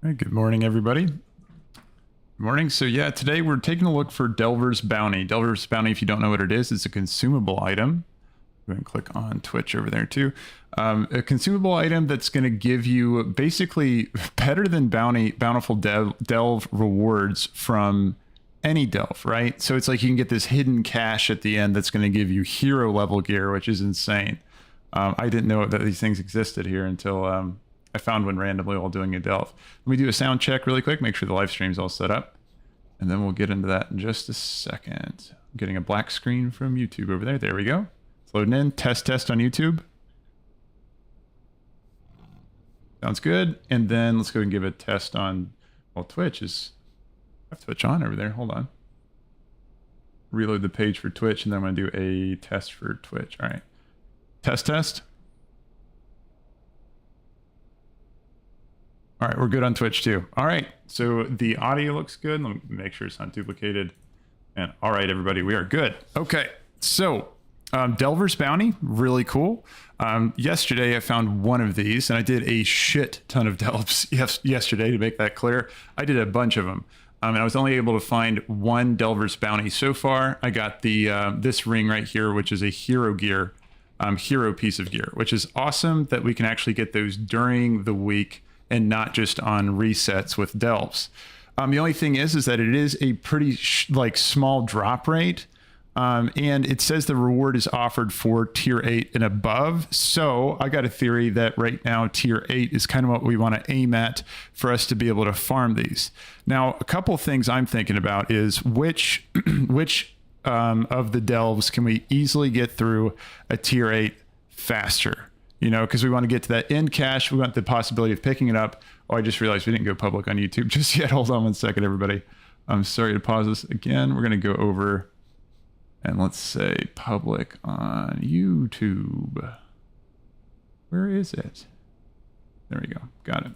Hey, good morning, everybody. Good morning. So yeah, today we're taking a look for Delver's Bounty. Delver's Bounty, if you don't know what it is, it's a consumable item. Go ahead and click on Twitch over there too. A consumable item that's going to give you basically better than Bountiful Delve rewards from any Delve, right? So it's like you can get this hidden cash at the end that's going to give you hero level gear, which is insane. I didn't know that these things existed here until I found one randomly while doing a Delve. Let me do a sound check really quick, make sure the live stream's all set up, and then we'll get into that in just a second. I'm getting a black screen from YouTube over there. There we go. It's loading in. Test on YouTube. Sounds good. And then let's go and give a test on, well, Twitch is, I have Twitch on over there. Hold on. Reload the page for Twitch, and then I'm going to do a test for Twitch. All right. Test. All right, we're good on Twitch too. All right, so the audio looks good. Let me make sure it's not duplicated. And all right, everybody, we are good. Okay, so Delver's Bounty, really cool. Yesterday, I found one of these, and I did a shit ton of delves yesterday, to make that clear. I did a bunch of them, and I was only able to find one Delver's Bounty so far. I got the this ring right here, which is a hero gear, hero piece of gear, which is awesome that we can actually get those during the week and not just on resets with delves. The only thing is that it is a pretty small drop rate, and it says the reward is offered for tier 8 and above. So I got a theory that right now tier 8 is kind of what we want to aim at for us to be able to farm these. Now, a couple of things I'm thinking about is which of the delves can we easily get through a tier 8 faster? You know, because we want to get to that end cache. We want the possibility of picking it up. Oh, I just realized we didn't go public on YouTube just yet. Hold on one second, everybody. I'm sorry to pause this again. We're going to go over and let's say public on YouTube. Where is it? There we go. Got it.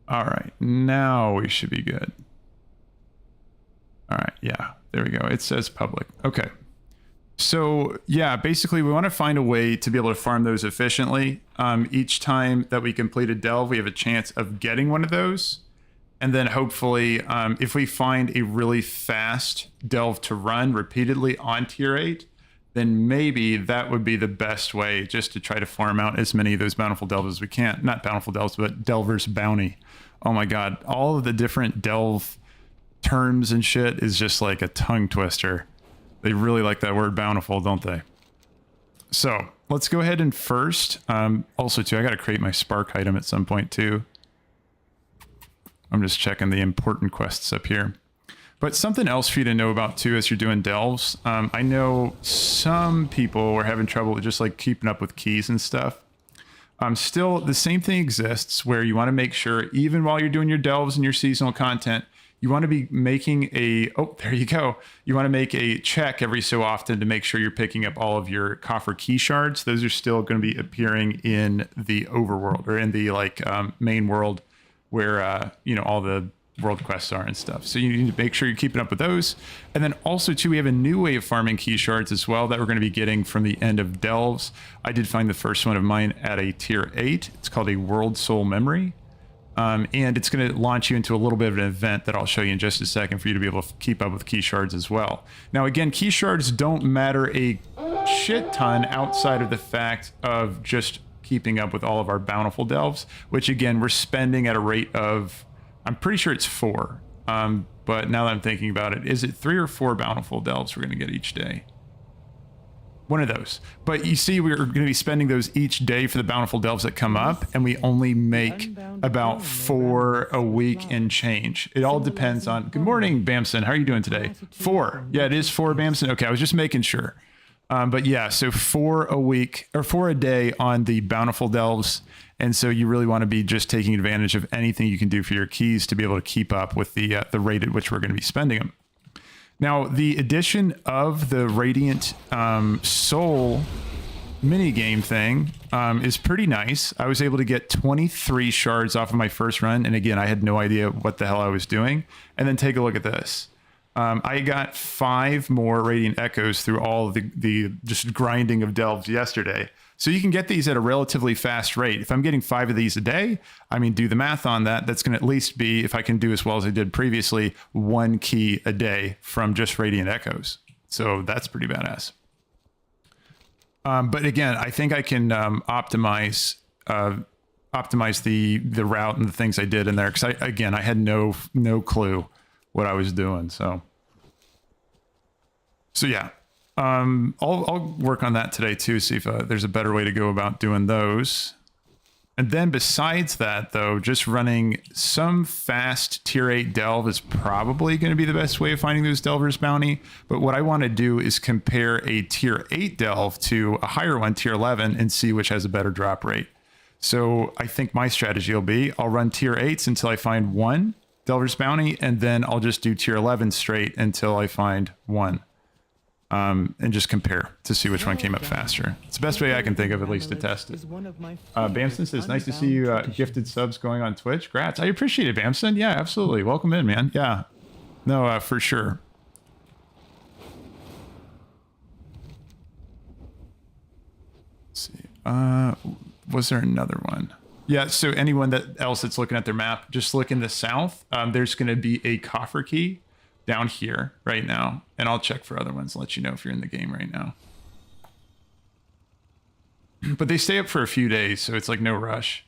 All right. Now we should be good. All right. Yeah, there we go. It says public. Okay. So yeah, basically we want to find a way to be able to farm those efficiently. Each time that we complete a delve, we have a chance of getting one of those. And then hopefully, if we find a really fast delve to run repeatedly on tier 8, then maybe that would be the best way, just to try to farm out as many of those bountiful delves as we can. Not bountiful delves, but Delver's Bounty. Oh my God. All of the different delve terms and shit is just like a tongue twister. They really like that word bountiful, don't they? So let's go ahead and first, also too, I got to create my spark item at some point too. I'm just checking the important quests up here. But something else for you to know about too as you're doing delves. I know some people were having trouble with just like keeping up with keys and stuff. Still, the same thing exists where you want to make sure, even while you're doing your delves and your seasonal content, you want to be making a, oh, there you go. You want to make a check every so often to make sure you're picking up all of your coffer key shards. Those are still going to be appearing in the overworld or in the main world where, you know, all the world quests are and stuff. So you need to make sure you're keeping up with those. And then also too, we have a new way of farming key shards as well that we're going to be getting from the end of delves. I did find the first one of mine at a tier 8. It's called a World Soul Memory. And it's going to launch you into a little bit of an event that I'll show you in just a second for you to be able to keep up with key shards as well. Now, again, key shards don't matter a shit ton outside of the fact of just keeping up with all of our bountiful delves, which again, we're spending at a rate of, I'm pretty sure it's 4. But now that I'm thinking about it, is it 3 or 4 bountiful delves we're going to get each day? One of those. But you see, we're going to be spending those each day for the bountiful delves that come up, and we only make about 4 a week and change. It all depends on... Good morning, Bamson. How are you doing today? 4. Yeah, it is 4, Bamson. Okay, I was just making sure. But yeah, so 4 a week, or 4 a day on the bountiful delves. And so you really want to be just taking advantage of anything you can do for your keys to be able to keep up with the rate at which we're going to be spending them. Now, the addition of the Radiant Soul minigame thing is pretty nice. I was able to get 23 shards off of my first run. And again, I had no idea what the hell I was doing. And then take a look at this. I got 5 more Radiant Echoes through all of the just grinding of delves yesterday. So you can get these at a relatively fast rate. If I'm getting 5 of these a day, I mean, do the math on that. That's going to at least be, if I can do as well as I did previously, 1 key a day from just Radiant Echoes. So that's pretty badass. But again, I think I can optimize the route and the things I did in there. Because I had no clue what I was doing. So yeah. I'll work on that today too, see if there's a better way to go about doing those. And then besides that, though, just running some fast tier 8 delve is probably going to be the best way of finding those Delver's Bounty. But what I want to do is compare a tier 8 delve to a higher one, tier 11, and see which has a better drop rate. So I think my strategy will be I'll run tier 8s until I find 1 Delver's Bounty, and then I'll just do tier 11 straight until I find 1. And just compare to see which one came up faster. It's the best way I can think of, at least, to test it. Bamson says, nice to see you gifted subs going on Twitch. Grats. I appreciate it, Bamson. Yeah, absolutely. Welcome in, man. Yeah. No, for sure. Let's see. Was there another one? Yeah, so anyone else that's looking at their map, just look in the south. There's going to be a coffer key down here right now, and I'll check for other ones and let you know if you're in the game right now. But they stay up for a few days, so it's like no rush.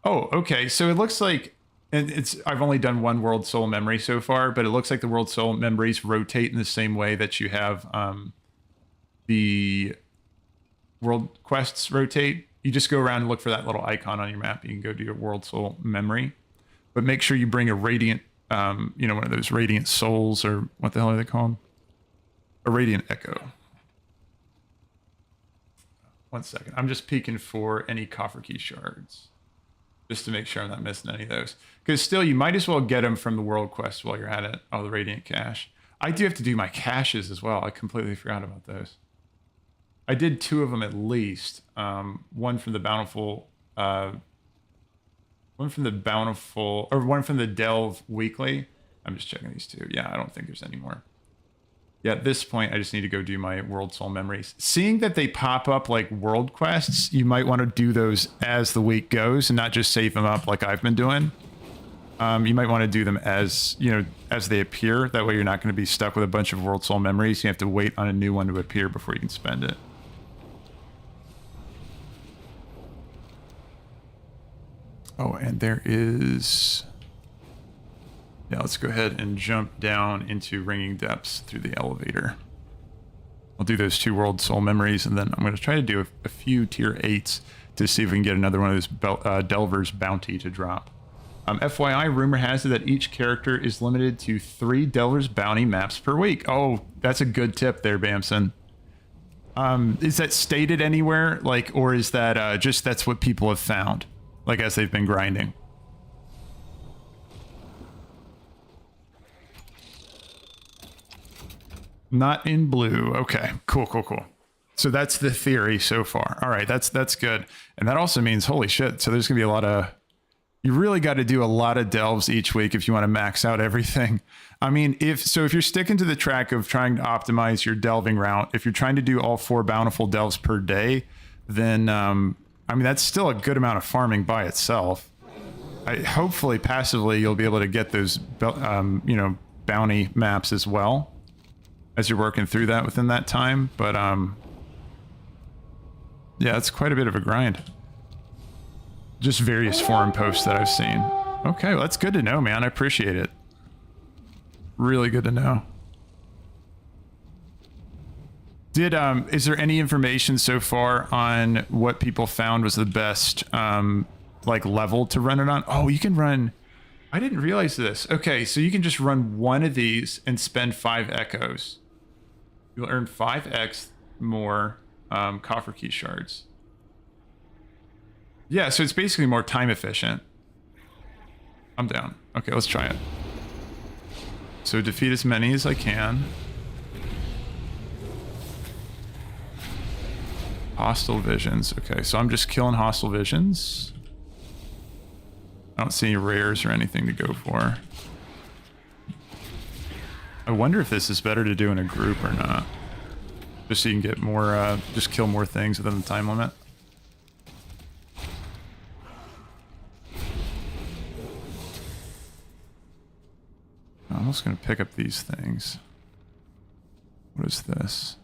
Oh, okay, so it looks like, and I've only done 1 World Soul Memory so far, but it looks like the World Soul Memories rotate in the same way that you have the World Quests rotate. You just go around and look for that little icon on your map. You can go do your World Soul Memory, but make sure you bring a Radiant, one of those Radiant Souls, or what the hell are they called? A Radiant Echo. 1 second. I'm just peeking for any coffer key shards, just to make sure I'm not missing any of those. Because still, you might as well get them from the World Quest while you're at it. Oh, the Radiant Cache. I do have to do my caches as well. I completely forgot about those. I did 2 of them at least. One from the Bountiful. One from the Bountiful, or one from the Delv Weekly. I'm just checking these 2. Yeah, I don't think there's any more. Yeah, at this point, I just need to go do my World Soul Memories. Seeing that they pop up like world quests, you might want to do those as the week goes and not just save them up like I've been doing. You might want to do them as they appear. That way you're not going to be stuck with a bunch of World Soul Memories. You have to wait on a new one to appear before you can spend it. Oh, and there is... Yeah, let's go ahead and jump down into Ringing Depths through the elevator. I'll do those 2 World Soul Memories, and then I'm going to try to do a few tier 8s to see if we can get another one of those Delver's Bounty to drop. FYI, rumor has it that each character is limited to 3 Delver's Bounty maps per week. Oh, that's a good tip there, Bamson. Is that stated anywhere, or is that just that's what people have found? As they've been grinding. Not in blue. Okay, cool. So that's the theory so far. All right, that's good. And that also means, holy shit, so there's gonna be a lot of... You really got to do a lot of delves each week if you want to max out everything. I mean, if you're sticking to the track of trying to optimize your delving route, if you're trying to do all 4 Bountiful delves per day, then... I mean, that's still a good amount of farming by itself. Hopefully, passively, you'll be able to get those, bounty maps as well as you're working through that within that time. But, yeah, it's quite a bit of a grind. Just various forum posts that I've seen. Okay, well, that's good to know, man. I appreciate it. Really good to know. Is there any information so far on what people found was the best, level to run it on? Oh, you can run... I didn't realize this. Okay, so you can just run 1 of these and spend 5 echoes. You'll earn 5x more coffer key shards. Yeah, so it's basically more time efficient. I'm down. Okay, let's try it. So defeat as many as I can. Hostile visions. Okay, so I'm just killing hostile visions. I don't see any rares or anything to go for. I wonder if this is better to do in a group or not. Just so you can get more, just kill more things within the time limit. I'm just going to pick up these things. What is this?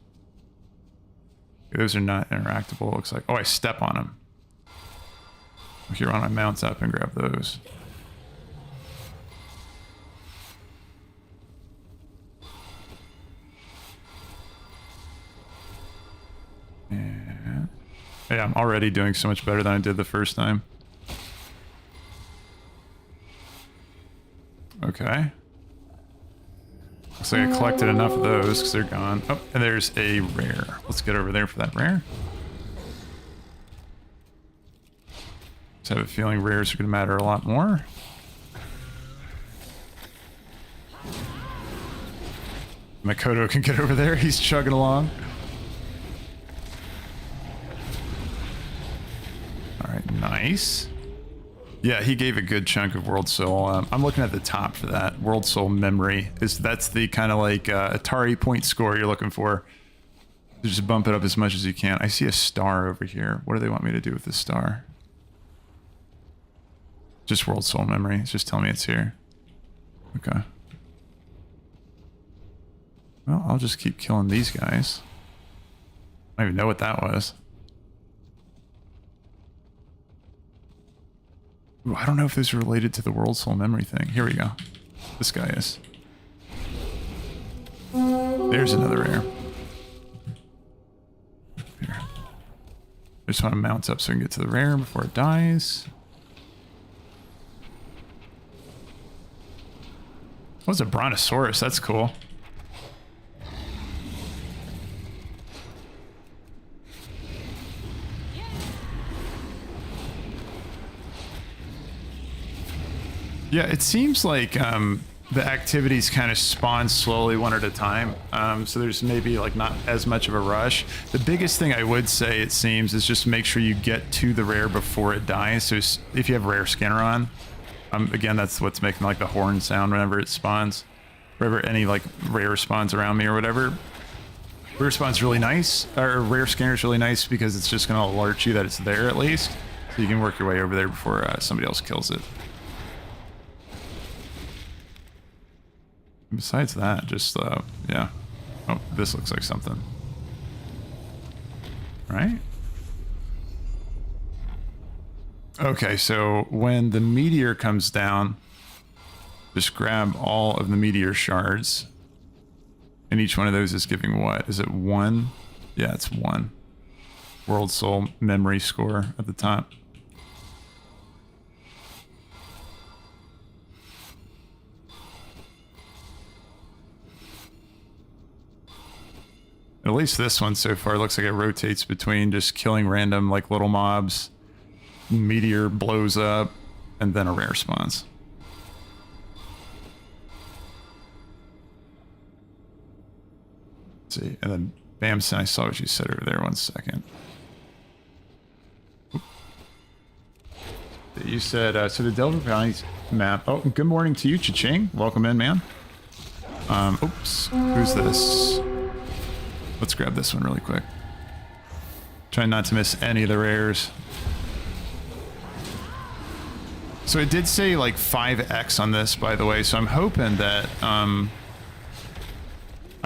Those are not interactable, it looks like. Oh, I step on them. Here on my mounts up and grab those. And yeah, I'm already doing so much better than I did the first time. Okay. Looks like I collected enough of those because they're gone. Oh, and there's a rare. Let's get over there for that rare. Just have a feeling rares are going to matter a lot more. Makoto can get over there. He's chugging along. Alright, nice. Yeah, he gave a good chunk of World Soul. I'm looking at the top for that. World Soul Memory. That's the kind of like Atari point score you're looking for. Just bump it up as much as you can. I see a star over here. What do they want me to do with this star? Just World Soul Memory. It's just telling me it's here. Okay. Well, I'll just keep killing these guys. I don't even know what that was. Ooh, I don't know if this is related to the World Soul Memory thing. Here we go. This guy is. There's another rare. Here. I just want to mount up so I can get to the rare before it dies. What was a Brontosaurus? That's cool. Yeah, it seems like the activities kind of spawn slowly one at a time. So there's maybe like not as much of a rush. The biggest thing I would say, it seems, is just make sure you get to the rare before it dies. So if you have rare scanner on, again, that's what's making like the horn sound whenever it spawns. Whenever any like rare spawns around me or whatever. Rare spawn's really nice, or rare scanner's really nice because it's just going to alert you that it's there at least. So you can work your way over there before somebody else kills it. Besides that, just, yeah. Oh, this looks like something. Right? Okay, so when the meteor comes down, just grab all of the meteor shards. And each one of those is giving what? Is it 1? Yeah, it's 1. World Soul Memory score at the top. At least this one so far looks like it rotates between just killing random like little mobs, meteor blows up, and then a rare spawns. Let's see, and then Bamson, I saw what you said over there. 1 second. Oop. You said, so the Delver's Bounty map. Oh, good morning to you, Cha-Ching. Welcome in, man. Oops, who's this? Let's grab this one really quick. Trying not to miss any of the rares. So it did say like 5x on this, by the way, so I'm hoping that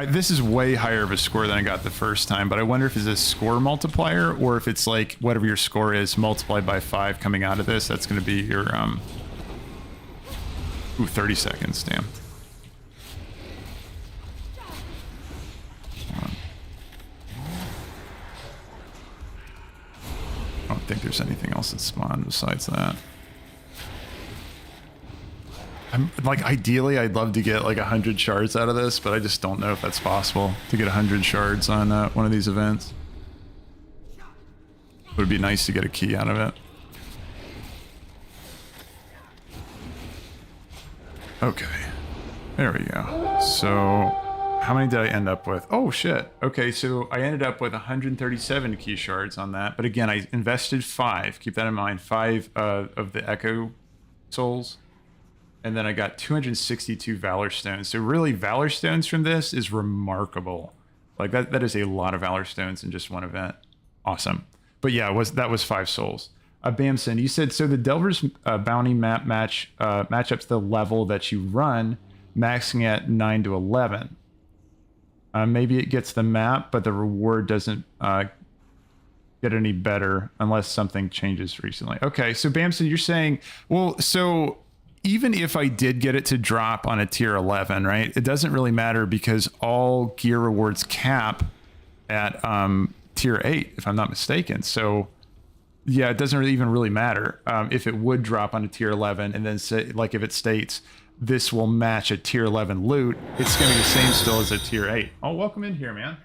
this is way higher of a score than I got the first time, but I wonder if it's a score multiplier or if it's like whatever your score is multiplied by 5 coming out of this. That's going to be your 30 seconds, damn. I don't think there's anything else that spawned besides that. I'm like, ideally, I'd love to get like 100 shards out of this, but I just don't know if that's possible to get 100 shards on one of these events. It would be nice to get a key out of it. Okay, there we go. So, how many did I end up with? Oh shit. Okay, so I ended up with 137 key shards on that. But again, I invested 5. Keep that in mind. 5 of the Echo souls. And then I got 262 Valor Stones. So really, Valor Stones from this is remarkable. Like that is a lot of Valor Stones in just one event. Awesome. But yeah, that was 5 souls. Bamson, you said, so the Delver's Bounty map matchups the level that you run, maxing at 9 to 11. Maybe it gets the map, but the reward doesn't get any better unless something changes recently. Okay, so Bamson, you're saying, well, so even if I did get it to drop on a tier 11, right, it doesn't really matter because all gear rewards cap at tier 8, if I'm not mistaken. So yeah, it doesn't even really matter if it would drop on a tier 11 and then say, like if it states this will match a tier 11 loot, it's going to be the same still as a tier 8. Oh, welcome in here, man.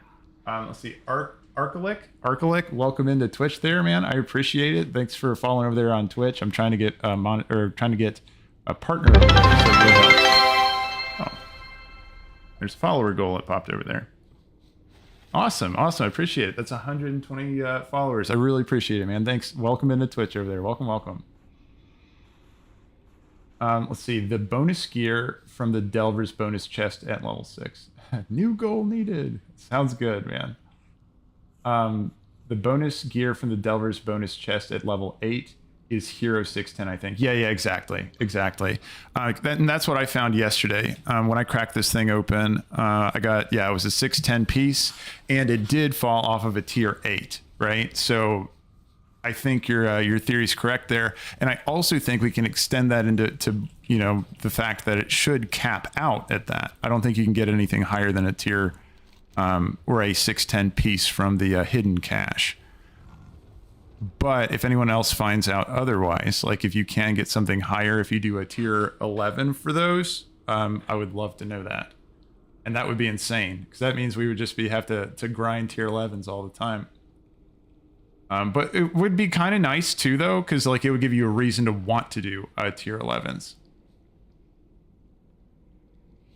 Let's see, Arcalic, welcome into Twitch there, man. I appreciate it. Thanks for following over there on Twitch. I'm trying to get a partner over there, so it really helps. Oh, there's a follower goal that popped over there. Awesome. I appreciate it. That's 120 followers. I really appreciate it, man. Thanks. Welcome into Twitch over there. Welcome. Let's see. The bonus gear from the Delver's bonus chest at level 6. New goal needed. Sounds good, man. The bonus gear from the Delver's bonus chest at level 8 is Hero 610, I think. Yeah, exactly. And that's what I found yesterday. When I cracked this thing open, I got, it was a 610 piece, and it did fall off of a tier 8, right? So I think your theory's correct there. And I also think we can extend that into the fact that it should cap out at that. I don't think you can get anything higher than a tier or a 610 piece from the hidden cache. But if anyone else finds out otherwise, like if you can get something higher, if you do a tier 11 for those, I would love to know that. And that would be insane, because that means we would just have to grind tier 11s all the time. But it would be kind of nice too, though, because like it would give you a reason to want to do tier 11s.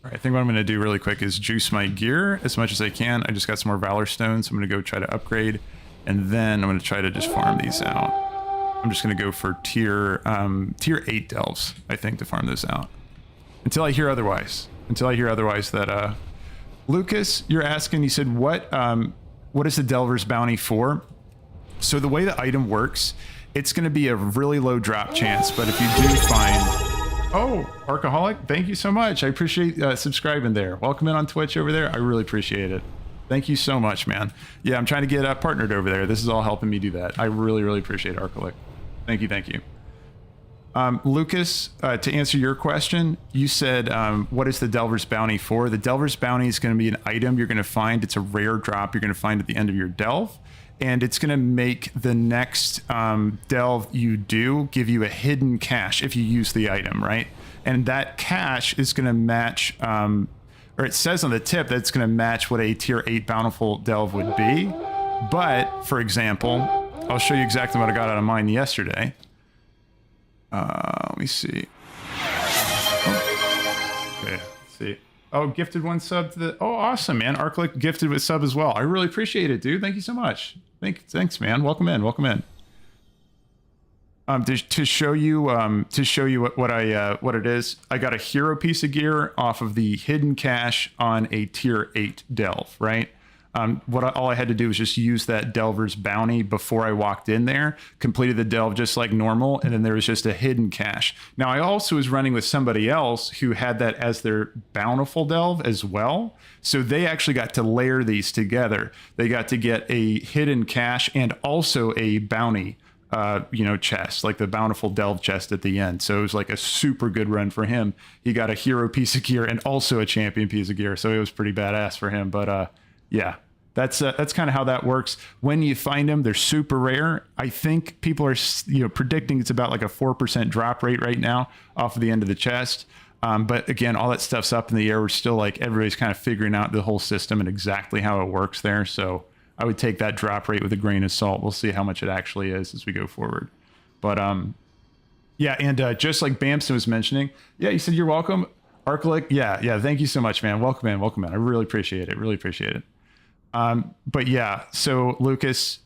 All right, I think what I'm going to do really quick is juice my gear as much as I can. I just got some more Valor Stones. I'm going to go try to upgrade. And then I'm going to try to just farm these out. I'm just going to go for tier 8 delves, I think, to farm those out. Until I hear otherwise. That, Lucas, you're asking, you said, what is the Delver's Bounty for? So the way the item works, it's going to be a really low drop chance. But if you do find... Oh, Arcaholic, thank you so much. I appreciate subscribing there. Welcome in on Twitch over there. I really appreciate it. Thank you so much, man. Yeah, I'm trying to get partnered over there. This is all helping me do that. I really appreciate it, Arcalic. Thank you. Lucas, to answer your question, you said, what is the Delver's Bounty for? The Delver's Bounty is going to be an item you're going to find. It's a rare drop you're going to find at the end of your delve. And it's going to make the next delve you do give you a hidden cache if you use the item, right? And that cache is going to match... or it says on the tip that it's going to match what a tier 8 Bountiful delve would be. But, for example, I'll show you exactly what I got out of mine yesterday. Let me see. Oh. Okay, let's see. Oh, gifted 1 sub to the... Oh, awesome, man. Arclick gifted with sub as well. I really appreciate it, dude. Thank you so much. Thanks, man. Welcome in. To show you what it is, I got a hero piece of gear off of the hidden cache on a tier 8 delve, right? All I had to do was just use that Delver's Bounty before I walked in there, completed the delve just like normal, and then there was just a hidden cache. Now, I also was running with somebody else who had that as their Bountiful delve as well, so they actually got to layer these together. They got to get a hidden cache and also a bounty chest, like the Bountiful delve chest at the end. So it was like a super good run for him. He got a hero piece of gear and also a champion piece of gear, so it was pretty badass for him. But yeah, that's kind of how that works. When you find them, they're super rare. I think people are predicting it's about like a 4% drop rate right now off of the end of the chest. But again, all that stuff's up in the air. We're still like everybody's kind of figuring out the whole system and exactly how it works there. So I would take that drop rate with a grain of salt. We'll see how much it actually is as we go forward. But yeah, and just like Bamson was mentioning, yeah, you said you're welcome, Arcalic. Yeah, thank you so much, man. Welcome in. I really appreciate it. But yeah, so Lucas,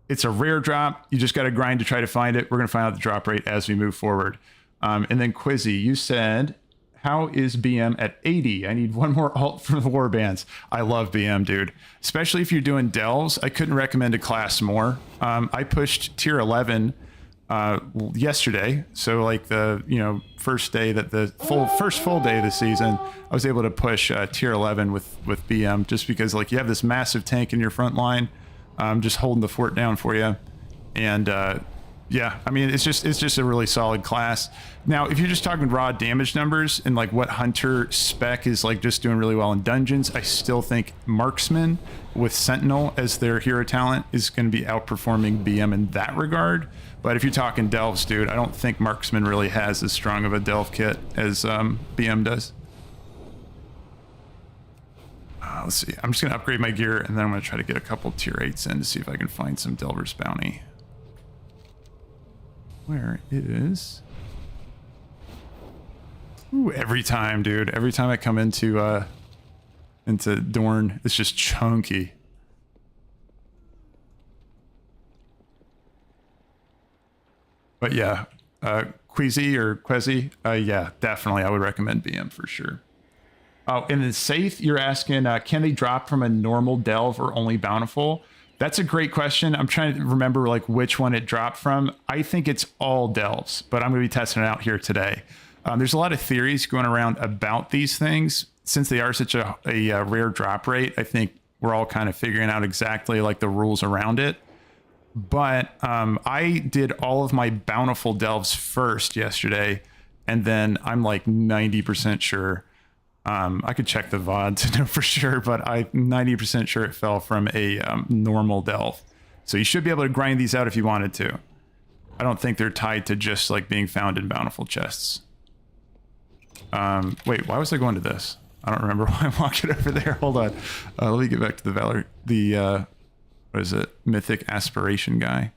it's a rare drop. You just got to grind to try to find it. We're going to find out the drop rate as we move forward. And then Quizzy, you said, how is BM at 80? I need one more alt for the warbands. I love BM, dude. Especially if you're doing delves. I couldn't recommend a class more. I pushed tier 11 yesterday. So like the, first day that first full day of the season, I was able to push tier 11 with BM just because like you have this massive tank in your front line, just holding the fort down for you. And, yeah, I mean, it's just a really solid class. Now, if you're just talking raw damage numbers and like what hunter spec is like just doing really well in dungeons, I still think marksman with sentinel as their hero talent is going to be outperforming BM in that regard. But if you're talking delves, dude, I don't think marksman really has as strong of a delve kit as BM does. Let's see. I'm just going to upgrade my gear and then I'm going to try to get a couple tier 8s in to see if I can find some Delver's Bounty. Where is... Ooh, every time, dude. Every time I come into Dorn, it's just chunky. But yeah, Queasy or Quezzy, yeah, definitely. I would recommend BM for sure. Oh, and then Saith, you're asking, can they drop from a normal delve or only bountiful? That's a great question. I'm trying to remember like which one it dropped from. I think it's all delves, but I'm going to be testing it out here today. There's a lot of theories going around about these things. Since they are such a rare drop rate, I think we're all kind of figuring out exactly like the rules around it. But I did all of my bountiful delves first yesterday, and then I'm like 90% sure. I could check the VOD to know for sure, but I'm 90% sure it fell from a normal delve. So you should be able to grind these out if you wanted to. I don't think they're tied to just like being found in bountiful chests. Wait, why was I going to this? I don't remember why I'm walking over there. Hold on. Let me get back to the valor. The, what is it? Mythic aspiration guy.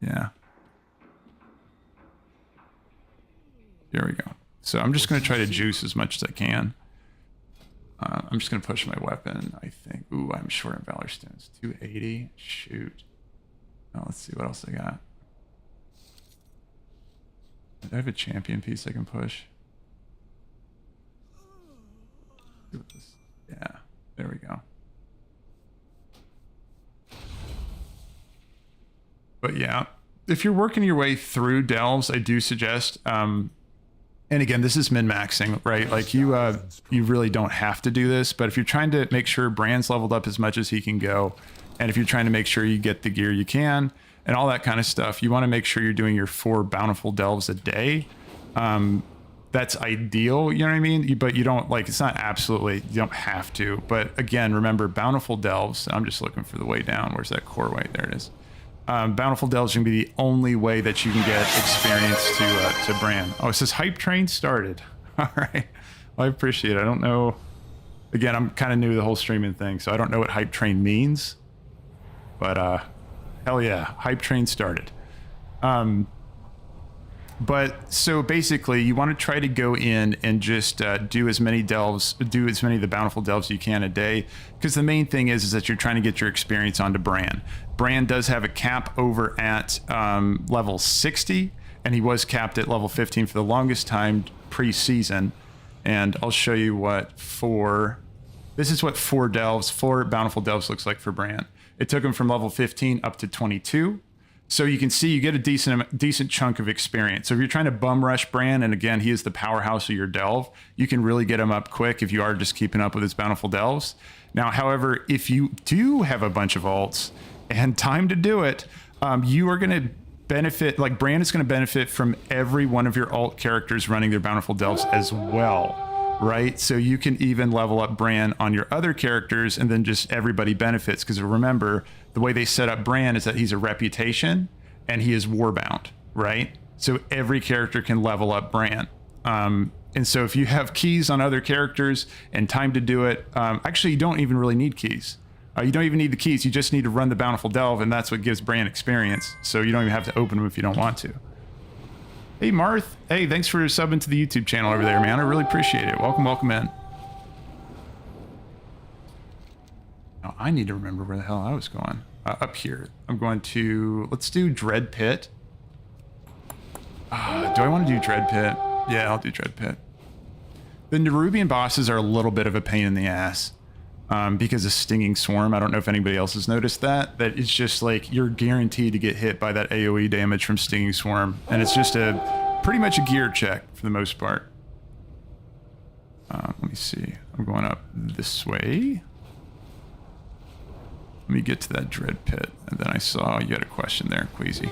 Yeah. There we go. So I'm just going to try to juice as much as I can. I'm just going to push my weapon, I think. Ooh, I'm short on valor stones. 280. Shoot. Now let's see what else I got. Do I have a champion piece I can push? Yeah, there we go. But yeah, if you're working your way through delves, I do suggest, and again, this is min-maxing, right? Like you really don't have to do this, but if you're trying to make sure Brann's leveled up as much as he can go, and if you're trying to make sure you get the gear you can, and all that kind of stuff, you want to make sure you're doing your 4 bountiful delves a day. That's ideal, you know what I mean? But you don't, like, it's not absolutely, you don't have to. But again, remember, bountiful delves, I'm just looking for the way down. Where's that core way? There it is. Bountiful delves can be the only way that you can get experience to Brann. Oh, it says hype train started. All right. Well, I appreciate it. I don't know. Again, I'm kind of new to the whole streaming thing, so I don't know what hype train means. But hell yeah, hype train started. But so basically, you want to try to go in and just do as many delves, do as many of the bountiful delves you can a day, because the main thing is that you're trying to get your experience onto Brann. Brann does have a cap over at level 60, and he was capped at level 15 for the longest time pre-season. And I'll show you what this is what 4 bountiful delves looks like for Brann. It took him from level 15 up to 22. So you can see you get a decent chunk of experience. So if you're trying to bum rush Brann, and again, he is the powerhouse of your delve, you can really get him up quick if you are just keeping up with his bountiful delves. Now, however, if you do have a bunch of alts and time to do it, you are going to benefit, like Brann is going to benefit from every one of your alt characters running their bountiful delves as well, right? So you can even level up Brann on your other characters, and then just everybody benefits, because remember, the way they set up Brann is that he's a reputation and he is warbound, right? So every character can level up Brann. And so if you have keys on other characters and time to do it, actually you don't even really need keys. You don't even need the keys. You just need to run the bountiful delve, and that's what gives Brann experience. So you don't even have to open them if you don't want to. Hey Marth, hey, thanks for subbing to the YouTube channel over there, man. I really appreciate it. Welcome in. Now, I need to remember where the hell I was going. Up here. I'm going to... Let's do Dread Pit. Do I want to do Dread Pit? Yeah, I'll do Dread Pit. The Nerubian bosses are a little bit of a pain in the ass because of Stinging Swarm. I don't know if anybody else has noticed that it's just like you're guaranteed to get hit by that AoE damage from Stinging Swarm. And it's just pretty much a gear check for the most part. Let me see. I'm going up this way. Let me get to that Dread Pit. And then I saw you had a question there, Queasy.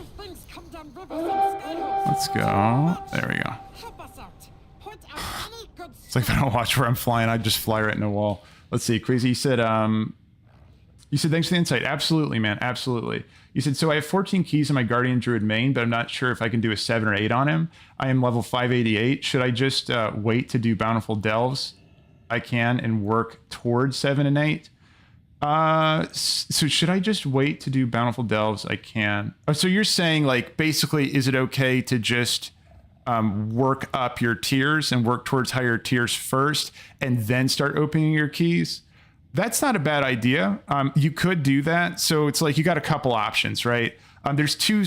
Let's go. There we go. It's like if I don't watch where I'm flying, I just fly right in a wall. Let's see, Queasy, you said thanks for the insight. Absolutely, man. Absolutely. You said, so I have 14 keys in my Guardian Druid main, but I'm not sure if I can do a 7 or 8 on him. I am level 588. Should I just wait to do Bountiful Delves? I can and work towards 7 and 8. So should I just wait to do Bountiful Delves? I can. Oh, so you're saying, like, basically, is it okay to just work up your tiers and work towards higher tiers first and then start opening your keys? That's not a bad idea. You could do that. So it's like you got a couple options, right? There's two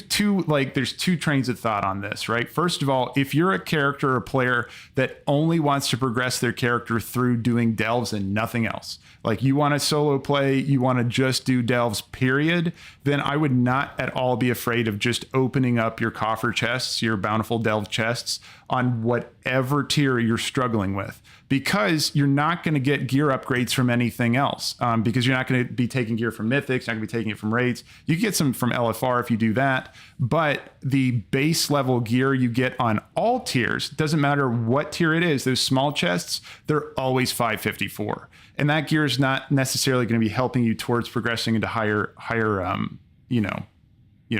trains of thought on this, right? First of all, if you're a character or player that only wants to progress their character through doing delves and nothing else, like you want to solo play, you want to just do delves, period, then I would not at all be afraid of just opening up your coffer chests, your bountiful delve chests on whatever tier you're struggling with, because you're not going to get gear upgrades from anything else, because you're not going to be taking gear from mythics, you're not going to be taking it from raids. You get some from LFR if you do that, but the base level gear you get on all tiers, doesn't matter what tier it is, those small chests, they're always 554. And that gear is not necessarily going to be helping you towards progressing into higher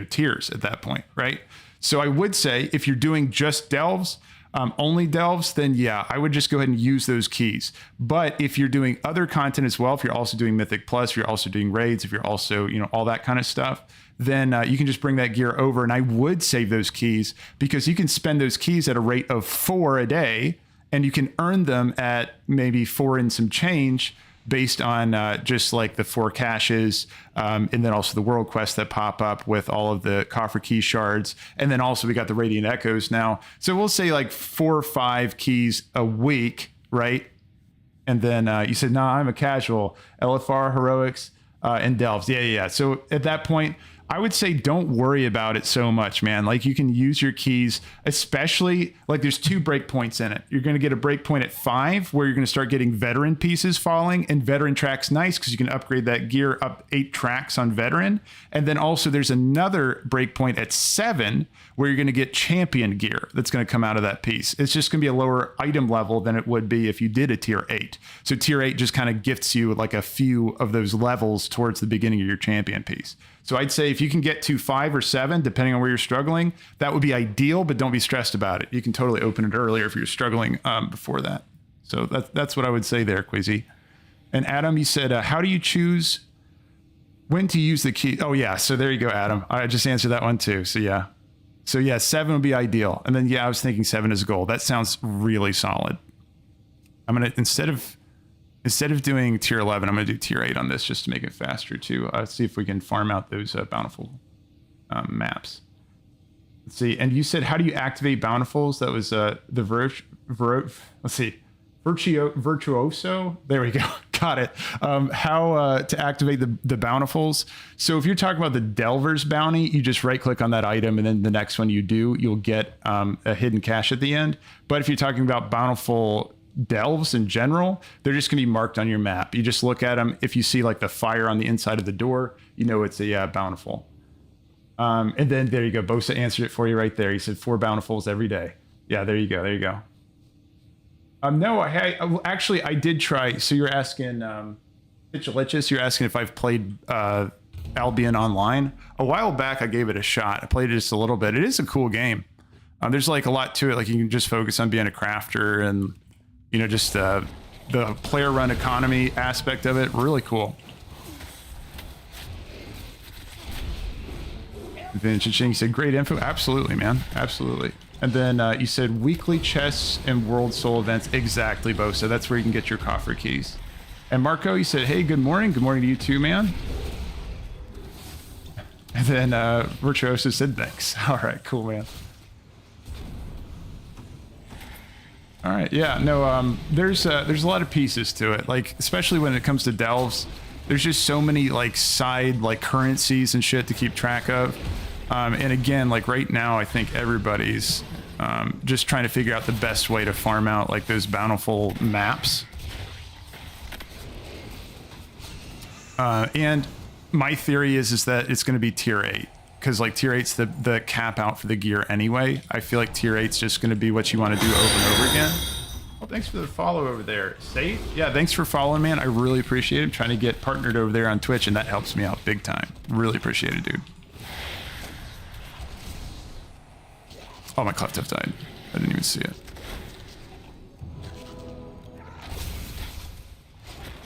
tiers at that point, right? So I would say if you're doing just delves, only delves, then yeah, I would just go ahead and use those keys. But if you're doing other content as well, if you're also doing Mythic Plus, if you're also doing raids, if you're also, all that kind of stuff, then you can just bring that gear over. And I would save those keys because you can spend those keys at a rate of 4 a day, and you can earn them at maybe 4 and some change based on just like the 4 caches, and then also the world quests that pop up with all of the coffer key shards. And then also we got the Radiant Echoes now. So we'll say like 4 or 5 keys a week, right? And then you said, nah, I'm a casual. LFR, Heroics, and Delves. Yeah. So at that point, I would say don't worry about it so much, man. Like you can use your keys, especially like there's 2 breakpoints in it. You're going to get a breakpoint at 5 where you're going to start getting veteran pieces falling, and veteran track's nice because you can upgrade that gear up 8 tracks on veteran. And then also there's another breakpoint at 7 where you're going to get champion gear that's going to come out of that piece. It's just going to be a lower item level than it would be if you did a tier 8. So tier 8 just kind of gifts you like a few of those levels towards the beginning of your champion piece. So I'd say if you can get to 5 or 7, depending on where you're struggling, that would be ideal, but don't be stressed about it. You can totally open it earlier if you're struggling before that. So that's what I would say there, Quizzy. And Adam, you said, how do you choose when to use the key? Oh yeah, so there you go, Adam. I just answered that one too, so yeah. So yeah, 7 would be ideal. And then yeah, I was thinking 7 is a goal. That sounds really solid. I'm gonna, instead of doing tier 11, I'm going to do tier 8 on this just to make it faster too. See if we can farm out those bountiful maps. Let's see. And you said, how do you activate bountifuls? That was Virtuoso. There we go. Got it. How to activate the bountifuls. So if you're talking about the Delver's Bounty, you just right click on that item, and then the next one you do, you'll get a hidden cache at the end. But if you're talking about bountiful delves in general, they're just going to be marked on your map. You just look at them. If you see like the fire on the inside of the door, you know it's a bountiful. And then there you go. Bosa answered it for you right there. He said 4 bountifuls every day. Yeah, there you go. There you go. No, I did try. So you're asking, Pitchalichus, you're asking if I've played Albion online. A while back, I gave it a shot. I played it just a little bit. It is a cool game. There's like a lot to it. Like you can just focus on being a crafter and just the player run economy aspect of it. Really cool. Vince Ching said, great info. Absolutely, man. Absolutely. And then you said weekly chests and World Soul events. Exactly, Bosa. That's where you can get your coffer keys. And Marco, you said, hey, good morning. Good morning to you too, man. And then Virtuoso said, thanks. All right, cool, man. All right. Yeah. No. There's a lot of pieces to it. Like especially when it comes to delves, there's just so many like side like currencies and shit to keep track of. And again, like right now, I think everybody's just trying to figure out the best way to farm out like those bountiful maps. And my theory is that it's going to be tier 8 because like tier 8's the cap out for the gear anyway. I feel like tier 8's just going to be what you want to do over and over again. Well, thanks for the follow over there. Safe? Yeah, thanks for following, man. I really appreciate it. I'm trying to get partnered over there on Twitch, and that helps me out big time. Really appreciate it, dude. Oh, my Cleftuff died. I didn't even see it.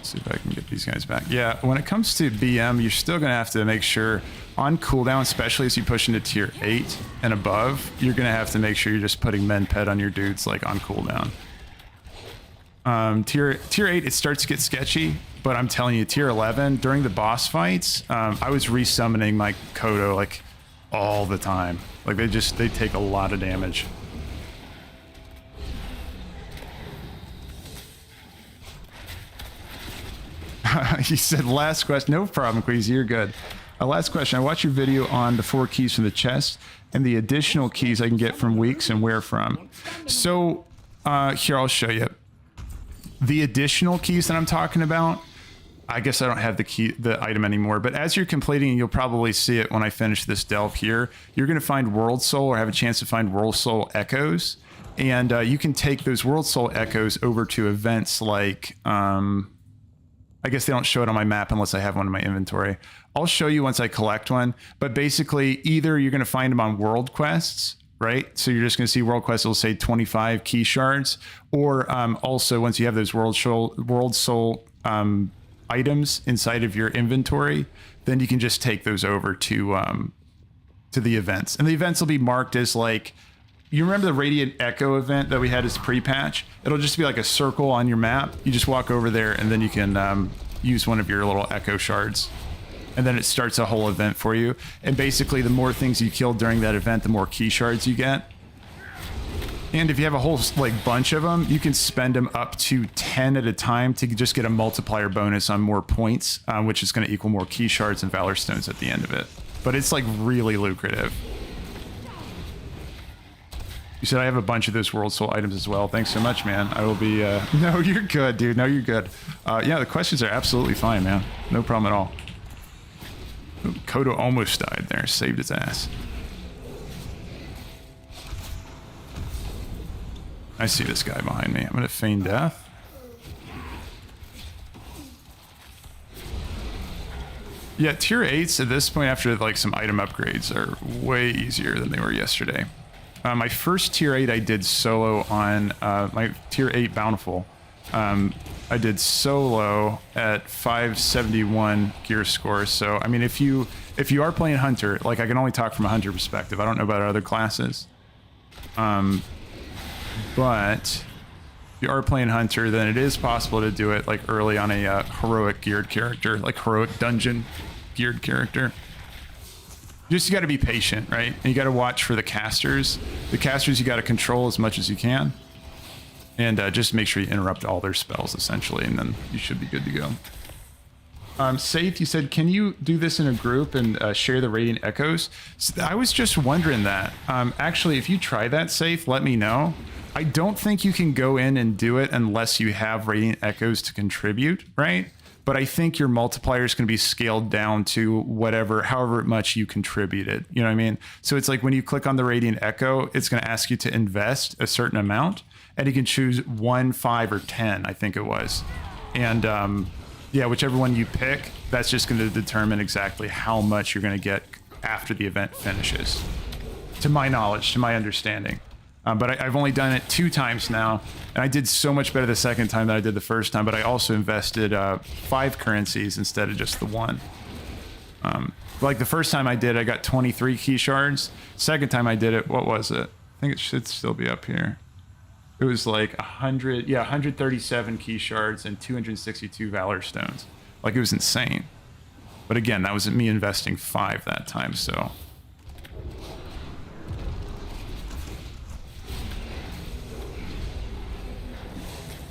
See if I can get these guys back. Yeah, when it comes to BM, you're still going to have to make sure on cooldown, especially as you push into tier 8 and above, you're going to have to make sure you're just putting men pet on your dudes like on cooldown. Tier 8, it starts to get sketchy, but I'm telling you, tier 11, during the boss fights, I was resummoning my Kodo like all the time. Like they take a lot of damage. He said, last question. No problem, Queasy. You're good. Last question. I watched your video on the 4 keys from the chest and the additional keys I can get from weeks and where from. So here, I'll show you. The additional keys that I'm talking about, I guess I don't have the item anymore, but as you're completing, you'll probably see it when I finish this delve here. You're going to find World Soul or have a chance to find World Soul Echoes. And you can take those World Soul Echoes over to events like... I guess they don't show it on my map unless I have one in my inventory. I'll show you once I collect one, but basically either you're going to find them on world quests, right? So you're just going to see world quests, it'll say 25 key shards, or also once you have those world soul items inside of your inventory, then you can just take those over to the events. And the events will be marked as like, you remember the Radiant Echo event that we had as pre-patch? It'll just be like a circle on your map. You just walk over there and then you can use one of your little Echo shards. And then it starts a whole event for you. And basically the more things you kill during that event, the more key shards you get. And if you have a whole like bunch of them, you can spend them up to 10 at a time to just get a multiplier bonus on more points, which is going to equal more key shards and valor stones at the end of it. But it's like really lucrative. You said I have a bunch of those World Soul items as well. Thanks so much, man. I will be... No, you're good, dude. No, you're good. Yeah, the questions are absolutely fine, man. No problem at all. Ooh, Kodo almost died there. Saved his ass. I see this guy behind me. I'm going to feign death. Yeah, tier 8s at this point after like some item upgrades are way easier than they were yesterday. My first tier 8 I did solo on my tier 8 Bountiful. I did solo at 571 gear score. So I mean, if you are playing Hunter, like I can only talk from a Hunter perspective. I don't know about other classes. But if you are playing Hunter, then it is possible to do it like early on a heroic geared character, like heroic dungeon geared character. You got to be patient, right? And you got to watch for the casters. The casters you got to control as much as you can. And just make sure you interrupt all their spells, essentially, and then you should be good to go. Safe, you said, can you do this in a group and share the Radiant Echoes? So I was just wondering that. Actually, if you try that, Safe, let me know. I don't think you can go in and do it unless you have Radiant Echoes to contribute, right? But I think your multiplier is going to be scaled down to however much you contributed. You know what I mean? So it's like when you click on the Radiant Echo, it's going to ask you to invest a certain amount, and you can choose 1, 5, or 10, I think it was. And yeah, whichever one you pick, that's just going to determine exactly how much you're going to get after the event finishes. To my knowledge, to my understanding. But I've only done it 2 times now, and I did so much better the second time than I did the first time, but I also invested 5 currencies instead of just the 1. Like the first time I did, I got 23 key shards. Second time I did it, what was it? I think it should still be up here. It was like 137 key shards and 262 valor stones. Like it was insane. But again, that was me investing 5 that time, so...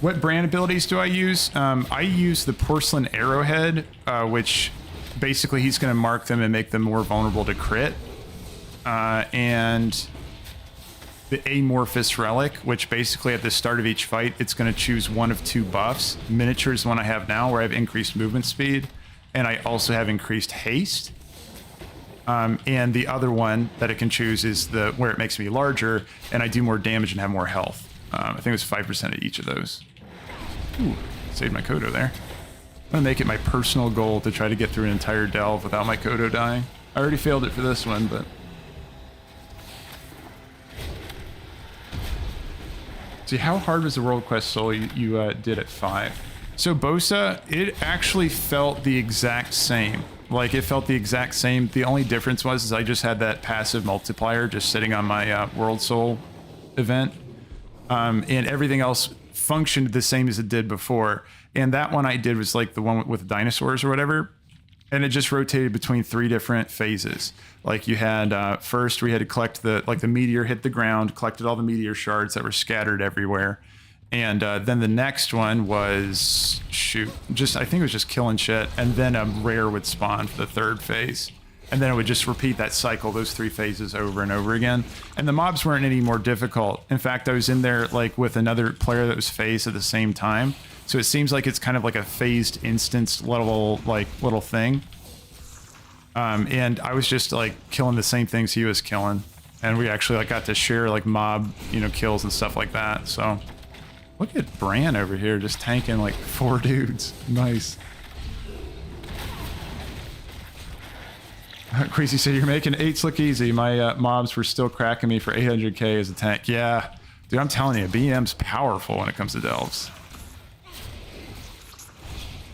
What Brann abilities do I use? I use the Porcelain Arrowhead, which basically he's going to mark them and make them more vulnerable to crit. And the Amorphous Relic, which basically at the start of each fight, it's going to choose one of 2 buffs. Miniature is the one I have now, where I have increased movement speed, and I also have increased haste. And the other one that it can choose is the where it makes me larger, and I do more damage and have more health. I think it was 5% of each of those. Ooh, saved my Kodo there. I'm going to make it my personal goal to try to get through an entire delve without my Kodo dying. I already failed it for this one, but... See, how hard was the World Quest Soul you did at 5? So Bosa, it actually felt the exact same. Like, it felt the exact same. The only difference was I just had that passive multiplier just sitting on my World Soul event. And everything else functioned the same as it did before. And that one I did was like the one with dinosaurs or whatever. And it just rotated between 3 different phases. Like you had first we had to collect the meteor hit the ground, collected all the meteor shards that were scattered everywhere. And then the next one was I think it was just killing shit. And then a rare would spawn for the 3rd phase. And then it would just repeat that cycle, those 3 phases over and over again. And the mobs weren't any more difficult. In fact, I was in there like with another player that was phased at the same time. So it seems like it's kind of like a phased instance level, like little thing. And I was just like killing the same things he was killing. And we actually like got to share like mob, kills and stuff like that. So look at Brann over here just tanking like 4 dudes. Nice. Crazy said you're making 8s look easy. My mobs were still cracking me for 800k as a tank. Yeah, dude, I'm telling you, BM's powerful when it comes to delves.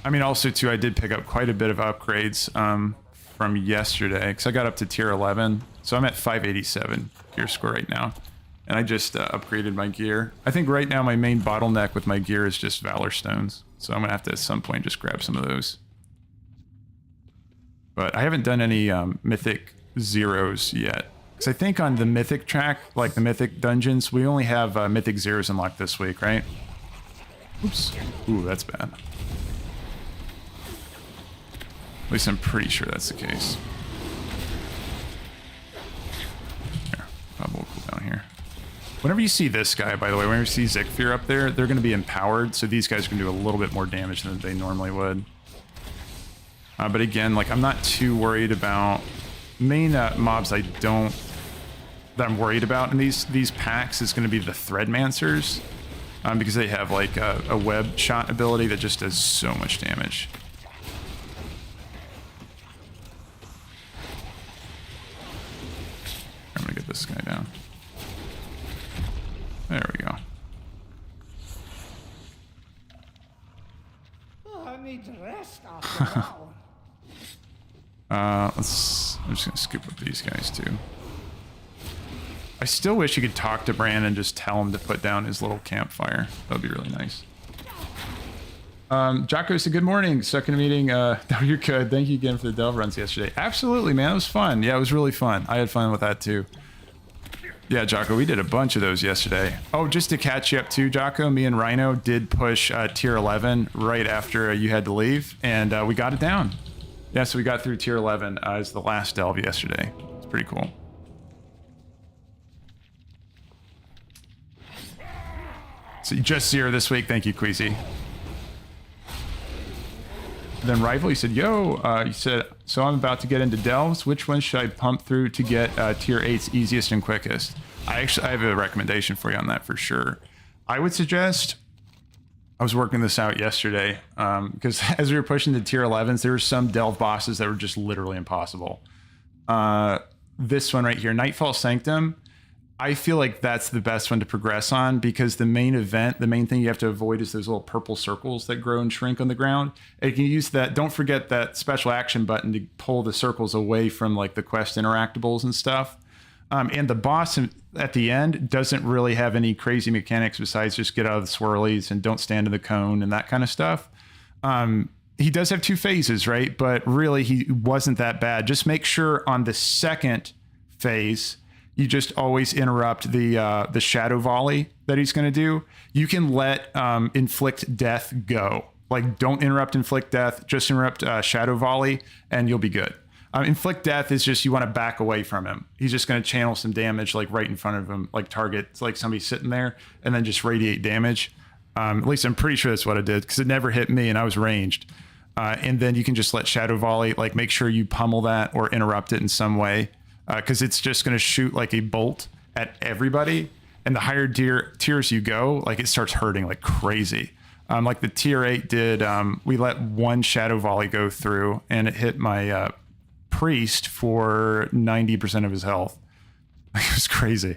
I mean, also too, I did pick up quite a bit of upgrades from yesterday because I got up to tier 11, so I'm at 587 gear score right now, and I just upgraded my gear. I think right now my main bottleneck with my gear is just valor stones, so I'm gonna have to at some point just grab some of those. But I haven't done any mythic zeros yet. Because I think on the mythic track, like the mythic dungeons, we only have mythic zeros unlocked this week, right? Oops. Ooh, that's bad. At least I'm pretty sure that's the case. Here, probably will cool down here. Whenever you see this guy, by the way, whenever you see Zikfir up there, they're going to be empowered, so these guys are going to do a little bit more damage than they normally would. But again, like I'm not too worried about main mobs. That I'm worried about in these packs is going to be the Threadmancers, because they have like a web shot ability that just does so much damage. I'm gonna get this guy down. There we go. Oh, I need to rest after that one. I'm just gonna scoop up these guys too. I still wish you could talk to Brann and just tell him to put down his little campfire. That would be really nice. Jocko said, good morning. Second meeting. No, you're good. Thank you again for the Delv runs yesterday. Absolutely, man. It was fun. Yeah, it was really fun. I had fun with that too. Yeah, Jocko, we did a bunch of those yesterday. Oh, just to catch you up too, Jocko, me and Rhino did push tier 11 right after you had to leave, and we got it down. Yeah, so we got through tier 11 as the last delve yesterday. It's pretty cool. So just 0 this week. Thank you, Queasy. Then Rival, you said, yo, you said, so I'm about to get into delves. Which one should I pump through to get tier 8's easiest and quickest? I have a recommendation for you on that for sure. I would suggest, I was working this out yesterday, because as we were pushing to tier 11s, there were some delve bosses that were just literally impossible. This one right here, Nightfall Sanctum, I feel like that's the best one to progress on, because the main event, the main thing you have to avoid is those little purple circles that grow and shrink on the ground. And you can use that, don't forget that special action button to pull the circles away from like the quest interactables and stuff. And the boss at the end doesn't really have any crazy mechanics besides just get out of the swirlies and don't stand in the cone and that kind of stuff. He does have 2 phases, right? But really he wasn't that bad. Just make sure on the second phase, you just always interrupt the shadow volley that he's going to do. You can let inflict death go. Like, don't interrupt inflict death, just interrupt shadow volley, and you'll be good. Inflict death is just you want to back away from him. He's just going to channel some damage like right in front of him, like target. It's like somebody sitting there, and then just radiate damage. At least I'm pretty sure that's what I did, because it never hit me and I was ranged. And then you can just let shadow volley, like make sure you pummel that or interrupt it in some way, because it's just going to shoot like a bolt at everybody. And the higher tiers you go, like it starts hurting like crazy. Like the tier 8 did, we let one shadow volley go through and it hit my priest for 90% of his health. It was crazy.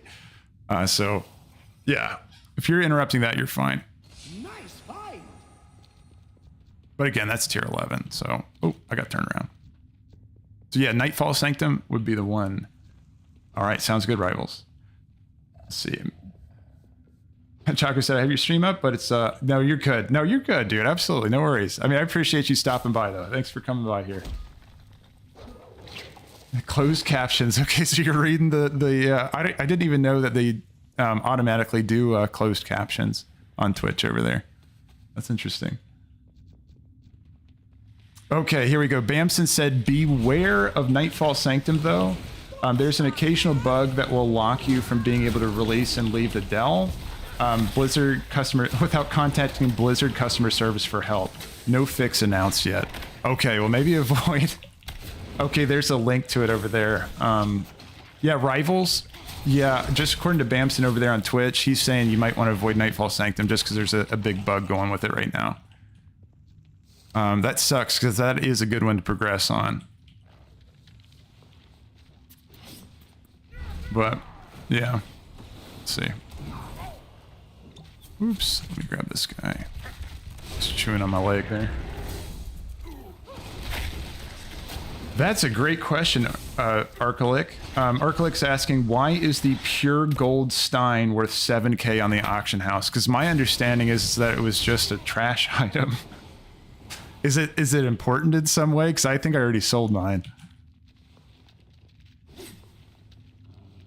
So yeah, if you're interrupting that, you're fine. Nice fight. But again, that's tier 11. So, oh, I got turned around. So yeah, Nightfall Sanctum would be the one. All right, sounds good, rivals. Let's see. Chaco said, I have your stream up, but it's, no, you're good. No, you're good, dude. Absolutely. No worries. I mean, I appreciate you stopping by, though. Thanks for coming by here. Closed captions. Okay, so you're reading I didn't even know that they automatically do closed captions on Twitch over there. That's interesting. Okay, here we go. Bamson said, beware of Nightfall Sanctum, though. There's an occasional bug that will lock you from being able to release and leave the Delv. Blizzard customer without contacting Blizzard customer service for help. No fix announced yet. Okay, well maybe avoid. Okay, there's a link to it over there. Yeah, rivals. Yeah, just according to Bamson over there on Twitch, he's saying you might want to avoid Nightfall Sanctum just because there's a big bug going with it right now. That sucks because that is a good one to progress on. But yeah, let's see. Oops, let me grab this guy. Just chewing on my leg there. That's a great question, Arkalik. Arkalik's asking, why is the pure gold Stein worth 7k on the auction house? Because my understanding is that it was just a trash item. Is it important in some way? Because I think I already sold mine.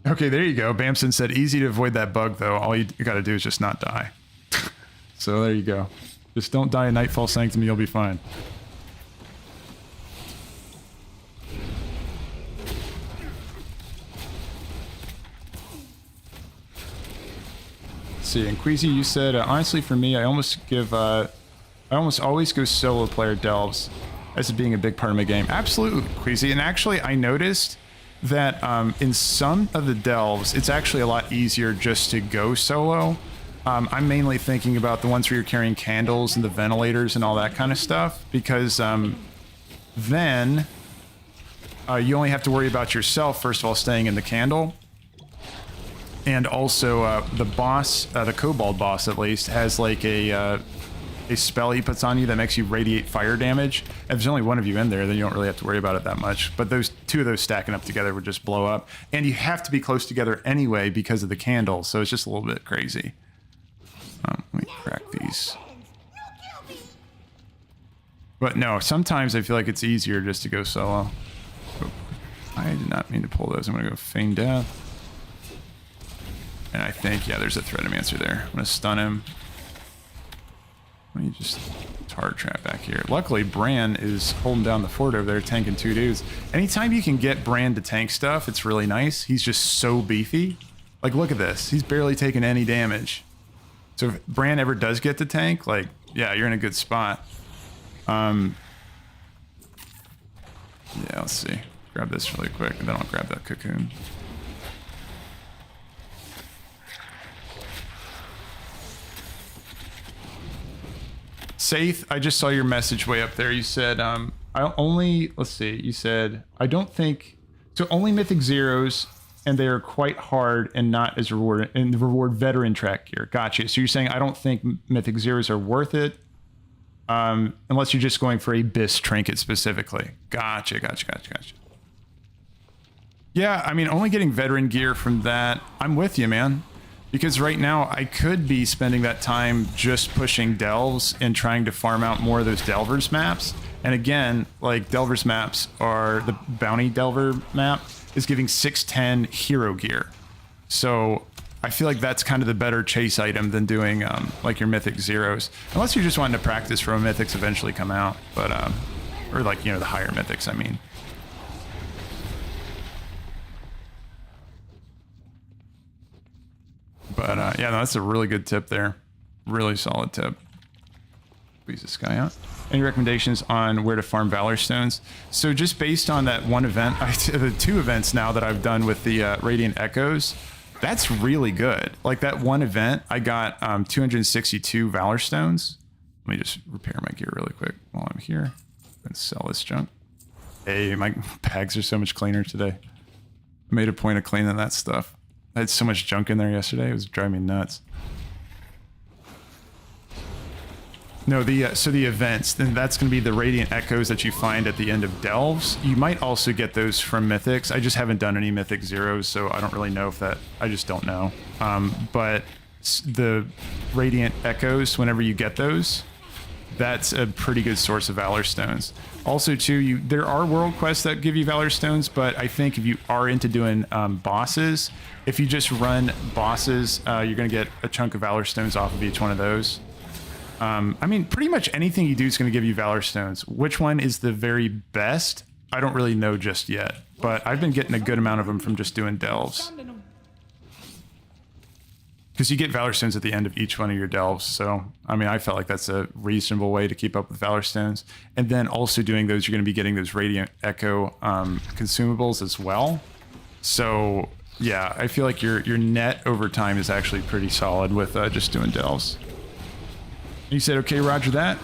Okay, there you go. Bamson said, easy to avoid that bug, though. All you got to do is just not die. So there you go. Just don't die in Nightfall Sanctum, you'll be fine. Let's see, and Queasy, you said, honestly for me, I almost always go solo player Delvs as it being a big part of my game. Absolutely, Queasy. And actually, I noticed that in some of the Delvs, it's actually a lot easier just to go solo. I'm mainly thinking about the ones where you're carrying candles and the ventilators and all that kind of stuff, because then you only have to worry about yourself, first of all, staying in the candle. And also the boss, the kobold boss at least, has like a spell he puts on you that makes you radiate fire damage. If there's only one of you in there, then you don't really have to worry about it that much. But those two of those stacking up together would just blow up. And you have to be close together anyway because of the candle, so it's just a little bit crazy. Let me crack these. But no, sometimes I feel like it's easier just to go solo. Oh, I did not mean to pull those. I'm going to go feign death. And I think, yeah, there's a Threadomancer there. I'm going to stun him. Let me just tar trap back here. Luckily, Brann is holding down the fort over there, tanking 2 dudes. Anytime you can get Brann to tank stuff, it's really nice. He's just so beefy. Like, look at this. He's barely taking any damage. So if Brann ever does get to tank, like, yeah, you're in a good spot. Yeah, let's see. Grab this really quick, and then I'll grab that cocoon. Saith, I just saw your message way up there. You said, let's see, you said, I don't think, so only Mythic Zeros, and they are quite hard and not as rewarding, and reward veteran track gear. Gotcha. So you're saying I don't think Mythic Zeros are worth it, unless you're just going for a BIS trinket specifically. Gotcha. Yeah, I mean, only getting veteran gear from that, I'm with you, man. Because right now, I could be spending that time just pushing Delves and trying to farm out more of those Delver's maps. And again, like, Delver's maps are, the Bounty Delver map is giving 610 hero gear. So I feel like that's kind of the better chase item than doing like your mythic zeros, unless you're just wanting to practice for when mythics eventually come out, but or like, you know, the higher mythics, I mean. But yeah, no, that's a really good tip there. Really solid tip. Squeeze this guy out. Any recommendations on where to farm valor stones? So just based on that one event, the 2 events now that I've done with the Radiant Echoes, that's really good. Like that one event, I got 262 valor stones. Let me just repair my gear really quick while I'm here and sell this junk. Hey, my bags are so much cleaner today. I made a point of cleaning that stuff. I had so much junk in there yesterday, it was driving me nuts. No, so the events, then that's going to be the Radiant Echoes that you find at the end of Delves. You might also get those from Mythics. I just haven't done any Mythic Zeros, so I don't really know if that, I just don't know. But the Radiant Echoes, whenever you get those, that's a pretty good source of Valor Stones. Also, too, there are world quests that give you Valor Stones, but I think if you are into doing bosses, if you just run bosses, you're going to get a chunk of Valor Stones off of each one of those. I mean, pretty much anything you do is going to give you Valor Stones. Which one is the very best? I don't really know just yet, but I've been getting a good amount of them from just doing Delves. Because you get Valor Stones at the end of each one of your Delves, so, I mean, I felt like that's a reasonable way to keep up with Valor Stones. And then also doing those, you're going to be getting those Radiant Echo consumables as well. So, yeah, I feel like your net over time is actually pretty solid with just doing Delves. You said, okay, roger that.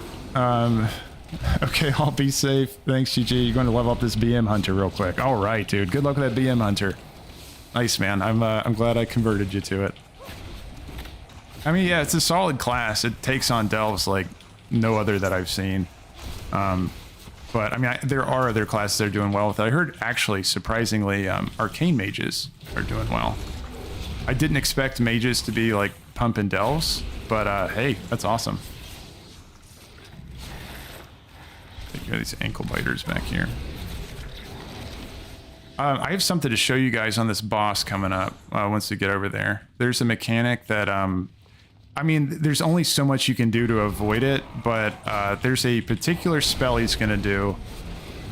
Okay, I'll be safe. Thanks, GG. You're going to level up this BM Hunter real quick. All right, dude. Good luck with that BM Hunter. Nice, man. I'm glad I converted you to it. I mean, yeah, it's a solid class. It takes on Delves like no other that I've seen. But, I mean, there are other classes that are doing well with it. I heard, actually, surprisingly, Arcane Mages are doing well. I didn't expect Mages to be, like, pumping Delves, but, hey, that's awesome. Take care of these ankle biters back here. I have something to show you guys on this boss coming up once we get over there. There's a mechanic that, I mean, there's only so much you can do to avoid it, but there's a particular spell he's going to do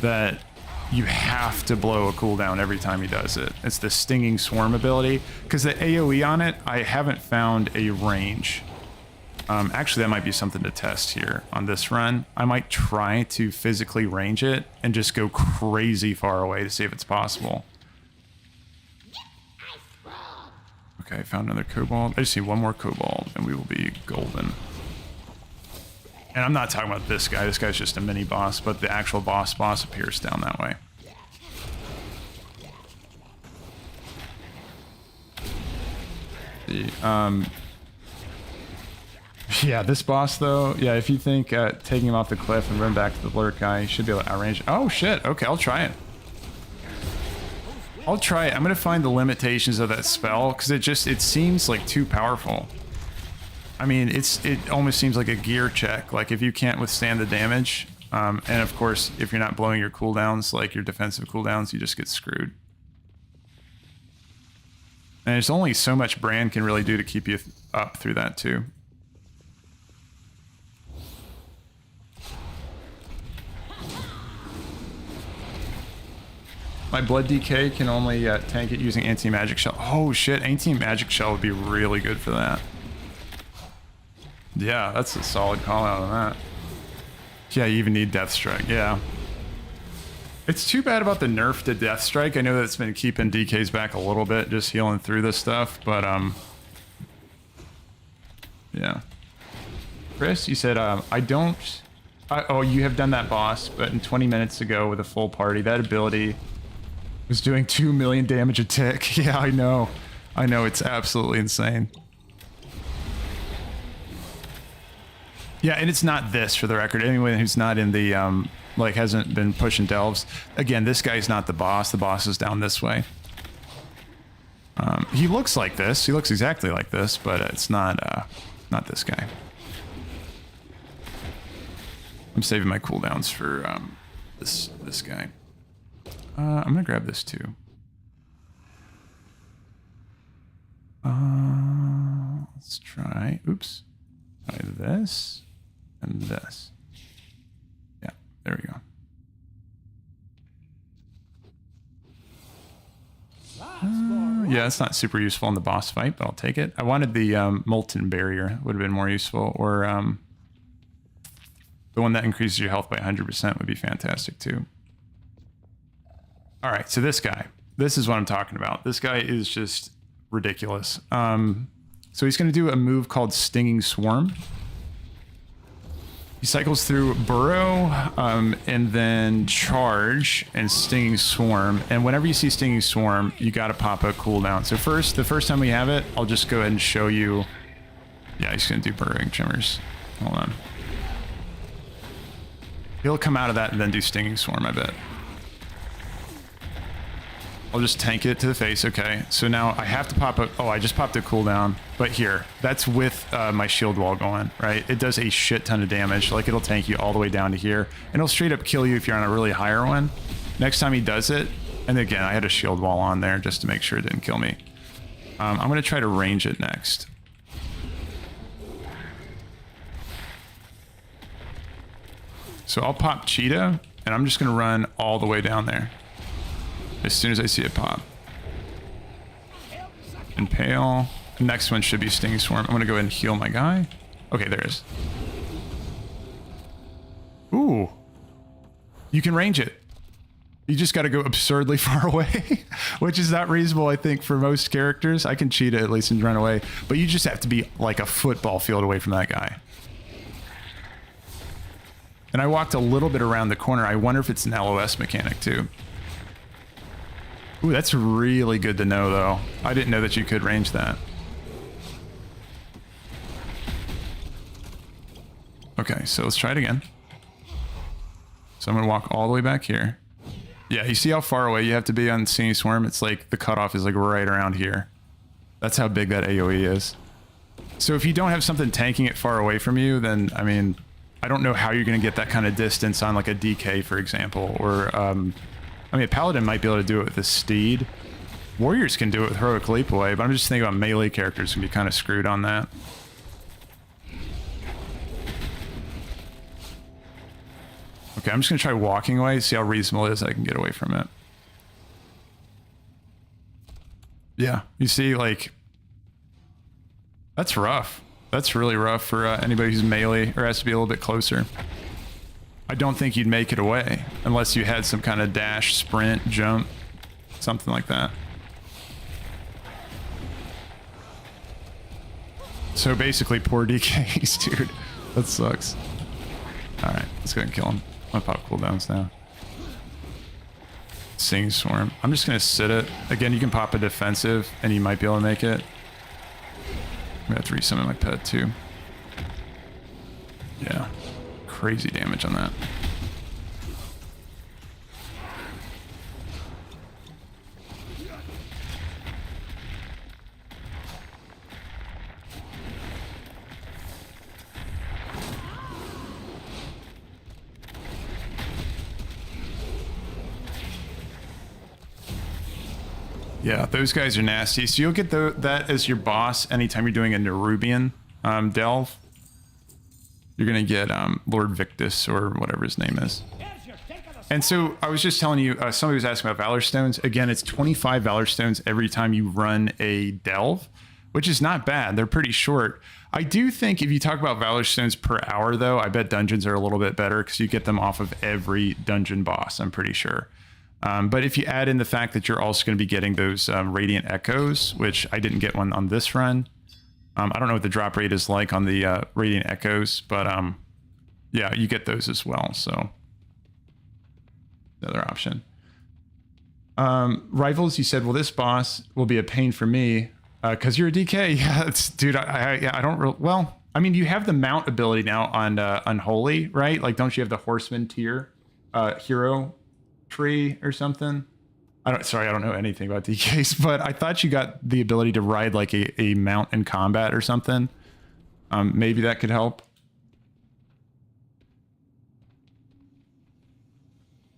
that you have to blow a cooldown every time he does it. It's the Stinging Swarm ability, because the AoE on it, I haven't found a range. Actually, that might be something to test here on this run. I might try to physically range it and just go crazy far away to see if it's possible. Okay, I found another kobold. I just need one more kobold and we will be golden. And I'm not talking about this guy. This guy's just a mini boss, but the actual boss appears down that way. Yeah, this boss though, yeah, if you think taking him off the cliff and run back to the lurk guy, you should be able to outrange. Oh shit, okay, I'll try it. I'll try it. I'm gonna find the limitations of that spell, because it seems like too powerful. I mean, it almost seems like a gear check, like if you can't withstand the damage, and of course, if you're not blowing your cooldowns, like your defensive cooldowns, you just get screwed. And there's only so much Brann can really do to keep you up through that too. My blood DK can only tank it using anti-magic shell. Oh shit, anti-magic shell would be really good for that. Yeah, that's a solid call out on that. Yeah, you even need Death Strike, yeah. It's too bad about the nerf to Death Strike. I know that's been keeping DKs back a little bit, just healing through this stuff, but yeah. Chris, you said, oh, you have done that boss, but in 20 minutes ago with a full party, that ability was doing 2 million damage a tick. Yeah, I know. I know, it's absolutely insane. Yeah, and it's not this, for the record. Anyone who's not in the, like, hasn't been pushing Delves. Again, this guy's not the boss. The boss is down this way. He looks like this. He looks exactly like this, but it's not, not this guy. I'm saving my cooldowns for, this guy. I'm gonna grab this too. Let's try, oops. Try this and this. Yeah, there we go. Yeah, it's not super useful in the boss fight, but I'll take it. I wanted the molten barrier, would have been more useful, or the one that increases your health by 100% would be fantastic too. All right, so this guy, this is what I'm talking about. This guy is just ridiculous. So he's going to do a move called Stinging Swarm. He cycles through Burrow, and then Charge and Stinging Swarm. And whenever you see Stinging Swarm, you got to pop a cooldown. So the first time we have it, I'll just go ahead and show you. Yeah, he's going to do Burrowing Tremors. Hold on. He'll come out of that and then do Stinging Swarm, I bet. I'll just tank it to the face. Okay, so now I have to pop a... Oh, I just popped a cooldown. But here, that's with my shield wall going, right? It does a shit ton of damage. Like, it'll tank you all the way down to here. And it'll straight up kill you if you're on a really higher one. Next time he does it... And again, I had a shield wall on there just to make sure it didn't kill me. I'm going to try to range it next. So I'll pop Cheetah, and I'm just going to run all the way down there. As soon as I see it pop. Impale. The next one should be Stinging Swarm. I'm going to go ahead and heal my guy. Okay, there it is. Ooh. You can range it. You just got to go absurdly far away, which is not reasonable, I think, for most characters. I can cheat it at least and run away, but you just have to be like a football field away from that guy. And I walked a little bit around the corner. I wonder if it's an LOS mechanic too. Ooh, that's really good to know, though. I didn't know that you could range that. Okay, so let's try it again. So I'm going to walk all the way back here. Yeah, you see how far away you have to be on Stinging Swarm? It's like the cutoff is like right around here. That's how big that AoE is. So if you don't have something tanking it far away from you, then, I mean, I don't know how you're going to get that kind of distance on like a DK, for example, or... I mean, a Paladin might be able to do it with a Steed. Warriors can do it with Heroic Leap Away, but I'm just thinking about melee characters can be kind of screwed on that. Okay, I'm just going to try walking away, see how reasonable it is I can get away from it. Yeah, you see, like... That's rough. That's really rough for anybody who's melee or has to be a little bit closer. I don't think you'd make it away unless you had some kind of dash, sprint, jump, something like that. So basically, poor DKs, dude. That sucks. All right, let's go ahead and kill him. I'm gonna pop cooldowns now. Stinging Swarm. I'm just gonna sit it. Again, you can pop a defensive, and you might be able to make it. I'm gonna have to resummon my pet too. Yeah. Crazy damage on that. Yeah, those guys are nasty. So you'll get that as your boss anytime you're doing a Nerubian delve. You're going to get Lord Victus or whatever his name is. And so I was just telling you, somebody was asking about Valor Stones. Again, it's 25 Valor Stones every time you run a delve, which is not bad. They're pretty short. I do think if you talk about Valor Stones per hour, though, I bet dungeons are a little bit better because you get them off of every dungeon boss, I'm pretty sure. But if you add in the fact that you're also going to be getting those Radiant Echoes, which I didn't get one on this run. I don't know what the drop rate is like on the Radiant Echoes, but yeah, you get those as well. So another option. Rivals, you said, well, this boss will be a pain for me because you're a DK. Yeah, dude, I don't well, I mean, you have the mount ability now on Unholy, right? Like, don't you have the Horseman tier hero tree or something? I don't know anything about DKs, but I thought you got the ability to ride like a mount in combat or something. Maybe that could help.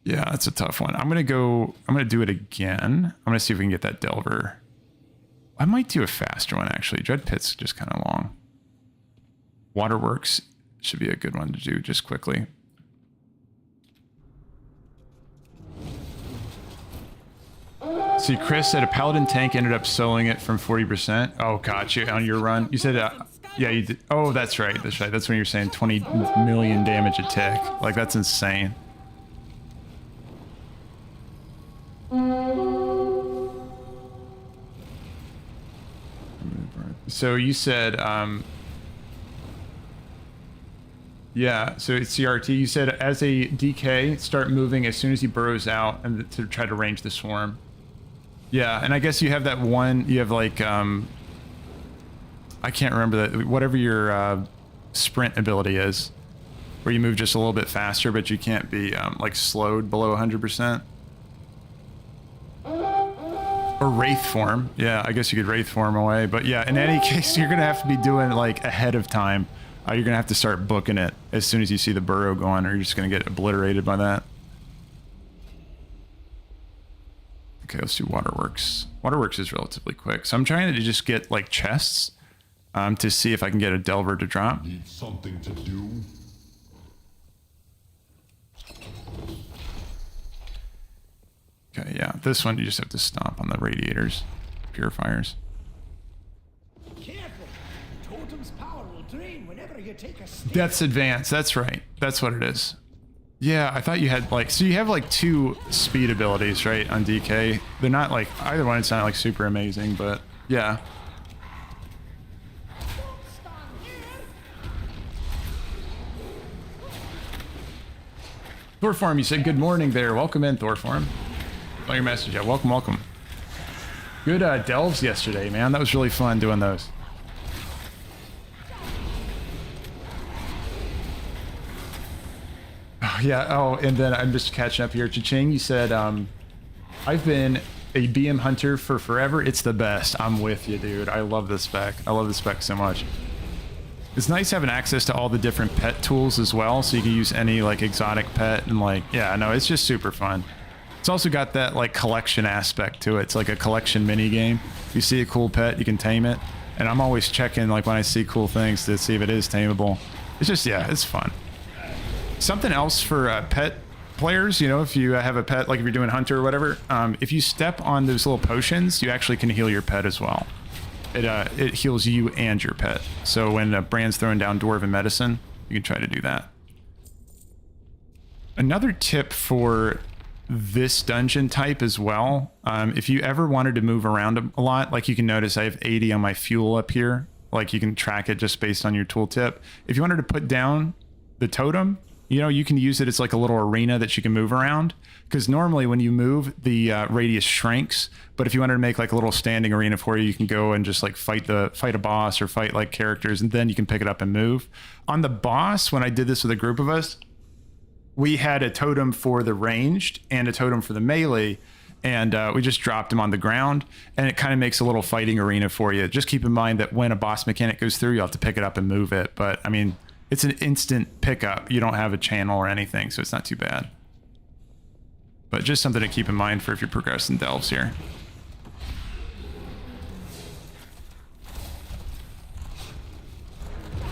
Yeah, that's a tough one. I'm going to do it again. I'm going to see if we can get that Delver. I might do a faster one, actually. Dread Pit's just kind of long. Waterworks should be a good one to do just quickly. See, Chris said a paladin tank ended up soloing it from 40%. Oh, gotcha. On your run. You said, yeah, you did. Oh, that's right. That's right. That's when you're saying 20 million damage a tick. Like, that's insane. So you said, yeah, so it's CRT. You said as a DK, start moving as soon as he burrows out and to try to range the swarm. Yeah, and I guess you have that one, you have like, I can't remember that, whatever your sprint ability is, where you move just a little bit faster, but you can't be like slowed below 100%. Or Wraith form. Yeah, I guess you could Wraith form away. But yeah, in any case, you're going to have to be doing like ahead of time. You're going to have to start booking it as soon as you see the burrow going, or you're just going to get obliterated by that. Okay, let's do Waterworks. Waterworks is relatively quick. So I'm trying to just get like chests to see if I can get a Delver to drop. Need something to do? Okay, yeah. This one you just have to stomp on the radiators, purifiers. Careful. Totem's power will drain whenever you take a step. Death's Advance. That's right. That's what it is. Yeah, I thought you had like, so you have like 2 speed abilities, right, on DK. They're not like, either one, it's not like super amazing, but yeah. Thorform, you said good morning there. Welcome in, Thorform. Oh, your message. Yeah, welcome, welcome. Good delves yesterday, man. That was really fun doing those. Oh, yeah. Oh, and then I'm just catching up here. Cha-ching, you said, I've been a BM hunter for forever. It's the best. I'm with you, dude. I love this spec. I love this spec so much. It's nice having access to all the different pet tools as well, so you can use any like exotic pet and like, yeah, no, it's just super fun. It's also got that like collection aspect to it. It's like a collection mini game. You see a cool pet, you can tame it. And I'm always checking like when I see cool things to see if it is tameable. It's just, yeah, it's fun. Something else for pet players, you know, if you have a pet, like if you're doing hunter or whatever, if you step on those little potions, you actually can heal your pet as well. It heals you and your pet. So when Brann's throwing down Dwarven medicine, you can try to do that. Another tip for this dungeon type as well, if you ever wanted to move around a lot, like you can notice I have 80 on my fuel up here, like you can track it just based on your tooltip. If you wanted to put down the totem, you know, you can use it as like a little arena that you can move around, because normally when you move, the radius shrinks. But if you wanted to make like a little standing arena for you, you can go and just like fight a boss or fight like characters, and then you can pick it up and move. On the boss, when I did this with a group of us, we had a totem for the ranged and a totem for the melee, and we just dropped them on the ground, and it kind of makes a little fighting arena for you. Just keep in mind that when a boss mechanic goes through, you'll have to pick it up and move it. But I mean, it's an instant pickup. You don't have a channel or anything, so it's not too bad. But just something to keep in mind for if you're progressing delves here.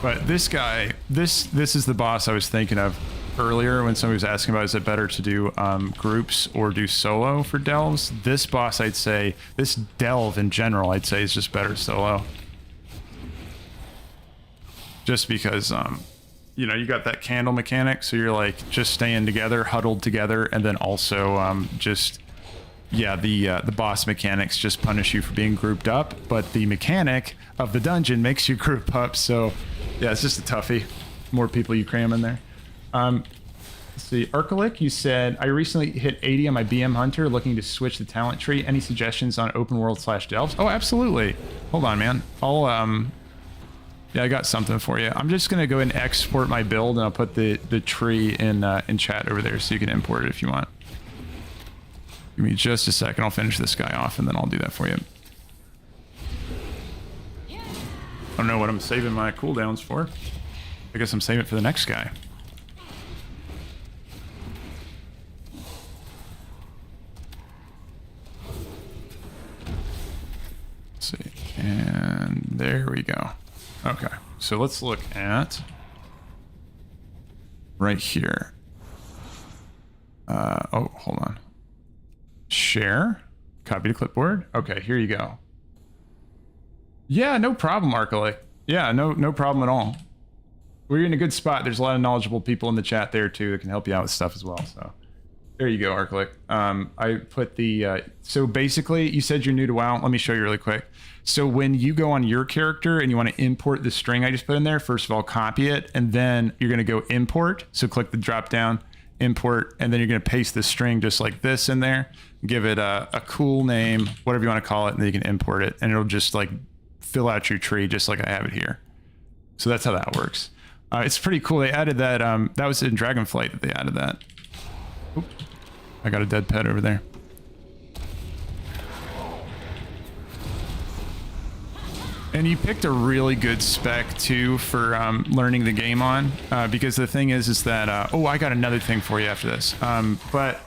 But this guy, this is the boss I was thinking of earlier when somebody was asking about, is it better to do groups or do solo for delves? This boss, I'd say, this delve in general, I'd say is just better solo. Just because, you know, you got that candle mechanic, so you're like just staying together, huddled together, and then also just, yeah, the boss mechanics just punish you for being grouped up, but the mechanic of the dungeon makes you group up, so yeah, it's just a toughie. More people you cram in there. Let's see, Arcalic, you said, I recently hit 80 on my BM Hunter, looking to switch the talent tree. Any suggestions on open world / delves? Oh, absolutely. Hold on, man. I'll, yeah, I got something for you. I'm just gonna go ahead and export my build, and I'll put the tree in chat over there so you can import it if you want. Give me just a second. I'll finish this guy off, and then I'll do that for you. I don't know what I'm saving my cooldowns for. I guess I'm saving it for the next guy. Let's see. There we go. Okay, so let's look at right here. Oh, hold on. Share, copy to clipboard. Okay, here you go. Yeah, no problem, Arcalic. Yeah, no problem at all. We're in a good spot. There's a lot of knowledgeable people in the chat there too that can help you out with stuff as well. So there you go, Arcalic. I put the, so basically you said you're new to WoW. Let me show you really quick. So when you go on your character and you want to import the string I just put in there, first of all, copy it, and then you're going to go import. So click the drop down, import, and then you're going to paste the string just like this in there, give it a cool name, whatever you want to call it, and then you can import it, and it'll just like fill out your tree just like I have it here. So that's how that works. It's pretty cool. They added that. That was in Dragonflight that they added that. Oop, I got a dead pet over there. And you picked a really good spec too for learning the game on, because the thing is that oh, I got another thing for you after this. But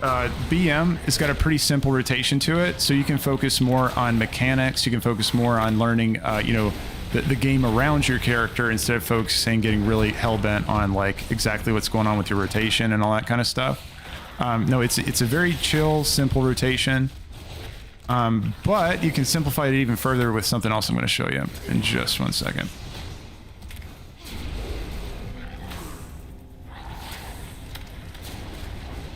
BM has got a pretty simple rotation to it, so you can focus more on mechanics. You can focus more on learning, you know, the game around your character instead of focusing getting really hell-bent on like exactly what's going on with your rotation and all that kind of stuff. No, it's a very chill, simple rotation. But you can simplify it even further with something else I'm going to show you in just 1 second.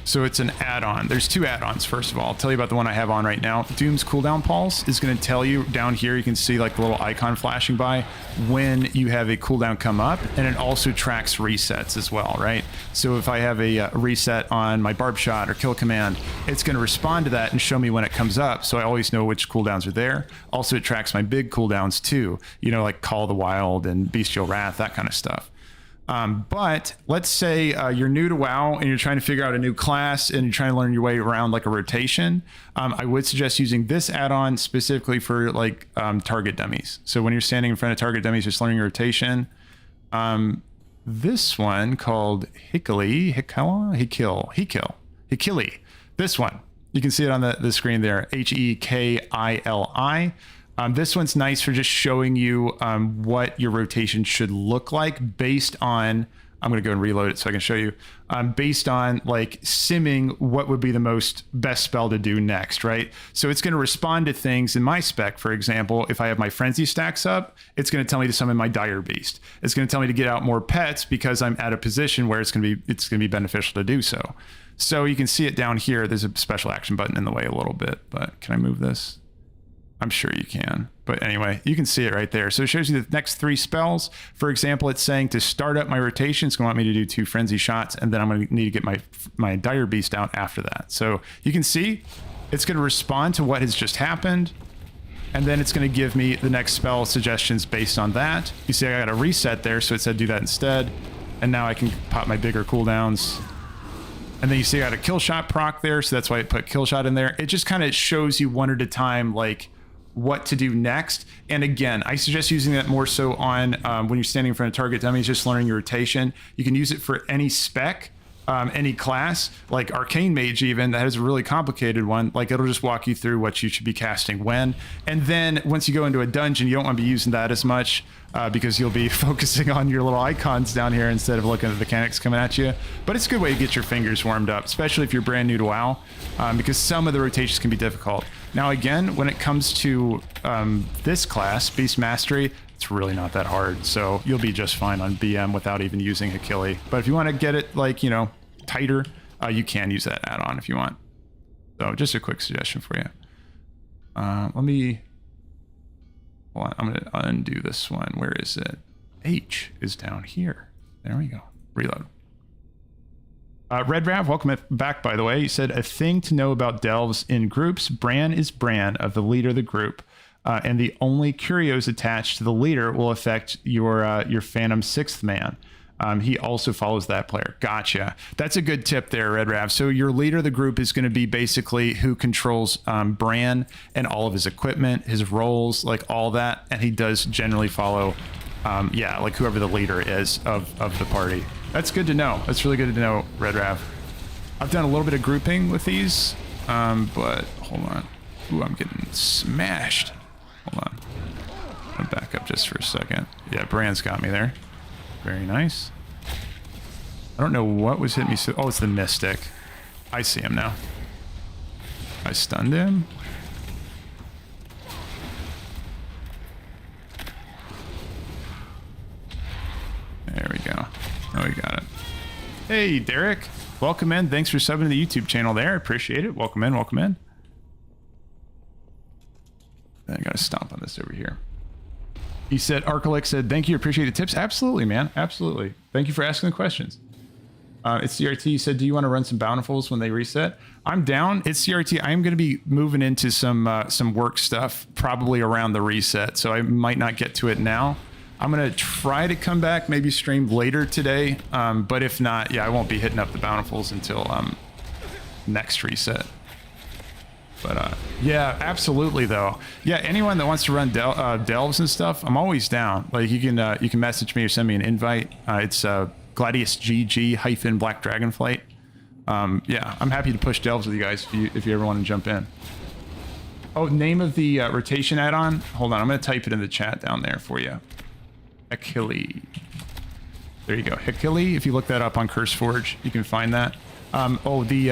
So it's an add-on. There's two add-ons, first of all. I'll tell you about the one I have on right now. Doom's cooldown pulse is going to tell you down here, you can see like the little icon flashing by when you have a cooldown come up, and it also tracks resets as well, right? So if I have a reset on my barb shot or kill command, it's going to respond to that and show me when it comes up, so I always know which cooldowns are there. Also, it tracks my big cooldowns too, you know, like Call of the Wild and Bestial Wrath, that kind of stuff. But let's say you're new to WoW and you're trying to figure out a new class and you're trying to learn your way around like a rotation. I would suggest using this add-on specifically for like target dummies. So when you're standing in front of target dummies, just learning your rotation. This one called Hikili, this one, you can see it on the screen there, Hekili. This one's nice for just showing you what your rotation should look like based on, I'm going to go and reload it so I can show you, based on like simming what would be the best spell to do next, right? So it's going to respond to things in my spec. For example, if I have my Frenzy stacks up, it's going to tell me to summon my Dire Beast. It's going to tell me to get out more pets because I'm at a position where it's going to be beneficial to do so. So you can see it down here. There's a special action button in the way a little bit, but can I move this? I'm sure you can, but anyway, you can see it right there. So it shows you the next 3 spells. For example, it's saying to start up my rotation, it's going to want me to do 2 frenzy shots, and then I'm going to need to get my Dire Beast out after that. So you can see it's going to respond to what has just happened, and then it's going to give me the next spell suggestions based on that. You see I got a reset there, so it said do that instead, and now I can pop my bigger cooldowns. And then you see I got a kill shot proc there, so that's why I put kill shot in there. It just kind of shows you one at a time, like what to do next. And again, I suggest using that more so on when you're standing in front of target dummies, just learning your rotation. You can use it for any spec, any class, like Arcane Mage even, that has a really complicated one. Like it'll just walk you through what you should be casting when. And then once you go into a dungeon, you don't want to be using that as much because you'll be focusing on your little icons down here instead of looking at the mechanics coming at you. But it's a good way to get your fingers warmed up, especially if you're brand new to WoW, because some of the rotations can be difficult. Now again, when it comes to this class, Beast Mastery, it's really not that hard. So you'll be just fine on BM without even using Hekili. But if you want to get it like, you know, tighter, you can use that add-on if you want. So just a quick suggestion for you. Let me, hold on, I'm going to undo this one. Where is it? H is down here. There we go. Reload. Red Rav, welcome back, by the way. You said, a thing to know about delves in groups. Brann is Brann of the leader of the group. And the only curios attached to the leader will affect your Phantom 6th man. He also follows that player. Gotcha. That's a good tip there, Red Rav. So your leader of the group is going to be basically who controls Brann and all of his equipment, his roles, like all that. And he does generally follow, yeah, like whoever the leader is of the party. That's good to know. That's really good to know, Red Rav. I've done a little bit of grouping with these, but hold on. Ooh, I'm getting smashed. Hold on. just for a second. Yeah, Brann's got me there. Very nice. I don't know what was hitting me so... Oh, it's the Mystic. I see him now. I stunned him. There we go. Oh, we got it. Hey, Derek. Welcome in. Thanks for subbing to the YouTube channel there. Appreciate it. Welcome in. Welcome in. I gotta stomp on this over here. He said, Arcalix said, thank you. Appreciate the tips. Absolutely, man. Absolutely. Thank you for asking the questions. It's CRT. He said, do you want to run some Bountifuls when they reset? I'm down. It's CRT. I'm going to be moving into some work stuff probably around the reset, so I might not get to it now. I'm going to try to come back, maybe stream later today, but if not, yeah, I won't be hitting up the Bountifuls until next reset. But yeah, absolutely though. Yeah, anyone that wants to run delves and stuff, I'm always down. Like you can message me or send me an invite. It's Gladius GG - Black Dragonflight. Yeah, I'm happy to push delves with you guys if you ever want to jump in. Oh, name of the rotation add-on. Hold on, I'm gonna type it in the chat down there for you. Achille. There you go, Achille. If you look that up on CurseForge, you can find that. Oh, the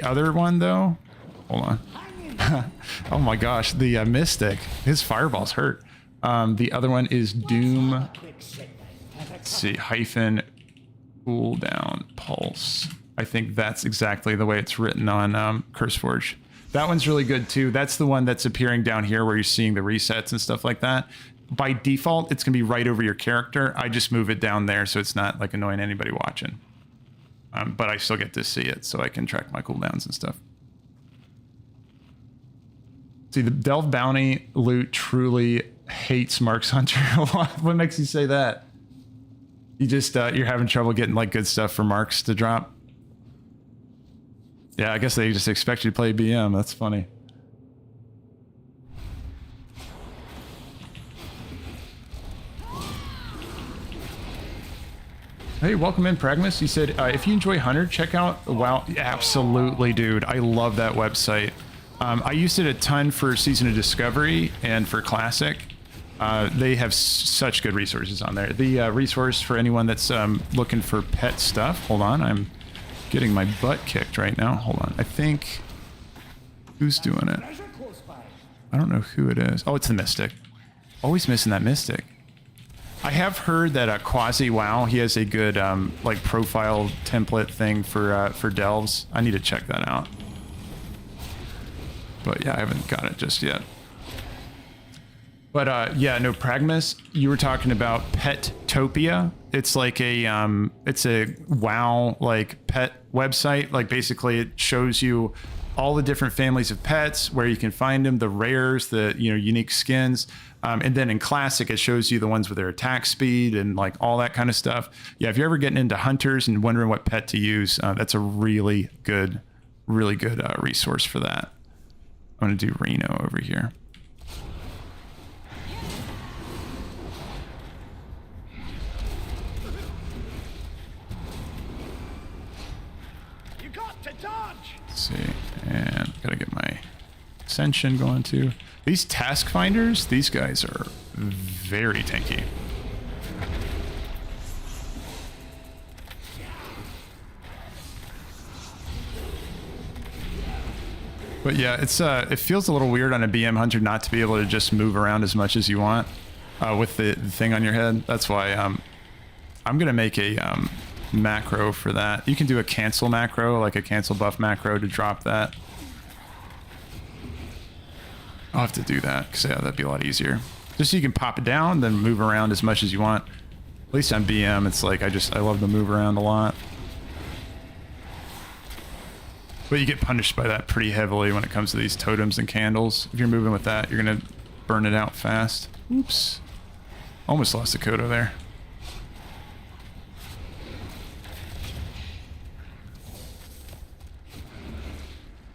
other one though. Hold on. Oh my gosh, the Mystic. His fireballs hurt. The other one is Doom. Let's see, - cooldown pulse. I think that's exactly the way it's written on CurseForge. That one's really good too. That's the one that's appearing down here where you're seeing the resets and stuff like that. By default, it's gonna be right over your character. I just move it down there so it's not like annoying anybody watching. But I still get to see it so I can track my cooldowns and stuff. See, the Delv Bounty loot truly hates Mark's Hunter a lot. What makes you say that? You just, you're having trouble getting like good stuff for Marks to drop? Yeah, I guess they just expect you to play BM. That's funny. Hey, welcome in, Pragmus. He said, if you enjoy Hunter, check out WoW. Absolutely, dude. I love that website. I used it a ton for Season of Discovery and for Classic. They have such good resources on there. The resource for anyone that's looking for pet stuff. Hold on, I'm getting my butt kicked right now. Hold on. I think... Who's doing it? I don't know who it is. Oh, it's the Mystic. Always missing that Mystic. I have heard that Quasi WoW, he has a good like profile template thing for delves. I need to check that out. But yeah, I haven't got it just yet. But yeah, no, Pragmus, you were talking about Pettopia. It's like a WoW like pet website. Like basically it shows you all the different families of pets, where you can find them, the rares, the unique skins. And then in Classic, it shows you the ones with their attack speed and like all that kind of stuff. Yeah, if you're ever getting into hunters and wondering what pet to use, that's a really good resource for that. I'm gonna do Reno over here. You got to dodge. Let's see, and gotta get my Ascension going too. These task finders, these guys are very tanky. But yeah, it's it feels a little weird on a BM hunter not to be able to just move around as much as you want with the thing on your head. That's why I'm gonna make a macro for that. You can do a cancel macro, like a cancel buff macro to drop that. I'll have to do that because yeah, that'd be a lot easier. Just so you can pop it down, then move around as much as you want. At least on BM, it's like I love to move around a lot. But you get punished by that pretty heavily when it comes to these totems and candles. If you're moving with that, you're gonna burn it out fast. Oops. Almost lost a Kodo there.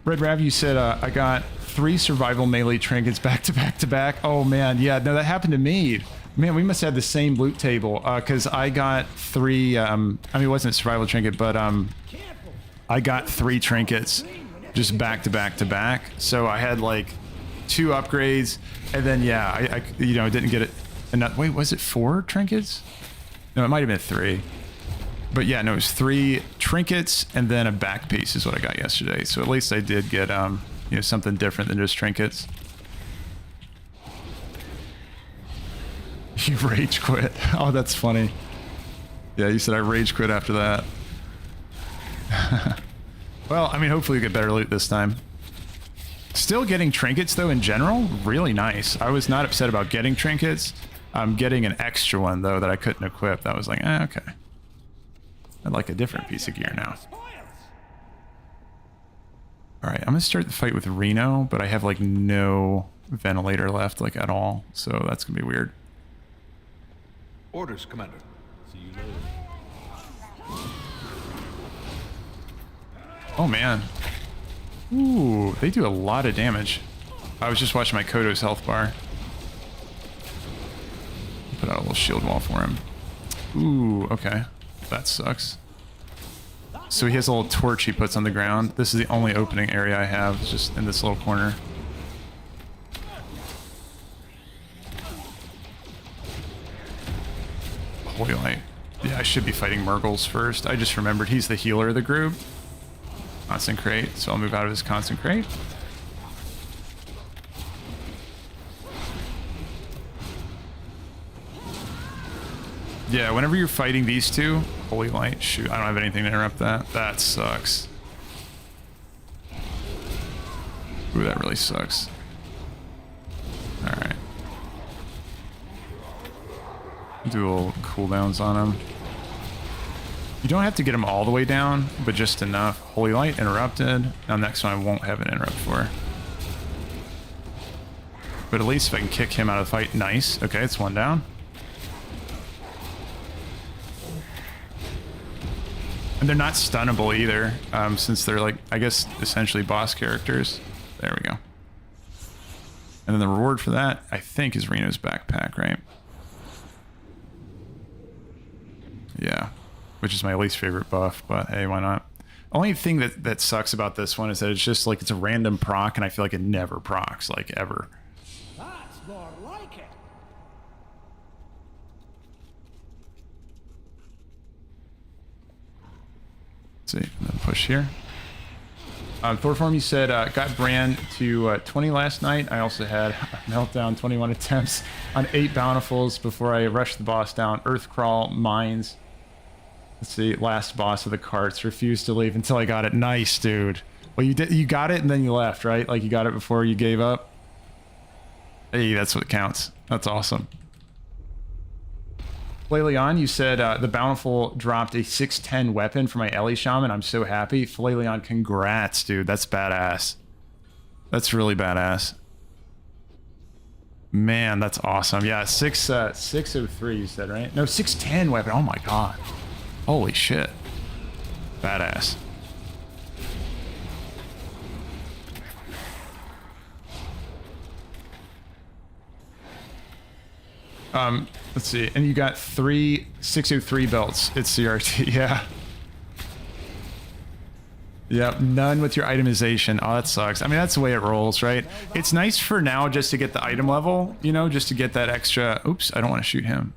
Red Rav, you said I got 3 survival melee trinkets back to back to back. Oh man, yeah, no, that happened to me. Man, we must have the same loot table because I got 3. I mean, it wasn't a survival trinket, but I got 3 trinkets just back to back to back. So I had like 2 upgrades, and then yeah, I didn't get it. And not, wait, was it 4 trinkets? No, it might have been 3. But yeah, no, it was 3 trinkets and then a back piece is what I got yesterday. So at least I did get, you know, something different than just trinkets. You rage quit. Oh, that's funny. Yeah, you said I rage quit after that. Well, I mean, hopefully you get better loot this time. Still getting trinkets, though, in general, really nice. I was not upset about getting trinkets. I'm getting an extra one, though, that I couldn't equip. That was like, okay. I'd like a different piece of gear now. Alright, I'm going to start the fight with Reno, but I have, like, no ventilator left, like, at all. So that's going to be weird. Orders, Commander. See you later. Oh, man. Ooh, they do a lot of damage. I was just watching my Kodo's health bar. Put out a little shield wall for him. Ooh, okay. That sucks. So he has a little torch he puts on the ground. This is the only opening area I have, it's just in this little corner. Holy light. Yeah, I should be fighting Murgles first. I just remembered he's the healer of the group. Constant crate, so I'll move out of his constant crate. Yeah, whenever you're fighting these two, holy light, shoot, I don't have anything to interrupt that. That sucks. Ooh, that really sucks. Alright. Do a little cooldowns on him. You don't have to get him all the way down, but just enough. Holy light interrupted. Now next one I won't have an interrupt for. But at least if I can kick him out of the fight, nice. Okay, it's 1 down. And they're not stunnable either, since they're like, I guess, essentially boss characters. There we go. And then the reward for that, I think, is Reno's backpack, right? Yeah. Which is my least favorite buff, but hey, why not? Only thing that sucks about this one is that it's just like, it's a random proc, and I feel like it never procs, like, ever. That's more like it. Let's see, and then push here. Thorform, you said, got Brann to 20 last night. I also had a meltdown, 21 attempts on 8 Bountifuls before I rushed the boss down. Earth Crawl, Mines. Let's see, last boss of the carts. Refused to leave until I got it. Nice, dude. Well, you got it and then you left, right? Like you got it before you gave up? Hey, that's what counts. That's awesome. Leon, you said the Bountiful dropped a 610 weapon for my Ellie Shaman. I'm so happy. Leon, congrats, dude. That's badass. That's really badass. Man, that's awesome. Yeah, 603 you said, right? No, 610 weapon. Oh my god. Holy shit. Badass. Let's see. And you got 3 603 belts. It's CRT, yeah. Yep, none with your itemization. Oh, that sucks. I mean, that's the way it rolls, right? It's nice for now just to get the item level, you know, just to get that extra... Oops, I don't want to shoot him.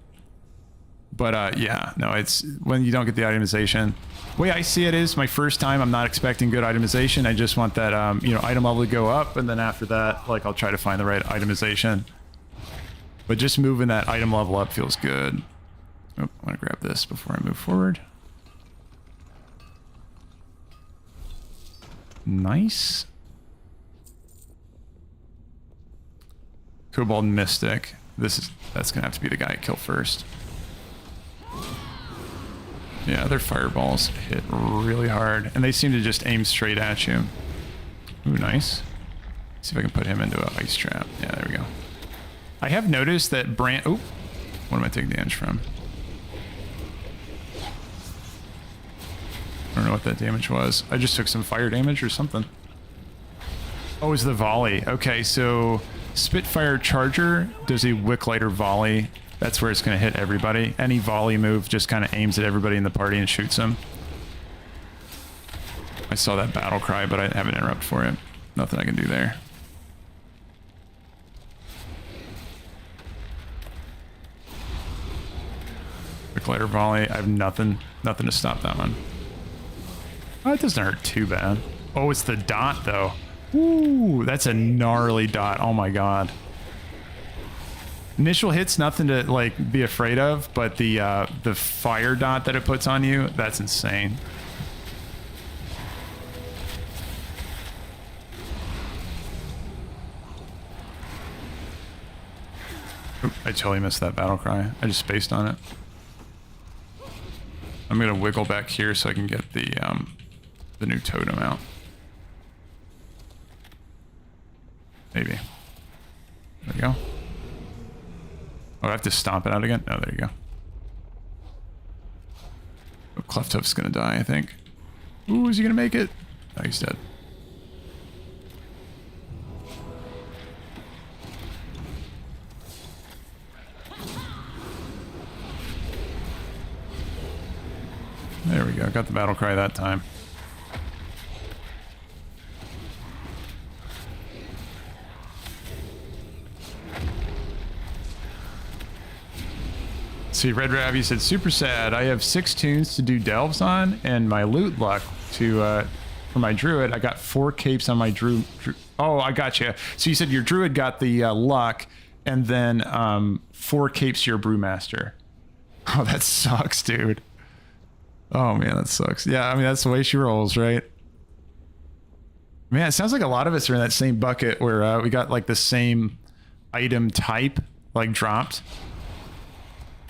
But yeah, no, it's when you don't get the itemization. The way I see it is my first time, I'm not expecting good itemization. I just want that, you know, item level to go up. And then after that, like, I'll try to find the right itemization. But just moving that item level up feels good. Oh, I want to grab this before I move forward. Nice. Cobalt Mystic. That's gonna have to be the guy I kill first. Yeah, their fireballs hit really hard, and they seem to just aim straight at you. Ooh, nice. See if I can put him into an ice trap. Yeah, there we go. I have noticed that Brann... Oh, what am I taking damage from? I don't know what that damage was. I just took some fire damage or something. Oh, it's the volley. Okay, so Spitfire Charger does a Wicklighter volley. That's where it's going to hit everybody. Any volley move just kind of aims at everybody in the party and shoots them. I saw that battle cry, but I have an interrupt for it. Nothing I can do there. Glider volley. I have nothing to stop that one. Oh, it doesn't hurt too bad. Oh, it's the dot though. Ooh, that's a gnarly dot. Oh my god. Initial hit's nothing to like be afraid of, but the fire dot that it puts on you, that's insane. Oop, I totally missed that battle cry. I just spaced on it. I'm gonna wiggle back here so I can get the new totem out. Maybe. There we go. Oh, I have to stomp it out again? Oh, there you go. Oh, Clefthoof's gonna die, I think. Ooh, is he gonna make it? Oh, he's dead. There we go. Got the battle cry that time. See, Red Ravi said, super sad. I have 6 tunes to do delves on, and my loot luck to for my druid. I got 4 capes on my druid. Oh, I got you. So you said your druid got the luck, and then 4 capes to your brewmaster. Oh, that sucks, dude. Oh man, that sucks. Yeah, I mean that's the way she rolls, right? Man, it sounds like a lot of us are in that same bucket where we got like the same item type like dropped.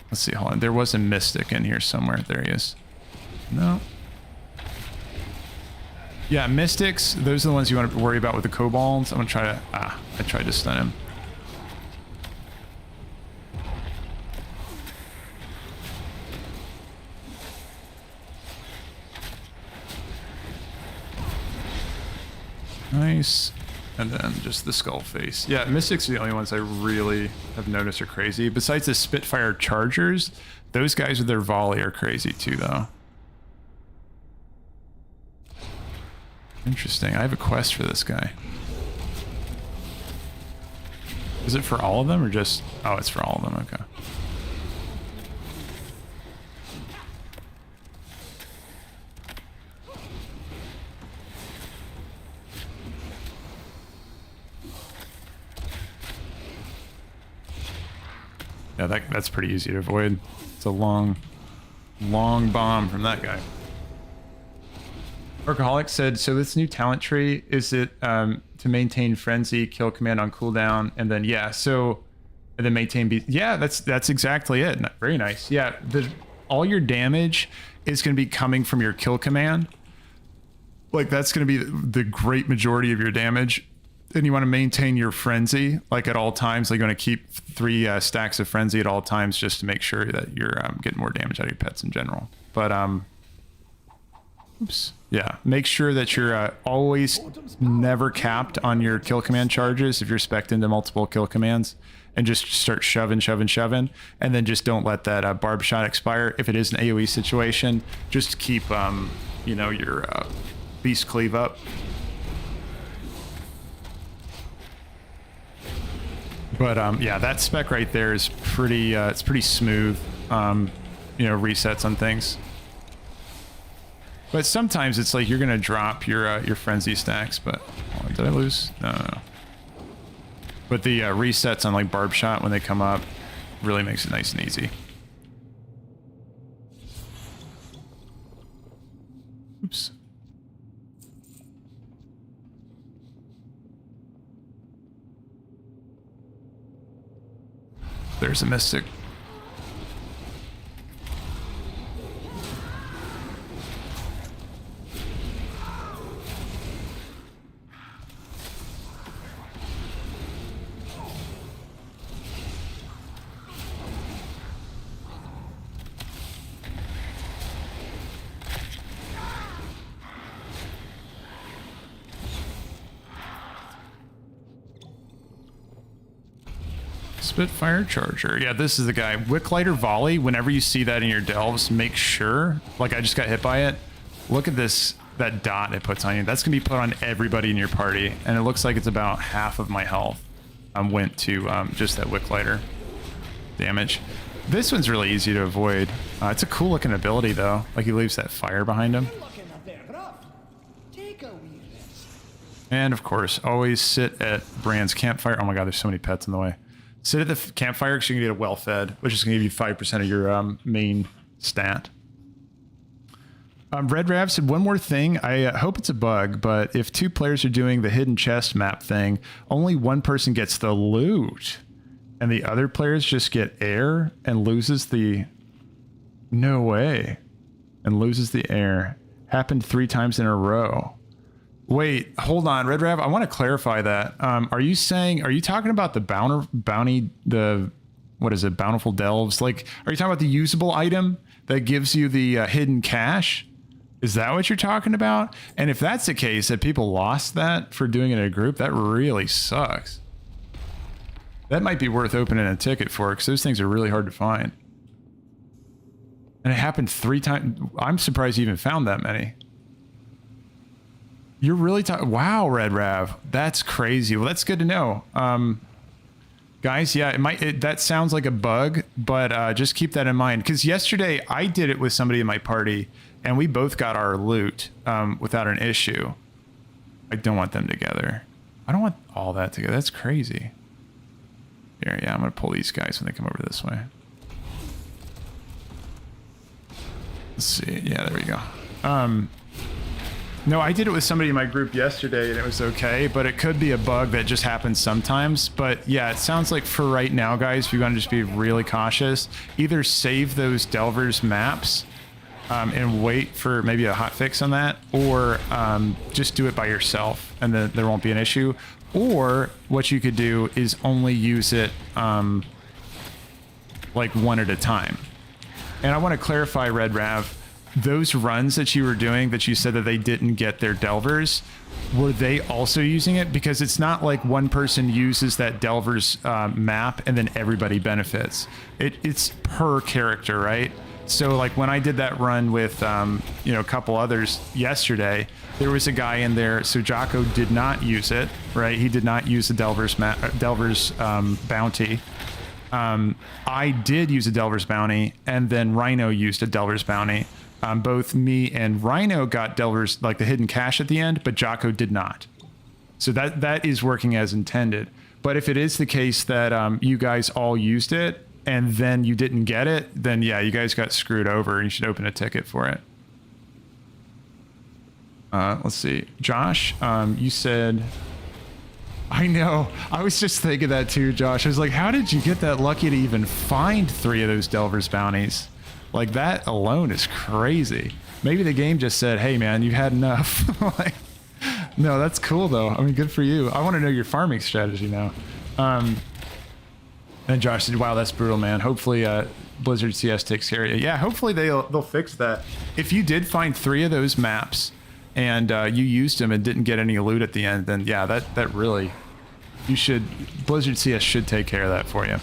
Let's see, hold on. There was a mystic in here somewhere. There he is. No. Yeah, mystics, those are the ones you want to worry about with the kobolds. I'm gonna try to I tried to stun him. Nice. And then just the skull face. Yeah, mystics are the only ones I really have noticed are crazy. Besides the Spitfire Chargers, those guys with their volley are crazy too, though. Interesting. I have a quest for this guy. Is it for all of them or just... Oh, it's for all of them. Okay. Yeah, that's pretty easy to avoid. It's a long bomb from that guy. Workaholic said, so this new talent tree, is it to maintain frenzy, kill command on cooldown, and then yeah, so and then maintain yeah, that's exactly it. Very nice. Yeah, all your damage is going to be coming from your kill command. Like that's going to be the great majority of your damage. And you want to maintain your frenzy like at all times. Like you want to keep 3 stacks of frenzy at all times just to make sure that you're getting more damage out of your pets in general. But oops, yeah, make sure that you're always never capped on your kill command charges if you're spec'd into multiple kill commands, and just start shoving, and then just don't let that barb shot expire. If it is an AoE situation, just keep you know, your beast cleave up. But yeah, that spec right there is pretty it's pretty smooth, you know, resets on things. But sometimes it's like you're gonna drop your frenzy stacks, but oh, did I lose? No. But the resets on like barb shot when they come up really makes it nice and easy. Oops. There's a mystic. Spitfire Charger. Yeah, this is the guy. Wicklighter Volley, whenever you see that in your delves, make sure, like I just got hit by it, look at this, that dot it puts on you. That's going to be put on everybody in your party, and it looks like it's about half of my health went to just that Wicklighter damage. This one's really easy to avoid. It's a cool looking ability though. Like he leaves that fire behind him. You're looking a bit rough. Take a wee rest. And of course, always sit at Brann's campfire. Oh my god, there's so many pets in the way. Sit at the campfire because you can get a well fed, which is going to give you 5% of your main stat. Red Rav said one more thing. I hope it's a bug, but if two players are doing the hidden chest map thing, only one person gets the loot, and the other players just get air and loses the... No way. And loses the air. Happened 3 times in a row. Wait, hold on, Red Rav. I want to clarify that. Are you talking about the bounty, what is it, Bountiful Delves? Like, are you talking about the usable item that gives you the hidden cache? Is that what you're talking about? And if that's the case, that people lost that for doing it in a group, that really sucks. That might be worth opening a ticket for, because those things are really hard to find. And it happened 3 times. I'm surprised you even found that many. You're really wow, Red Rav. That's crazy. Well, that's good to know. Guys, yeah, that sounds like a bug, but just keep that in mind. Because yesterday I did it with somebody in my party, and we both got our loot without an issue. I don't want them together. I don't want all that together. That's crazy. Here, yeah, I'm going to pull these guys when they come over this way. Let's see. Yeah, there we go. No, I did it with somebody in my group yesterday, and it was okay, but it could be a bug that just happens sometimes. But yeah, it sounds like for right now, guys, we want to just be really cautious. Either save those Delver's maps and wait for maybe a hot fix on that, or just do it by yourself, and then there won't be an issue. Or what you could do is only use it like one at a time. And I want to clarify, Red Rav, those runs that you were doing that you said that they didn't get their Delvers, were they also using it? Because it's not like one person uses that Delver's map and then everybody benefits. It's per character, right? So like when I did that run with a couple others yesterday, there was a guy in there. So Jocko did not use it, right? He did not use the Delver's bounty. I did use a Delver's bounty, and then Rhino used a Delver's bounty. Both me and Rhino got Delver's, like the hidden cache at the end, but Jocko did not. So that is working as intended. But if it is the case that you guys all used it and then you didn't get it, then yeah, you guys got screwed over, and you should open a ticket for it. Let's see. Josh, you said... I know. I was just thinking that too, Josh. I was like, how did you get that lucky to even find 3 of those Delver's bounties? Like, that alone is crazy. Maybe the game just said, hey, man, you've had enough. Like, no, that's cool, though. I mean, good for you. I want to know your farming strategy now. And Josh said, wow, that's brutal, man. Hopefully Blizzard CS takes care of you. Yeah, hopefully they'll fix that. If you did find 3 of those maps and you used them and didn't get any loot at the end, then yeah, that really... Blizzard CS should take care of that for you.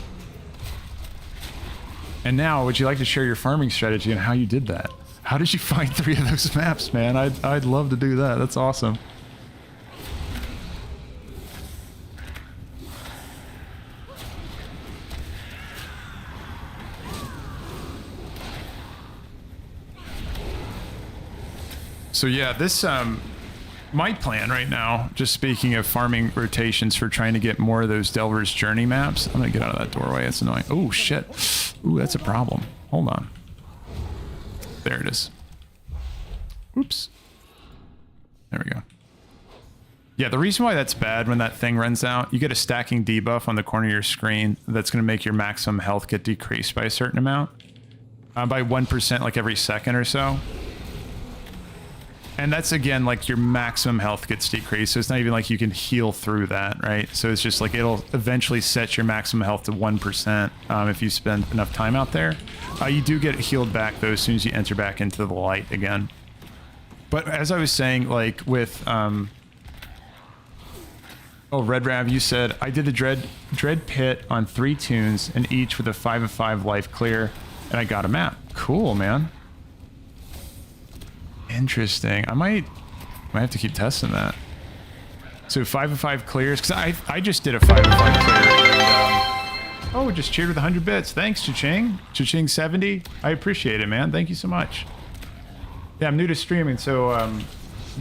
And now, would you like to share your farming strategy and how you did that? How did you find 3 of those maps, man? I'd love to do that. That's awesome. So yeah, this my plan right now, just speaking of farming rotations for trying to get more of those Delver's Journey maps. I'm gonna get out of that doorway. It's annoying. Oh shit. Ooh, that's a problem. Hold on. There it is. Oops. There we go. Yeah, the reason why that's bad when that thing runs out, you get a stacking debuff on the corner of your screen that's going to make your maximum health get decreased by a certain amount. By 1% like every second or so. And that's, again, like your maximum health gets decreased. So it's not even like you can heal through that, right? So it's just like it'll eventually set your maximum health to 1% if you spend enough time out there. You do get healed back, though, as soon as you enter back into the light again. But as I was saying, like with... oh, Red Rav, you said, I did the Dread Pit on 3 tunes, and each with a 5 of 5 life clear, and I got a map. Cool, man. Interesting. I might have to keep testing that. So 5 of 5 clears, because I just did a 5 of 5 clear, and Oh, just cheered with 100 bits. Thanks, Cha-Ching. Cha-Ching 70. I appreciate it, man. Thank you so much. Yeah, I'm new to streaming, so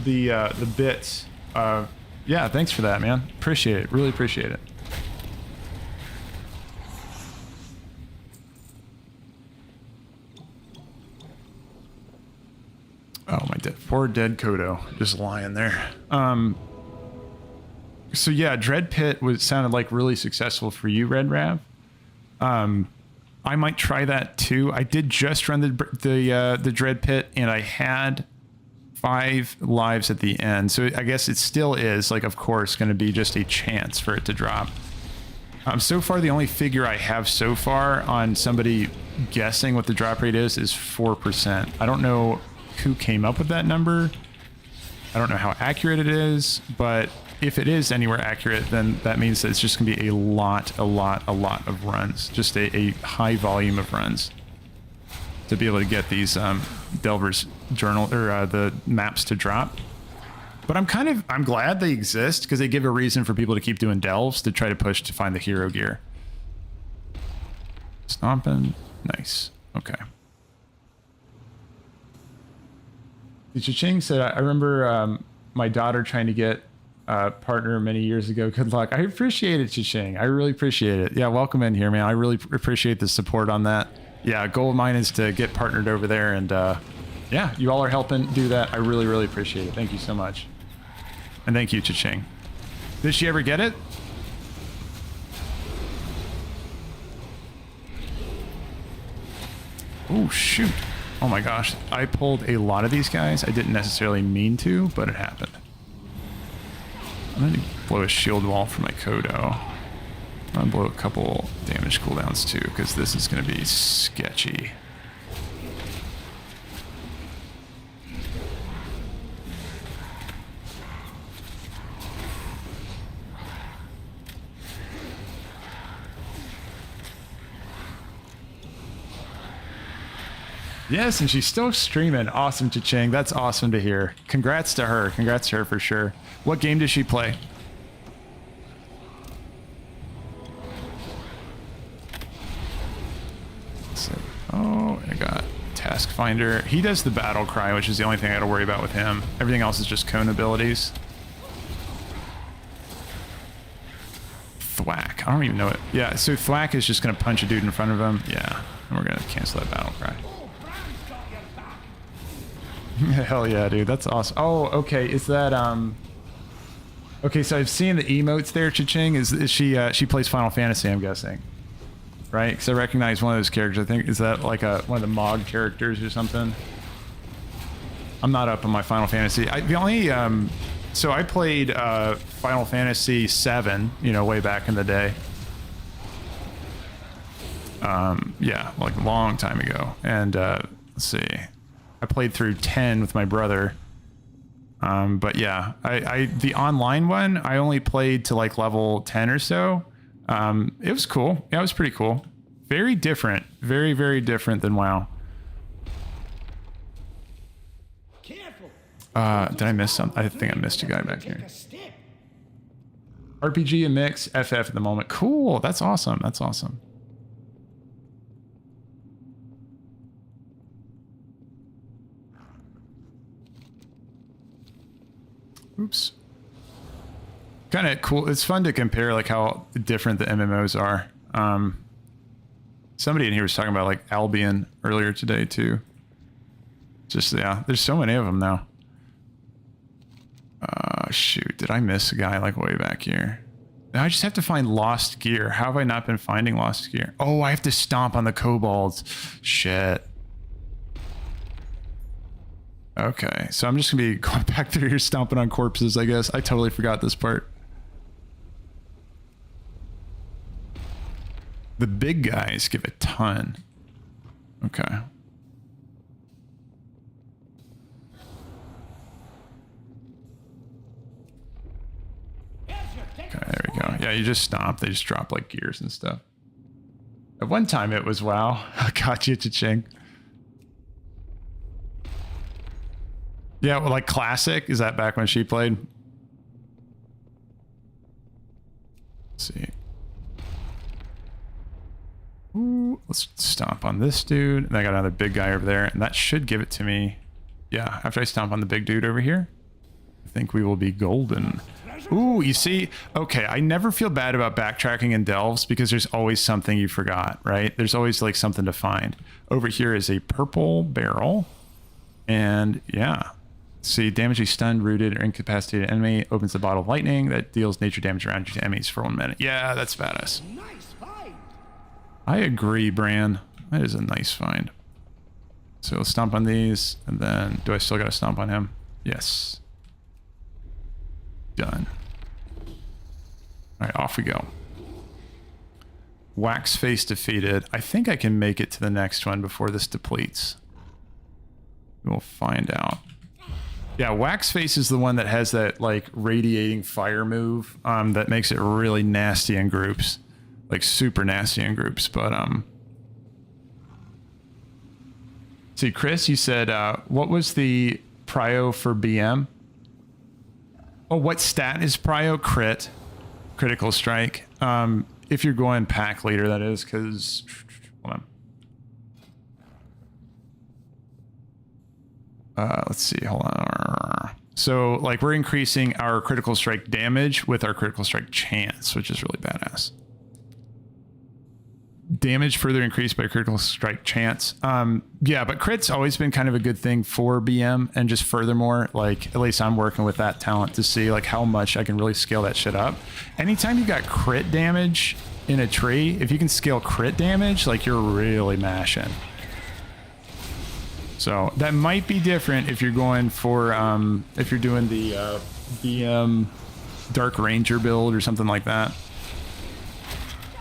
the bits. Yeah, thanks for that, man. Appreciate it. Really appreciate it. Oh, my poor dead Kodo, just lying there. So yeah, Dread Pit sounded like really successful for you, Red Rav. I might try that too. I did just run the Dread Pit, and I had 5 lives at the end. So I guess it still is, like, of course, going to be just a chance for it to drop. So far, the only figure I have so far on somebody guessing what the drop rate is 4%. I don't know who came up with that number. I don't know how accurate it is, but if it is anywhere accurate, then that means that it's just gonna be a lot of runs, just a high volume of runs to be able to get these Delver's journal or the maps to drop. But I'm glad they exist because they give a reason for people to keep doing delves to try to push to find the hero gear. Stomping, nice. Okay. Cha-Ching said, I remember my daughter trying to get a partner many years ago. Good luck. I appreciate it, Cha-Ching. I really appreciate it. Yeah, welcome in here, man. I really appreciate the support on that. Yeah, goal of mine is to get partnered over there, and yeah, you all are helping do that. I really appreciate it. Thank you so much. And thank you, Cha-Ching. Did she ever get it? Oh, shoot. Oh my gosh, I pulled a lot of these guys. I didn't necessarily mean to, but it happened. I'm gonna blow a shield wall for my Kodo. I'm gonna blow a couple damage cooldowns too, because this is gonna be sketchy. Yes, and she's still streaming. Awesome, Cha-Ching. That's awesome to hear. Congrats to her. Congrats to her for sure. What game does she play? So, oh, I got Task Finder. He does the battle cry, which is the only thing I gotta worry about with him. Everything else is just cone abilities. Thwack. I don't even know it. Yeah, so Thwack is just gonna punch a dude in front of him. Yeah, and we're gonna cancel that battle cry. Hell yeah, dude. That's awesome. Oh, okay. Is that, okay, so I've seen the emotes there, Cha-Ching. Is she plays Final Fantasy, I'm guessing. Right? Because I recognize one of those characters. I think, is that like one of the Mog characters or something? I'm not up on my Final Fantasy. The only, so I played Final Fantasy 7, you know, way back in the day. Yeah, like a long time ago. And, let's see. I played through 10 with my brother. But yeah, the online one, I only played to like level 10 or so. It was cool. Yeah, it was pretty cool. Very different. Very different than WoW. Careful. Did I miss something? I think I missed a guy back here. RPG and mix, FF at the moment. Cool. That's awesome. That's awesome. Oops. Kind of cool. It's fun to compare like how different the MMOs are. Somebody in here was talking about like Albion earlier today too. Just, yeah, there's so many of them now. Shoot, did I miss a guy like way back here? I just have to find lost gear. How have I not been finding lost gear? Oh, I have to stomp on the kobolds. Shit. Okay, so I'm just gonna be going back through here stomping on corpses, I guess. I totally forgot this part. The big guys give a ton. Okay. Okay, there we go. Yeah, you just stomp. They just drop like gears and stuff. At one time it was WoW. I got you, Cha-Ching. Yeah, well, like Classic. Is that back when she played? Let's see. stomp on this dude. And I got another big guy over there, and that should give it to me. Yeah, after I stomp on the big dude over here, I think we will be golden. Ooh, you see? Okay, I never feel bad about backtracking in delves because there's always something you forgot, right? There's always like something to find. Over here is a purple barrel. And yeah. See, damage a stunned, rooted, or incapacitated enemy. Opens the bottle of lightning that deals nature damage around you to enemies for 1 minute. Yeah, that's badass. Nice find. I agree, Brann. That is a nice find. So let's stomp on these. And then, do I still got to stomp on him? Yes. Done. All right, off we go. Wax face defeated. I think I can make it to the next one before this depletes. We'll find out. Yeah, wax face is the one that has that like radiating fire move that makes it really nasty in groups, like super nasty in groups. But see, Chris, you said what was the prio for BM? Oh, what stat is prio? Crit. Critical strike. If you're going pack leader, that is, because hold on. Let's see. Hold on. So, like, we're increasing our critical strike damage with our critical strike chance, which is really badass. Damage further increased by critical strike chance. Yeah, but crit's always been kind of a good thing for BM, and just furthermore, like, at least I'm working with that talent to see like how much I can really scale that shit up. Anytime you got crit damage in a tree, if you can scale crit damage, like, you're really mashing. So that might be different if you're going for if you're doing the BM Dark Ranger build or something like that.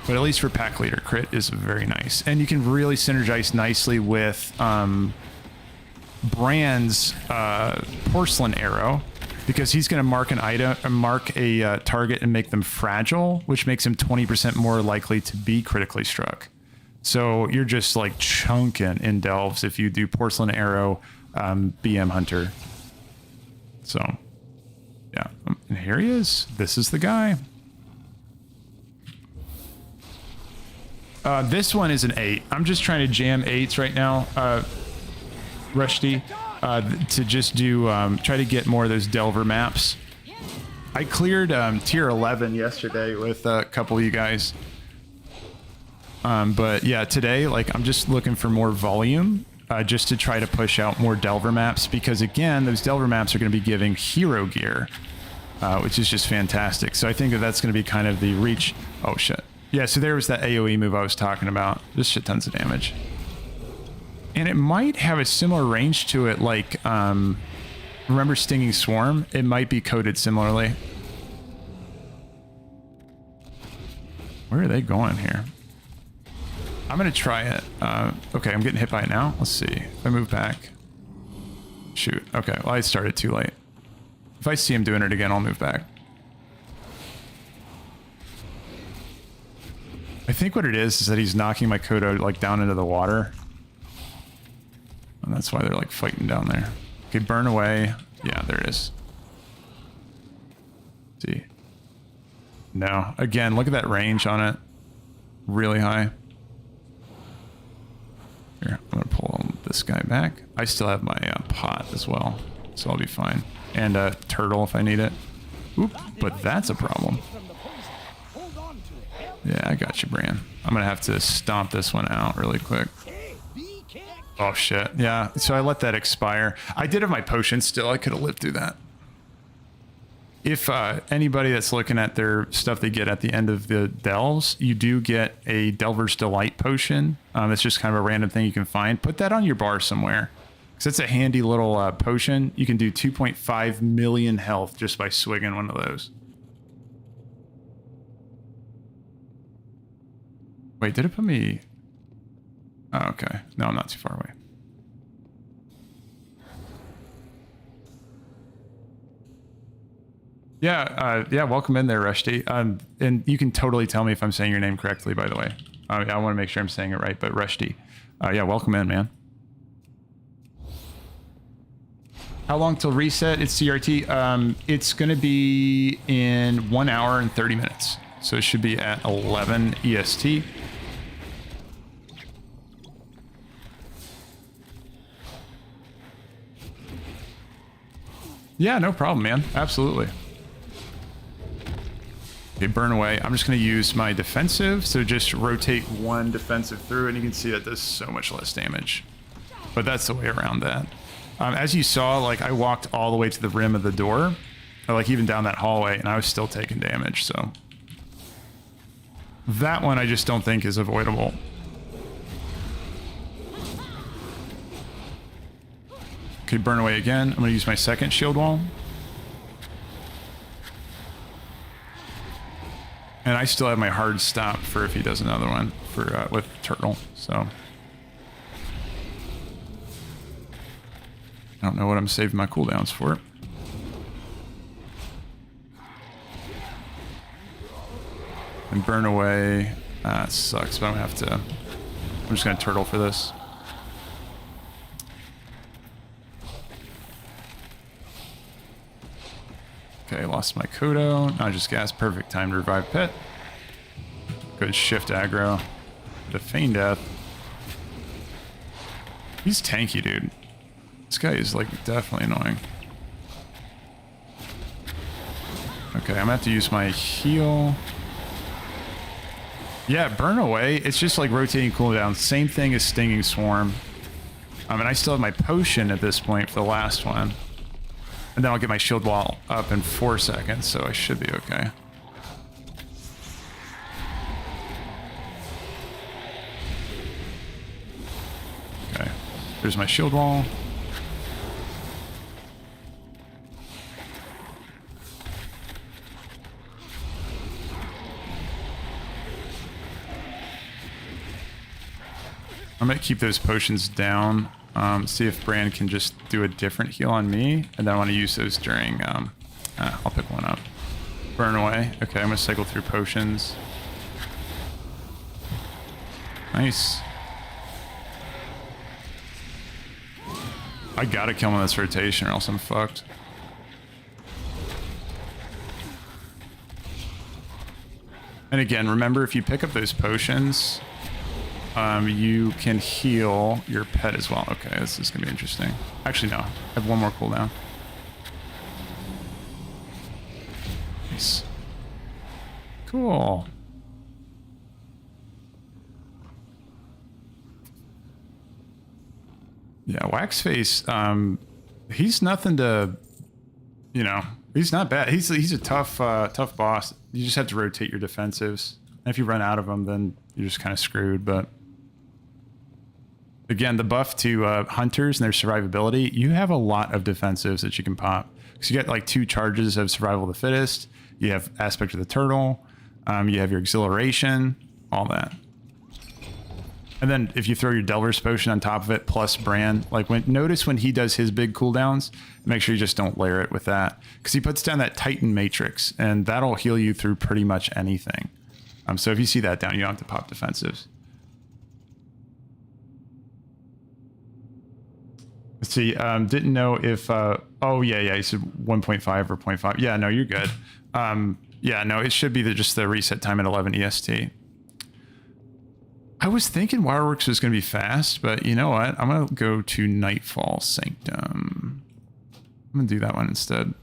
But at least for pack leader, crit is very nice. And you can really synergize nicely with Brann's porcelain arrow, because he's going to mark an item, mark a target and make them fragile, which makes him 20% more likely to be critically struck. So you're just like chunking in delves if you do porcelain arrow BM hunter. So yeah, and here he is. This is the guy. This one is an 8. I'm just trying to jam 8s right now, Rushdie, to just do try to get more of those Delver maps. I cleared tier 11 yesterday with a couple of you guys. But yeah, today, like, I'm just looking for more volume, just to try to push out more Delver maps, because again, those Delver maps are going to be giving hero gear, which is just fantastic. So I think that that's going to be kind of the reach. Oh shit. Yeah, so there was that AoE move I was talking about. Just shit tons of damage. And it might have a similar range to it, like, remember Stinging Swarm? It might be coded similarly. Where are they going here? I'm going to try it. Okay, I'm getting hit by it now. Let's see. If I move back. Shoot. Okay, well, I started too late. If I see him doing it again, I'll move back. I think what it is that he's knocking my Kodo like down into the water. And that's why they're like fighting down there. Okay, burn away. Yeah, there it is. Let's see. No. Again, look at that range on it. Really high. Here, I'm gonna pull this guy back. I still have my pot as well, so I'll be fine. And a turtle if I need it. Oop, but that's a problem. Yeah, I got you, Brann. I'm gonna have to stomp this one out really quick. Oh shit, yeah, so I let that expire. I did have my potion still, I could have lived through that. If anybody that's looking at their stuff they get at the end of the delves, you do get a Delver's Delight potion. It's just kind of a random thing you can find. Put that on your bar somewhere, because it's a handy little potion. You can do 2.5 million health just by swigging one of those. Wait, did it put me... Oh, okay. No, I'm not too far away. Yeah, yeah, welcome in there, Rushdie. And you can totally tell me if I'm saying your name correctly, by the way. I want to make sure I'm saying it right, but Rushdie. Yeah, welcome in, man. How long till reset? It's CRT. It's going to be in 1 hour and 30 minutes. So it should be at 11 EST. Yeah, no problem, man. Absolutely. Okay, burn away. I'm just going to use my defensive, so just rotate one defensive through, and you can see that does so much less damage. But that's the way around that. As you saw, like, I walked all the way to the rim of the door, or like even down that hallway, and I was still taking damage, so... That one I just don't think is avoidable. Okay, burn away again. I'm going to use my second shield wall. And I still have my hard stop for if he does another one for with Turtle, so... I don't know what I'm saving my cooldowns for. And burn away. It sucks, but I'm gonna have to... I'm just gonna turtle for this. Okay, lost my Kodo. Not just gas. Perfect time to revive Pit. Good shift aggro. The Feign Death. He's tanky, dude. This guy is, like, definitely annoying. Okay, I'm gonna have to use my heal. Yeah, burn away. It's just like rotating cooldown. Same thing as Stinging Swarm. And I still have my potion at this point for the last one. And then I'll get my shield wall up in 4 seconds, so I should be okay. Okay, there's my shield wall. I'm gonna keep those potions down. See if Brann can just do a different heal on me, and then I want to use those during. I'll pick one up. Burn away. Okay, I'm gonna cycle through potions. Nice. I gotta kill him on this rotation, or else I'm fucked. And again, remember, if you pick up those potions, you can heal your pet as well. Okay, this is gonna be interesting. Actually, no. I have one more cooldown. Nice. Cool. Yeah, Waxface, he's nothing to, you know, he's not bad. He's a tough boss. You just have to rotate your defensives. And if you run out of them, then you're just kind of screwed, but... Again, the buff to hunters and their survivability, you have a lot of defensives that you can pop. Because you get like 2 charges of survival of the fittest, you have aspect of the turtle, you have your exhilaration, all that. And then if you throw your Delver's potion on top of it, plus Brann, like notice when he does his big cooldowns, make sure you just don't layer it with that. Because he puts down that Titan Matrix, and that'll heal you through pretty much anything. So if you see that down, you don't have to pop defensives. Let's see, didn't know if, oh yeah, you said 1.5 or 0.5. Yeah, no, you're good. Yeah, no, it should be just the reset time at 11 EST. I was thinking Waterworks was going to be fast, but you know what? I'm going to go to Nightfall Sanctum. I'm going to do that one instead.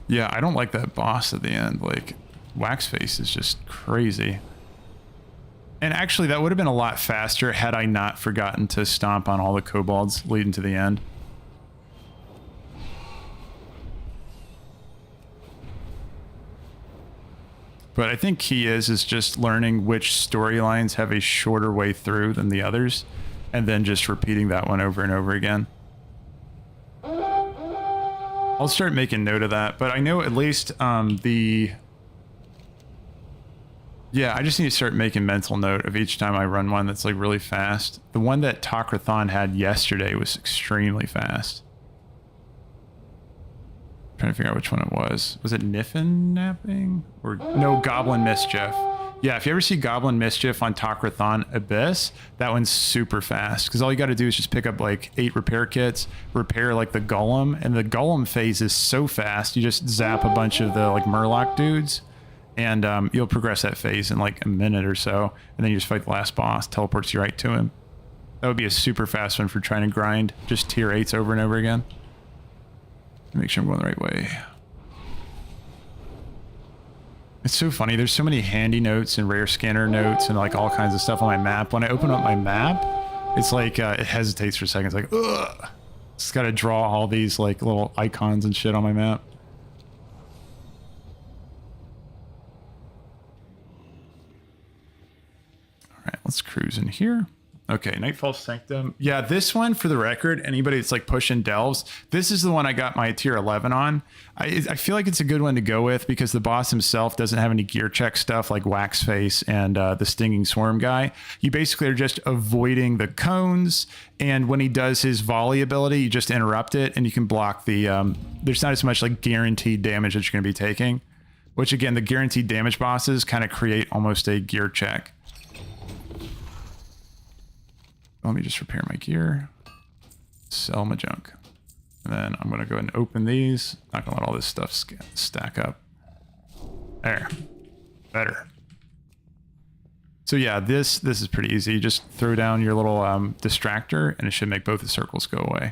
Yeah, I don't like that boss at the end, like... Waxface is just crazy. And actually, that would have been a lot faster had I not forgotten to stomp on all the kobolds leading to the end. But I think key is just learning which storylines have a shorter way through than the others, and then just repeating that one over and over again. I'll start making note of that, but I know at least yeah, I just need to start making mental note of each time I run one that's like really fast. The one that Tak-Rethan had yesterday was extremely fast. I'm trying to figure out which one it was. Was it Niffin Napping? Or no, Goblin Mischief. Yeah, if you ever see Goblin Mischief on Tak-Rethan Abyss, that one's super fast. Because all you got to do is just pick up like 8 repair kits, repair like the Golem, and the Golem phase is so fast, you just zap a bunch of the like Murloc dudes, And you'll progress that phase in like a minute or so, and then you just fight the last boss, teleports you right to him. That would be a super fast one for trying to grind just tier 8s over and over again. Make sure I'm going the right way. It's so funny. There's so many handy notes and rare scanner notes and like all kinds of stuff on my map. When I open up my map, it's like it hesitates for a second. It's like, ugh. It's got to draw all these like little icons and shit on my map. All right, let's cruise in here. Okay, Nightfall Sanctum. Yeah, this one, for the record, anybody that's like pushing delves, this is the one I got my tier 11 on. I feel like it's a good one to go with because the boss himself doesn't have any gear check stuff like Wax Face and the Stinging Swarm guy. You basically are just avoiding the cones, and when he does his volley ability, you just interrupt it, and you can block the... there's not as much like guaranteed damage that you're going to be taking, which again, the guaranteed damage bosses kind of create almost a gear check. Let me just repair my gear, sell my junk, and then I'm going to go ahead and open these. Not going to let all this stuff stack up. There. Better. So yeah, this is pretty easy. You just throw down your little distractor, and it should make both the circles go away.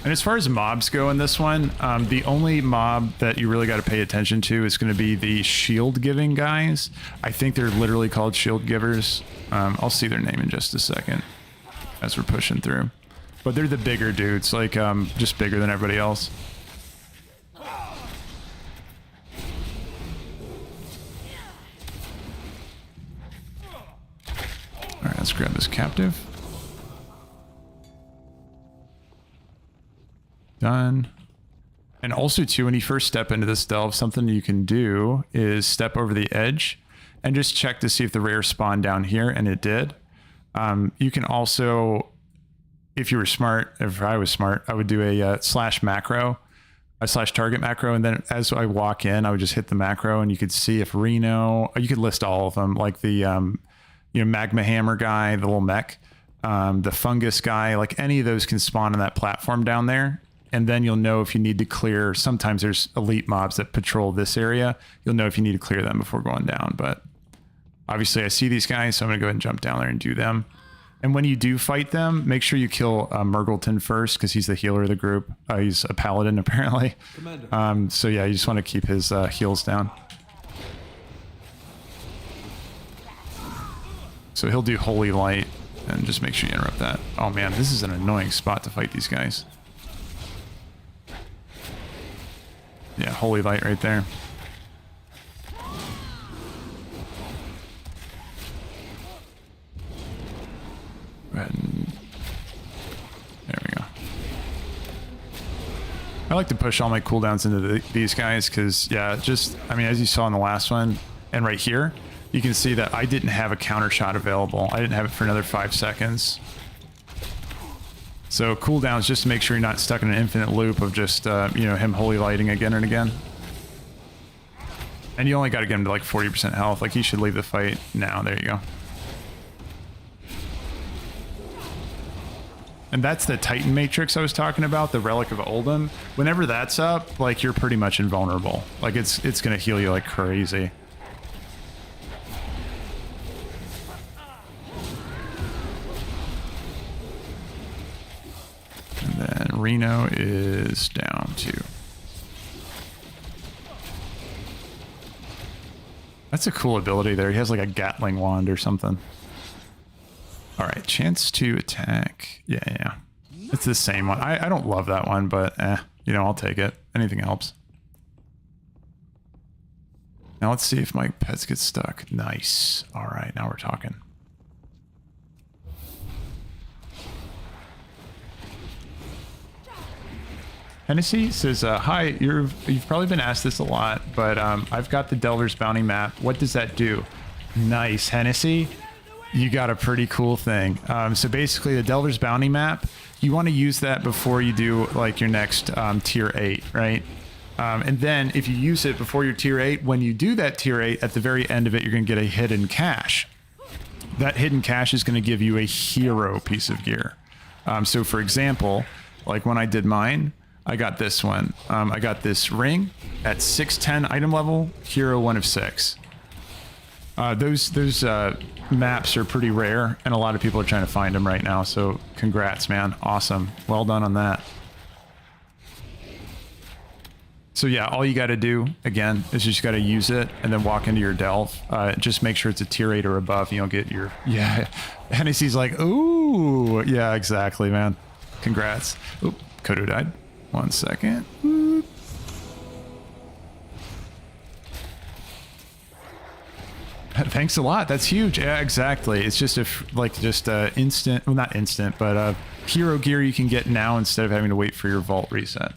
And as far as mobs go in this one, the only mob that you really got to pay attention to is going to be the shield giving guys. I think they're literally called shield givers. I'll see their name in just a second as we're pushing through. But they're the bigger dudes, like just bigger than everybody else. All right, let's grab this captive. Done. And also too, when you first step into this delve, something you can do is step over the edge and just check to see if the rare spawned down here, and it did. You can also, if you were smart, if I was smart, I would do a slash macro, a slash target macro, and then as I walk in, I would just hit the macro, and you could see if Reno, you could list all of them, like the magma hammer guy, the little mech, the fungus guy, like any of those can spawn on that platform down there. And then you'll know if you need to clear. Sometimes there's elite mobs that patrol this area. You'll know if you need to clear them before going down. But obviously I see these guys, so I'm going to go ahead and jump down there and do them. And when you do fight them, make sure you kill Murgleton first, because he's the healer of the group. He's a paladin, apparently. So yeah, you just want to keep his heals down. So he'll do Holy Light, and just make sure you interrupt that. Oh man, this is an annoying spot to fight these guys. Yeah, Holy Light right there. Go ahead and... There we go. I like to push all my cooldowns into these guys because, yeah, just, I mean, as you saw in the last one, and right here, you can see that I didn't have a counter shot available. I didn't have it for another 5 seconds. So cooldowns, just to make sure you're not stuck in an infinite loop of just, him holy lighting again and again. And you only got to get him to like 40% health. Like he should leave the fight now. There you go. And that's the Titan Matrix I was talking about, the Relic of Oldham. Whenever that's up, like you're pretty much invulnerable. Like it's going to heal you like crazy. And then Reno is down too. That's a cool ability there. He has like a Gatling wand or something. All right, chance to attack. Yeah. It's the same one. I don't love that one, but I'll take it. Anything helps. Now let's see if my pets get stuck. Nice. All right, now we're talking. Hennessy says, hi, you've probably been asked this a lot, but I've got the Delver's Bounty map. What does that do? Nice, Hennessy. You got a pretty cool thing. So basically the Delver's Bounty map, you want to use that before you do like your next tier 8, right? And then if you use it before your tier 8, when you do that tier 8, at the very end of it, you're going to get a hidden cache. That hidden cache is going to give you a hero piece of gear. So for example, like when I did mine, I got this one. I got this ring at 610 item level, hero 1 of 6. Those maps are pretty rare, and a lot of people are trying to find them right now, so congrats, man. Awesome. Well done on that. So yeah, all you got to do, again, is just got to use it and then walk into your Delv. Just make sure it's a tier 8 or above. You don't get your... Yeah. Hennessy's like, ooh. Yeah, exactly, man. Congrats. Oop, Kodo died. 1 second. Oop. Thanks a lot. That's huge. Yeah, exactly. It's just instant... Well, not instant, but hero gear you can get now instead of having to wait for your vault reset.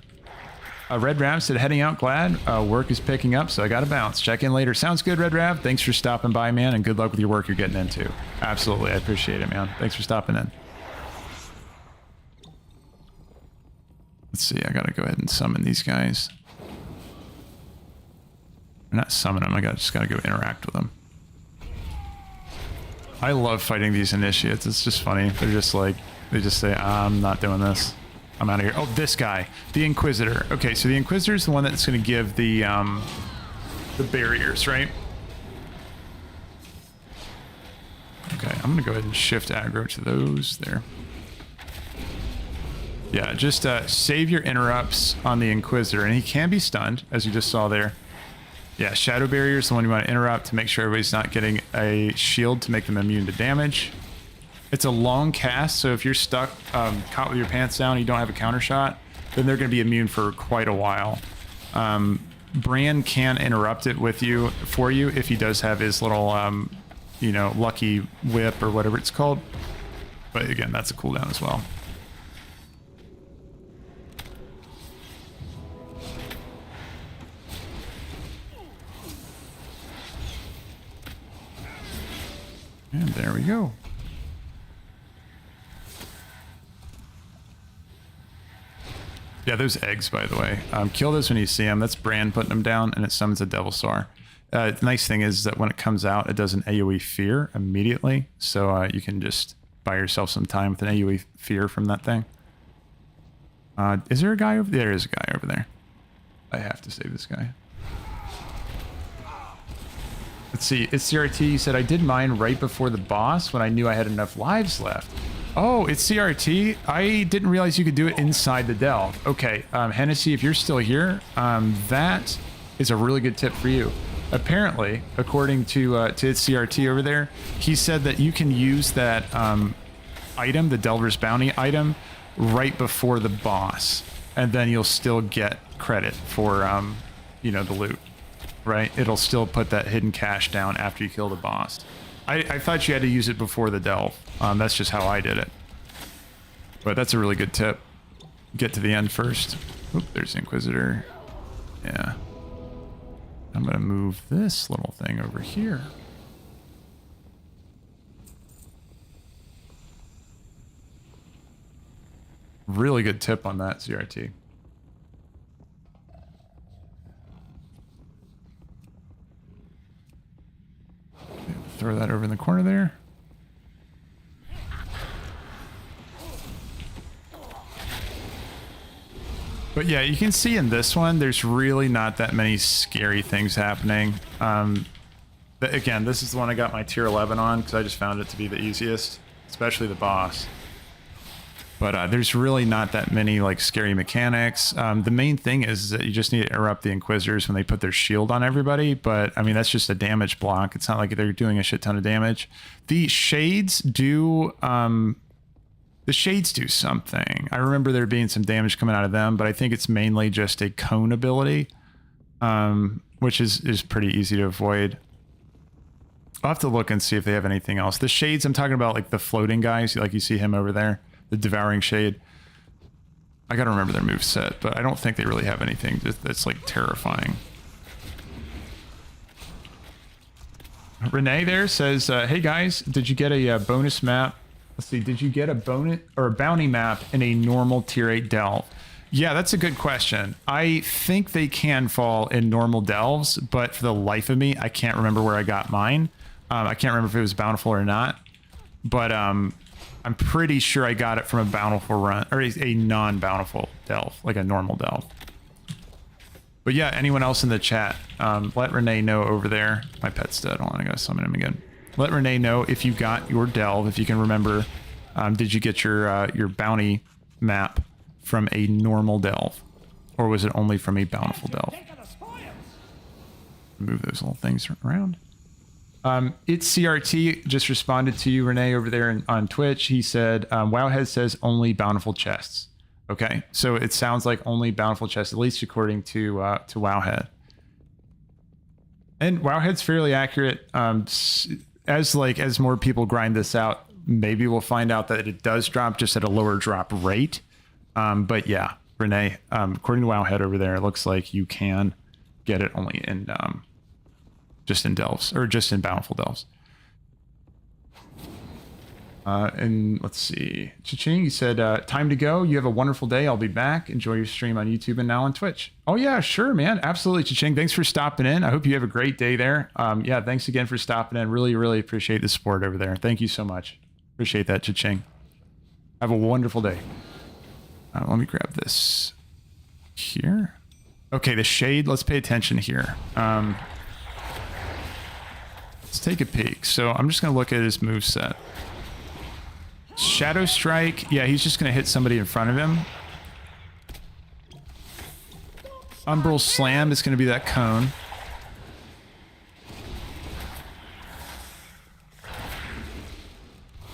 Red Rav said, heading out, glad. Work is picking up, so I got to bounce. Check in later. Sounds good, Red Rav. Thanks for stopping by, man, and good luck with your work you're getting into. Absolutely. I appreciate it, man. Thanks for stopping in. Let's see. I got to go ahead and summon these guys. Or not summon them. Just got to go interact with them. I love fighting these initiates. It's just funny. They're just like, they just say, I'm not doing this. I'm out of here. Oh, this guy, the Inquisitor. Okay, so the Inquisitor is the one that's going to give the barriers, right? Okay, I'm going to go ahead and shift aggro to those there. Yeah, just save your interrupts on the Inquisitor, and he can be stunned, as you just saw there. Yeah, Shadow Barrier is the one you want to interrupt to make sure everybody's not getting a shield to make them immune to damage. It's a long cast, so if you're stuck, caught with your pants down, and you don't have a counter shot, then they're going to be immune for quite a while. Brann can interrupt it for you if he does have his little, you know, lucky whip or whatever it's called. But again, that's a cooldown as well. And there we go. Yeah, those eggs, by the way. Kill those when you see them. That's Brann putting them down, and it summons a Devil Star. The nice thing is that when it comes out, it does an AoE Fear immediately. So you can just buy yourself some time with an AoE Fear from that thing. Is there a guy over there? There is a guy over there. I have to save this guy. Let's see. It's CRT said, I did mine right before the boss when I knew I had enough lives left. Oh, it's CRT. I didn't realize you could do it inside the Delv. Okay, Hennessy, if you're still here, that is a really good tip for you. Apparently, according to its CRT over there, he said that you can use that item, the Delver's Bounty item, right before the boss, and then you'll still get credit for, you know, the loot, right? It'll still put that hidden cash down after you kill the boss. I thought you had to use it before the Delv. That's just how I did it. But that's a really good tip. Get to the end first. Oop, there's the Inquisitor. Yeah. I'm going to move this little thing over here. Really good tip on that, CRT. Throw that over in the corner there. But yeah, you can see in this one, there's really not that many scary things happening. But again, this is the one I got my tier 11 on because I just found it to be the easiest, especially the boss. But there's really not that many like scary mechanics. The main thing is that you just need to interrupt the Inquisitors when they put their shield on everybody. But I mean, that's just a damage block. It's not like they're doing a shit ton of damage. The shades do something. I remember there being some damage coming out of them, but I think it's mainly just a cone ability, which is pretty easy to avoid. I'll have to look and see if they have anything else. The shades, I'm talking about like the floating guys, like you see him over there. The Devouring Shade. I gotta remember their moveset, but I don't think they really have anything that's like terrifying. Renee there says, hey guys, did you get a bonus map? Let's see, did you get a bonus or a bounty map in a normal tier 8 Delv? Yeah, that's a good question. I think they can fall in normal Delvs, but for the life of me, I can't remember where I got mine. I can't remember if it was Bountiful or not, but I'm pretty sure I got it from a Bountiful run, or a non-Bountiful Delve, like a normal Delve. But yeah, anyone else in the chat, let Renee know over there. My pet's dead. Hold on, I gotta summon him again. Let Renee know if you got your Delve, if you can remember. Did you get your bounty map from a normal Delve, or was it only from a Bountiful Delve? Move those little things around. It's CRT just responded to you, Renee, over there on Twitch. He said, Wowhead says only Bountiful chests. Okay, so it sounds like only Bountiful chests, at least according to Wowhead. And Wowhead's fairly accurate. As more people grind this out, maybe we'll find out that it does drop just at a lower drop rate. But yeah, Renee, according to Wowhead over there, it looks like you can get it only in just in Delves, or just in Bountiful Delves. And let's see. Cha-ching, you said, time to go. You have a wonderful day. I'll be back. Enjoy your stream on YouTube and now on Twitch. Oh, yeah, sure, man. Absolutely, Cha-ching. Thanks for stopping in. I hope you have a great day there. Yeah, thanks again for stopping in. Really, really appreciate the support over there. Thank you so much. Appreciate that, Cha-ching. Have a wonderful day. Let me grab this here. Okay, the shade. Let's pay attention here. Let's take a peek. So I'm just going to look at his moveset. Shadow Strike, yeah, he's just going to hit somebody in front of him. Umbral Slam is going to be that cone.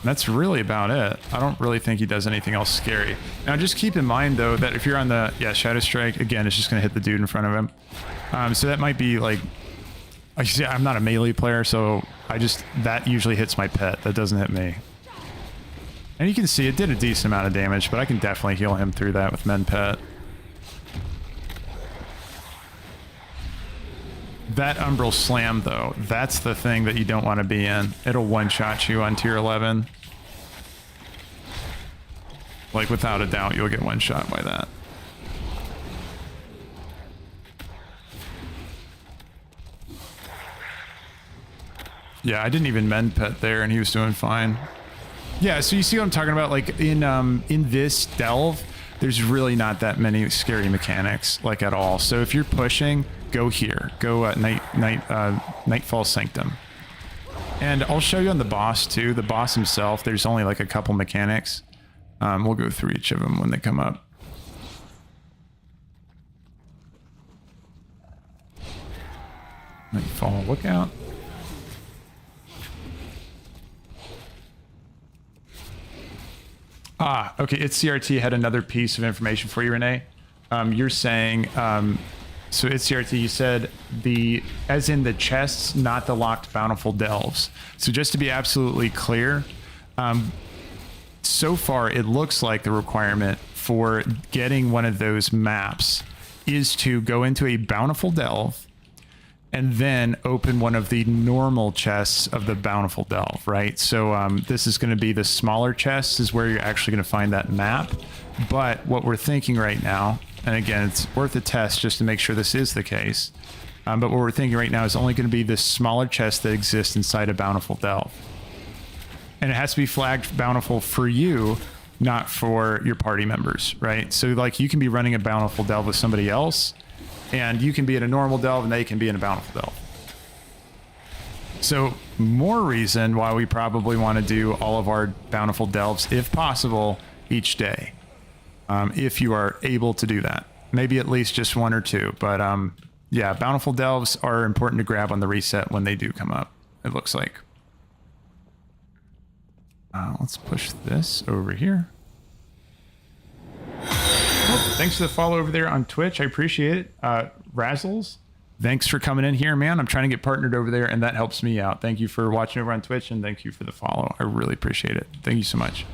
That's really about it. I don't really think he does anything else scary. Now, just keep in mind, though, that if you're on the... Yeah, Shadow Strike, again, it's just going to hit the dude in front of him. So that might be, like you see, I'm not a melee player, so that usually hits my pet. That doesn't hit me. And you can see it did a decent amount of damage, but I can definitely heal him through that with Men Pet. That Umbral Slam, though, that's the thing that you don't want to be in. It'll one-shot you on tier 11. Like, without a doubt, you'll get one-shot by that. Yeah, I didn't even Men Pet there, and he was doing fine. Yeah, so you see what I'm talking about? Like, in this Delve, there's really not that many scary mechanics, like, at all. So if you're pushing, go here. Go Nightfall Sanctum. And I'll show you on the boss, too. The boss himself, there's only, like, a couple mechanics. We'll go through each of them when they come up. Nightfall Lookout. Ah, okay. It's CRT had another piece of information for you, Renee. You're saying, so it's CRT, you said as in the chests, not the locked Bountiful Delves. So just to be absolutely clear, so far it looks like the requirement for getting one of those maps is to go into a Bountiful Delve and then open one of the normal chests of the Bountiful Delve, right? So this is going to be the smaller chests is where you're actually going to find that map. But what we're thinking right now, and again, it's worth a test just to make sure this is the case, but what we're thinking right now is only going to be the smaller chest that exists inside a Bountiful Delve. And it has to be flagged Bountiful for you, not for your party members, right? So like you can be running a Bountiful Delve with somebody else, and you can be in a normal Delve and they can be in a Bountiful Delve. So more reason why we probably want to do all of our Bountiful Delves, if possible, each day. If you are able to do that. Maybe at least just one or two. But yeah, Bountiful Delves are important to grab on the reset when they do come up, it looks like. Let's push this over here. Oh, thanks for the follow over there on Twitch. I appreciate it. Razzles, thanks for coming in here, man. I'm trying to get partnered over there, and that helps me out. Thank you for watching over on Twitch, and thank you for the follow. I really appreciate it. Thank you so much.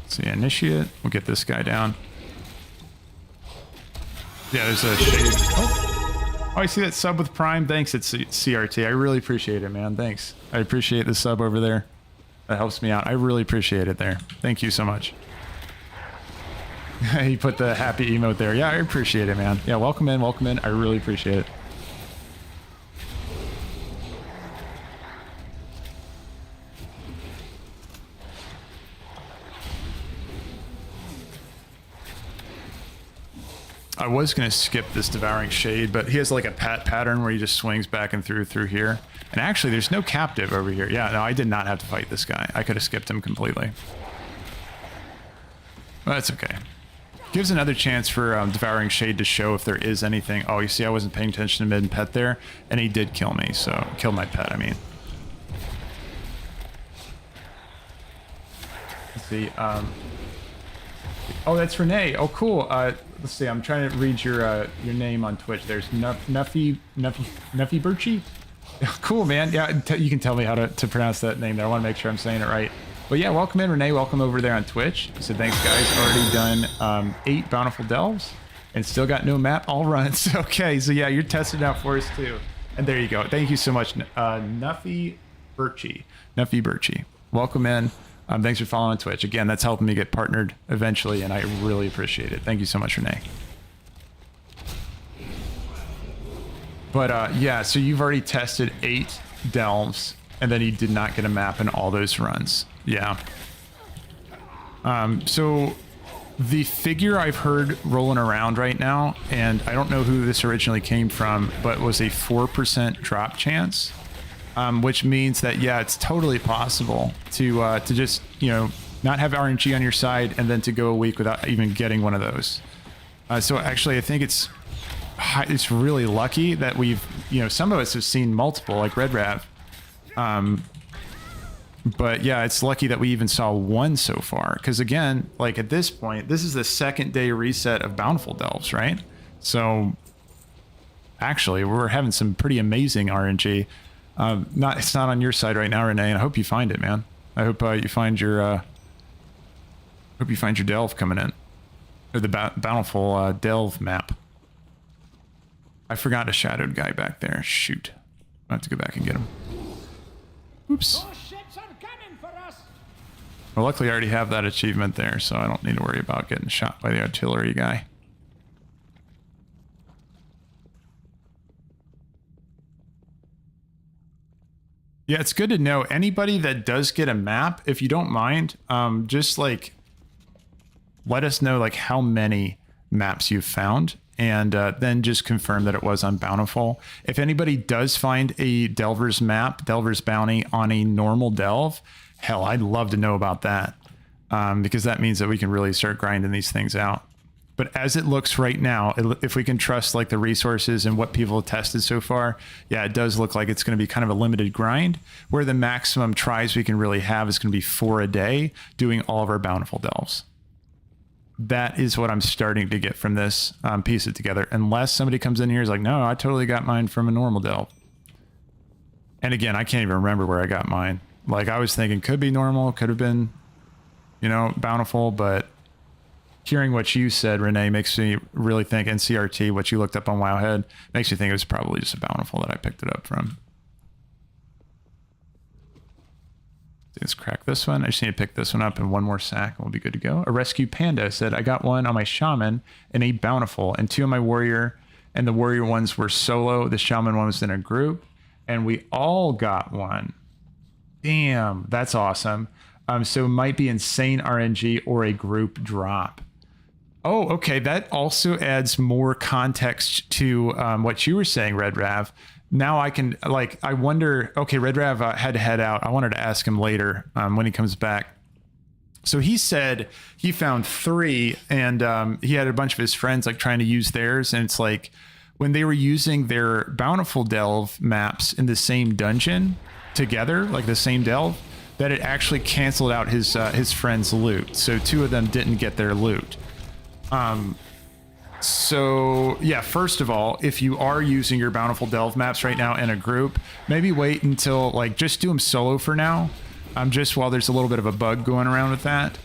Let's see, Initiate. We'll get this guy down. Yeah, there's a shade. Oh, I see that sub with Prime. Thanks, it's CRT. I really appreciate it, man. Thanks. I appreciate the sub over there. That helps me out. I really appreciate it there. Thank you so much. He put the happy emote there. Yeah, I appreciate it, man. Yeah, welcome in, welcome in. I really appreciate it. I was going to skip this Devouring Shade, but he has like a pattern where he just swings back and through here. And actually, there's no captive over here. Yeah, no, I did not have to fight this guy. I could have skipped him completely. But that's okay. Gives another chance for Devouring Shade to show if there is anything. Oh, you see, I wasn't paying attention to mid and pet there, and he did kill me, so killed my pet, I mean. Let's see. Oh, that's Renee. Oh, cool. Let's see. I'm trying to read your name on Twitch. There's Nuffy Birchie. Cool, man. Yeah, you can tell me how to pronounce that name there. I want to make sure I'm saying it right. But yeah, welcome in, Renee. Welcome over there on Twitch. So thanks, guys. Already done 8 Bountiful Delves and still got no map all runs. Okay, so yeah, you're testing out for us too. And there you go. Thank you so much, Nuffy Birchie. Welcome in. Thanks for following on Twitch. Again, that's helping me get partnered eventually, and I really appreciate it. Thank you so much, Renee. But yeah, so you've already tested 8 delves, and then you did not get a map in all those runs. Yeah. So the figure I've heard rolling around right now, and I don't know who this originally came from, but was a 4% drop chance. Which means that, yeah, it's totally possible to just, you know, not have RNG on your side and then to go a week without even getting one of those. So actually, I think it's really lucky that we've, you know, some of us have seen multiple, like Red Rav. But yeah, it's lucky that we even saw one so far. Because again, like at this point, this is the 2nd day reset of Bountiful Delves, right? So actually, we're having some pretty amazing RNG. It's not on your side right now, Renee, and I hope you find it, man. I hope you find your delve coming in, or the Bountiful delve map. I forgot a shadowed guy back there. Shoot, I have to go back and get him. Oops. Those ships are coming for us. Well, luckily I already have that achievement there, so I don't need to worry about getting shot by the artillery guy. Yeah, it's good to know. Anybody that does get a map, if you don't mind, just like let us know like how many maps you've found, and then just confirm that it was on Bountiful. If anybody does find a Delver's map, Delver's Bounty on a normal Delve, hell, I'd love to know about that, because that means that we can really start grinding these things out. But as it looks right now, if we can trust like the resources and what people have tested so far, yeah, it does look like it's going to be kind of a limited grind, where the maximum tries we can really have is going to be 4 a day doing all of our Bountiful Delves. That is what I'm starting to get from this, piece it together. Unless somebody comes in here and is like, no, I totally got mine from a normal Delve. And again, I can't even remember where I got mine. Like I was thinking could be normal, could have been, you know, Bountiful, but hearing what you said, Renee, makes me really think, and CRT, what you looked up on Wowhead, makes me think it was probably just a Bountiful that I picked it up from. Let's crack this one. I just need to pick this one up and one more sack and we'll be good to go. A Rescue Panda said, I got one on my Shaman and a Bountiful, and 2 on my Warrior, and the Warrior ones were solo. The Shaman one was in a group, and we all got one. Damn, that's awesome. So it might be insane RNG or a group drop. Oh, okay. That also adds more context to what you were saying, Red Rav. Now I can, like, I wonder, okay, Red Rav had to head out. I wanted to ask him later when he comes back. So he said he found 3, and he had a bunch of his friends like trying to use theirs. And it's like when they were using their Bountiful Delve maps in the same dungeon together, like the same Delve, that it actually canceled out his friend's loot. So 2 of them didn't get their loot. So yeah, first of all, if you are using your Bountiful Delve maps right now in a group, maybe wait until, like, just do them solo for now, just while there's a little bit of a bug going around with that.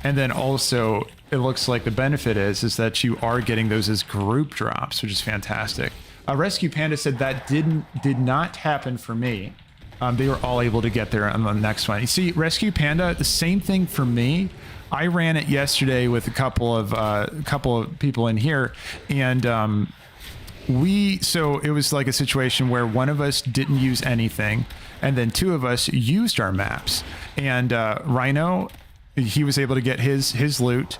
And then also, it looks like the benefit is that you are getting those as group drops, which is fantastic. Rescue Panda said that did not happen for me. They were all able to get there on the next one. You see, Rescue Panda, the same thing for me. I ran it yesterday with a couple of people in here, and so it was like a situation where one of us didn't use anything, and then 2 of us used our maps. And Rhino, he was able to get his loot.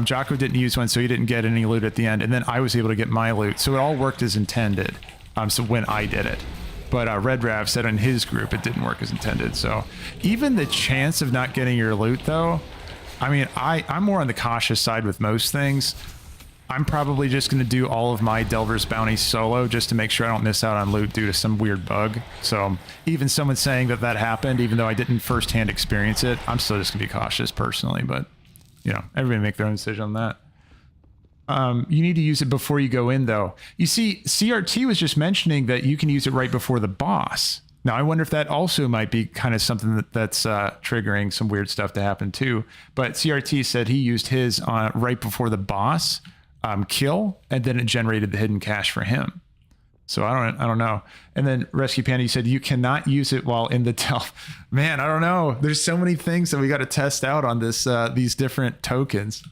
Jocko didn't use one, so he didn't get any loot at the end. And then I was able to get my loot. So it all worked as intended. So when I did it. But Red Rav said in his group it didn't work as intended. So even the chance of not getting your loot, though, I mean, I'm more on the cautious side with most things. I'm probably just going to do all of my Delver's Bounty solo just to make sure I don't miss out on loot due to some weird bug. So even someone saying that that happened, even though I didn't firsthand experience it, I'm still just going to be cautious personally. But, you know, everybody make their own decision on that. You need to use it before you go in, though. You see, CRT was just mentioning that you can use it right before the boss. Now, I wonder if that also might be kind of something that's triggering some weird stuff to happen, too. But CRT said he used his right before the boss kill, and then it generated the hidden cache for him. So I don't know. And then Rescue Panda, you said you cannot use it while in the Delv. Man, I don't know. There's so many things that we got to test out on this these different tokens.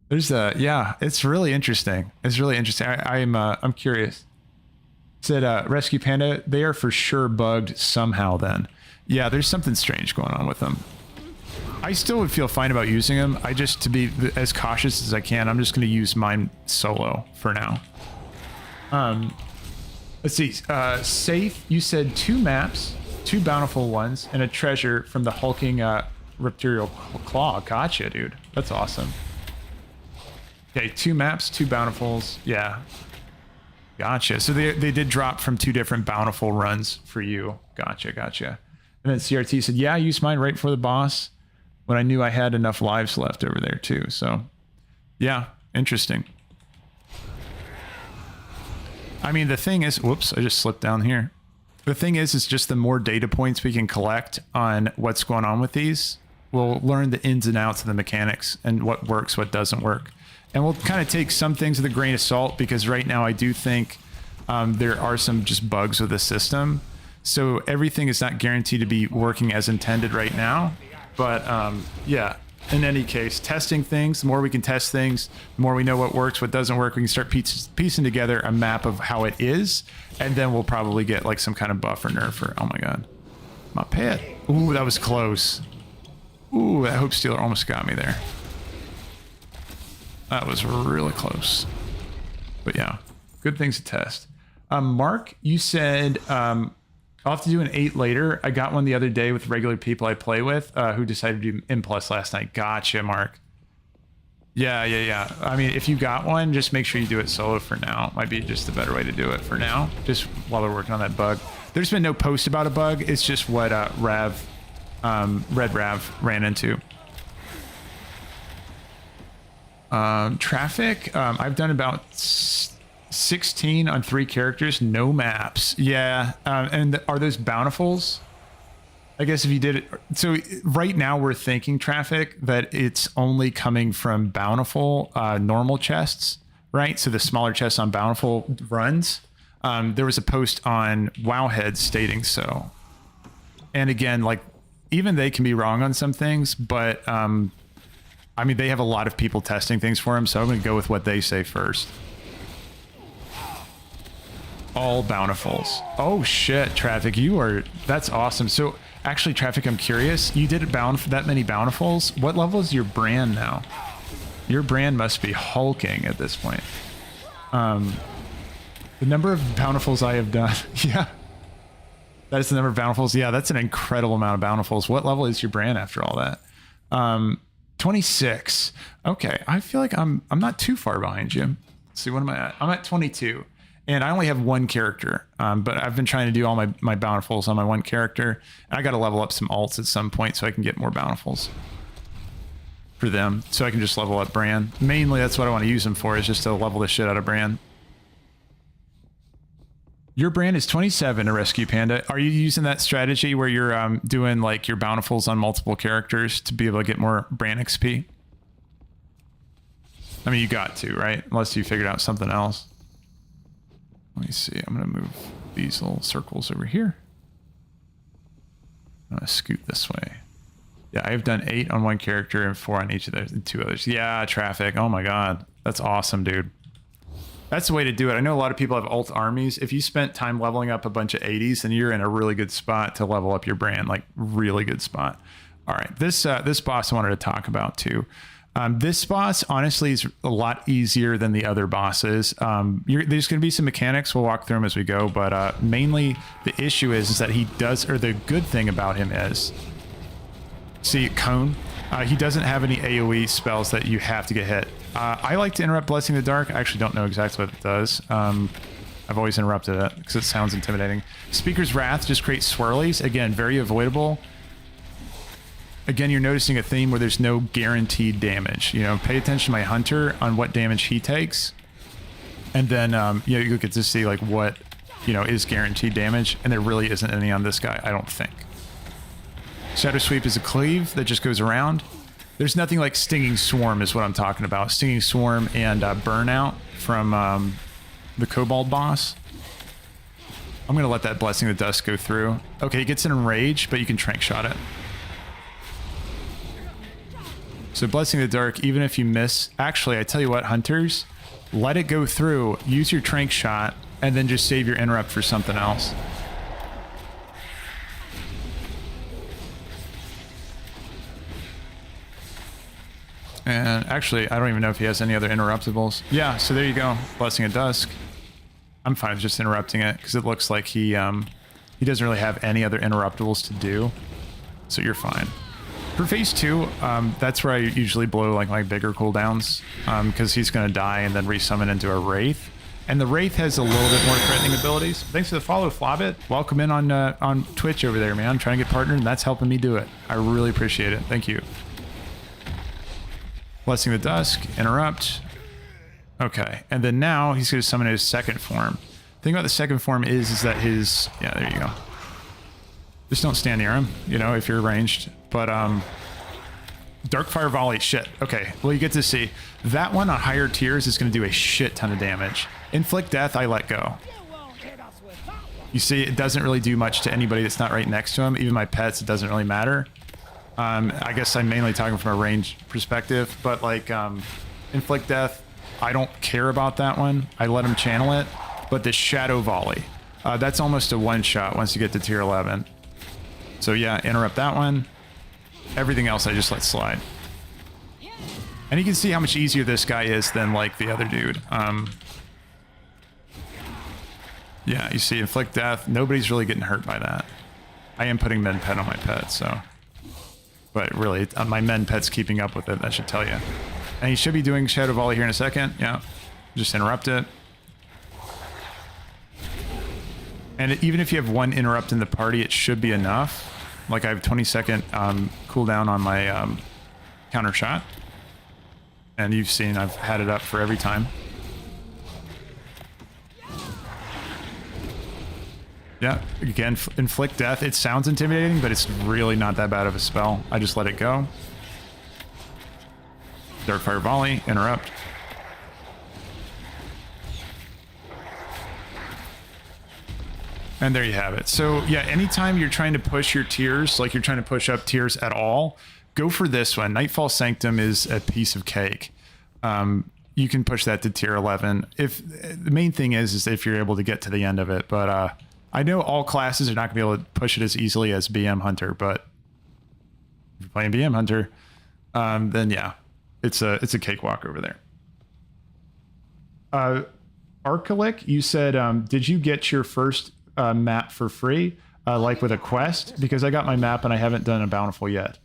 There's yeah, it's really interesting. It's really interesting. I'm curious. Said Rescue Panda, they are for sure bugged somehow then. Yeah, there's something strange going on with them. I still would feel fine about using them. I just, to be as cautious as I can, I'm just going to use mine solo for now. Let's see. Safe, you said 2 maps, 2 bountiful ones, and a treasure from the hulking Reptilial Claw. Gotcha, dude. That's awesome. Okay, 2 maps, 2 bountifuls. Yeah. Gotcha. So they did drop from 2 different bountiful runs for you. Gotcha. And then CRT said, yeah, I used mine right before the boss when I knew I had enough lives left over there too. So yeah, interesting. I mean, the thing is, whoops, I just slipped down here. The thing is just the more data points we can collect on what's going on with these, we'll learn the ins and outs of the mechanics and what works, what doesn't work. And we'll kind of take some things with a grain of salt, because right now I do think there are some just bugs with the system. So everything is not guaranteed to be working as intended right now. But yeah, in any case, testing things, the more we can test things, the more we know what works, what doesn't work, we can start piecing together a map of how it is. And then we'll probably get like some kind of buff or nerf for, oh my God, my pet. Ooh, that was close. Ooh, that Hope Stealer almost got me there. That was really close. But yeah, good things to test. Mark, you said I'll have to do an 8 later. I got one the other day with regular people I play with who decided to do M+ last night. Gotcha, Mark. Yeah. I mean, if you got one, just make sure you do it solo for now. Might be just the better way to do it for now, just while we're working on that bug. There's been no post about a bug. It's just what Red Rav ran into. Traffic, I've done about 16 on 3 characters, no maps. Yeah, and are those bountifuls? I guess if you did it, so right now we're thinking, Traffic, that it's only coming from bountiful normal chests, right? So the smaller chests on bountiful runs. There was a post on Wowhead stating so. And again, like, even they can be wrong on some things, but I mean, they have a lot of people testing things for them, so I'm going to go with what they say first. All bountifuls. Oh shit, Traffic, that's awesome. So actually, Traffic, I'm curious, you did that many bountifuls. What level is your Brann now? Your Brann must be hulking at this point. The number of bountifuls I have done. Yeah. That is the number of bountifuls. Yeah, that's an incredible amount of bountifuls. What level is your Brann after all that? 26. Okay, I feel like I'm not too far behind you. Let's see, what am I at? I'm at 22, and I only have 1 character. But I've been trying to do all my bountifuls on my 1 character. I got to level up some alts at some point so I can get more bountifuls for them, so I can just level up Brann. Mainly, that's what I want to use them for, is just to level the shit out of Brann. Your Brann is 27, a Rescue Panda. Are you using that strategy where you're doing like your bountifuls on multiple characters to be able to get more Brann XP? I mean, you got to, right? Unless you figured out something else. Let me see. I'm going to move these little circles over here. I'm going to scoot this way. Yeah, I've done 8 on 1 character and 4 on each of those and 2 others. Yeah, Traffic. Oh my God. That's awesome, dude. That's the way to do it. I know a lot of people have alt armies. If you spent time leveling up a bunch of 80s, then you're in a really good spot to level up your Brann, like really good spot. All right, this boss I wanted to talk about too. This boss, honestly, is a lot easier than the other bosses. There's going to be some mechanics. We'll walk through them as we go, but mainly the issue is that he does, or the good thing about him is, see, Cone, he doesn't have any AoE spells that you have to get hit. I like to interrupt Blessing the Dark. I actually don't know exactly what it does. I've always interrupted it because it sounds intimidating. Speaker's Wrath just creates swirlies. Again, very avoidable. Again, you're noticing a theme where there's no guaranteed damage. You know, pay attention to my hunter on what damage he takes. And then, you know, you get to see like what, you know, is guaranteed damage. And there really isn't any on this guy, I don't think. Shadow Sweep is a cleave that just goes around. There's nothing like Stinging Swarm is what I'm talking about. Stinging Swarm and Burnout from the Kobold boss. I'm going to let that Blessing of the Dusk go through. Okay, it gets an Enrage, but you can Trank Shot it. So Blessing of the Dark, even if you miss... Actually, I tell you what, Hunters, let it go through, use your Trank Shot, and then just save your interrupt for something else. And actually, I don't even know if he has any other interruptibles. Yeah, so there you go. Blessing of Dusk. I'm fine with just interrupting it, because it looks like he doesn't really have any other interruptibles to do. So you're fine. For phase 2, that's where I usually blow like my bigger cooldowns, because he's going to die and then resummon into a Wraith. And the Wraith has a little bit more threatening abilities. Thanks for the follow, Flobbit. Welcome in on Twitch over there, man. I'm trying to get partnered, and that's helping me do it. I really appreciate it. Thank you. Blessing the Dusk, interrupt. Okay, and then now he's going to summon his second form. The thing about the second form is that his... Yeah, there you go. Just don't stand near him, you know, if you're ranged. But, Darkfire Volley, shit. Okay, well, you get to see. That one on higher tiers is going to do a shit ton of damage. Inflict Death, I let go. You see, it doesn't really do much to anybody that's not right next to him. Even my pets, it doesn't really matter. I guess I'm mainly talking from a range perspective, but, like, Inflict Death, I don't care about that one. I let him channel it. But the Shadow Volley, that's almost a one-shot once you get to tier 11. So yeah, interrupt that one. Everything else I just let slide. And you can see how much easier this guy is than like the other dude. Yeah, you see Inflict Death. Nobody's really getting hurt by that. I am putting Med Pet on my pet, so... But really, my Men Pet's keeping up with it, that should tell you. And he should be doing Shadow Volley here in a second. Yeah, just interrupt it. And even if you have one interrupt in the party, it should be enough. Like I have 20-second cooldown on my counter shot. And you've seen I've had it up for every time. Yeah, again, Inflict Death. It sounds intimidating, but it's really not that bad of a spell. I just let it go. Darkfire Volley, interrupt. And there you have it. So yeah, anytime you're trying to push your tiers, like you're trying to push up tiers at all, go for this one. Nightfall Sanctum is a piece of cake. You can push that to tier 11. If the main thing is if you're able to get to the end of it. But I know all classes are not going to be able to push it as easily as BM Hunter, but if you're playing BM Hunter, then yeah, it's a cakewalk over there. Arcalic, you said, did you get your first map for free, like with a quest? Because I got my map and I haven't done a Bountiful yet.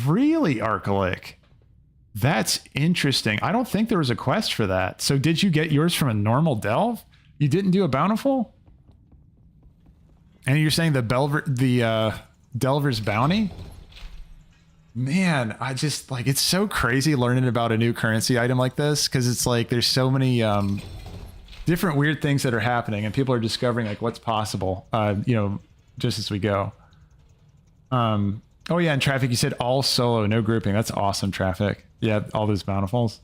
Really, Arcalic? That's interesting. I don't think there was a quest for that. So did you get yours from a normal Delv? You didn't do a Bountiful? And you're saying the Delver's Bounty? Man, I just, like, it's so crazy learning about a new currency item like this, because it's like there's so many different weird things that are happening, and people are discovering like what's possible, you know, just as we go. Oh yeah, and Traffic, you said all solo, no grouping. That's awesome, Traffic. Yeah, all those Bountifuls.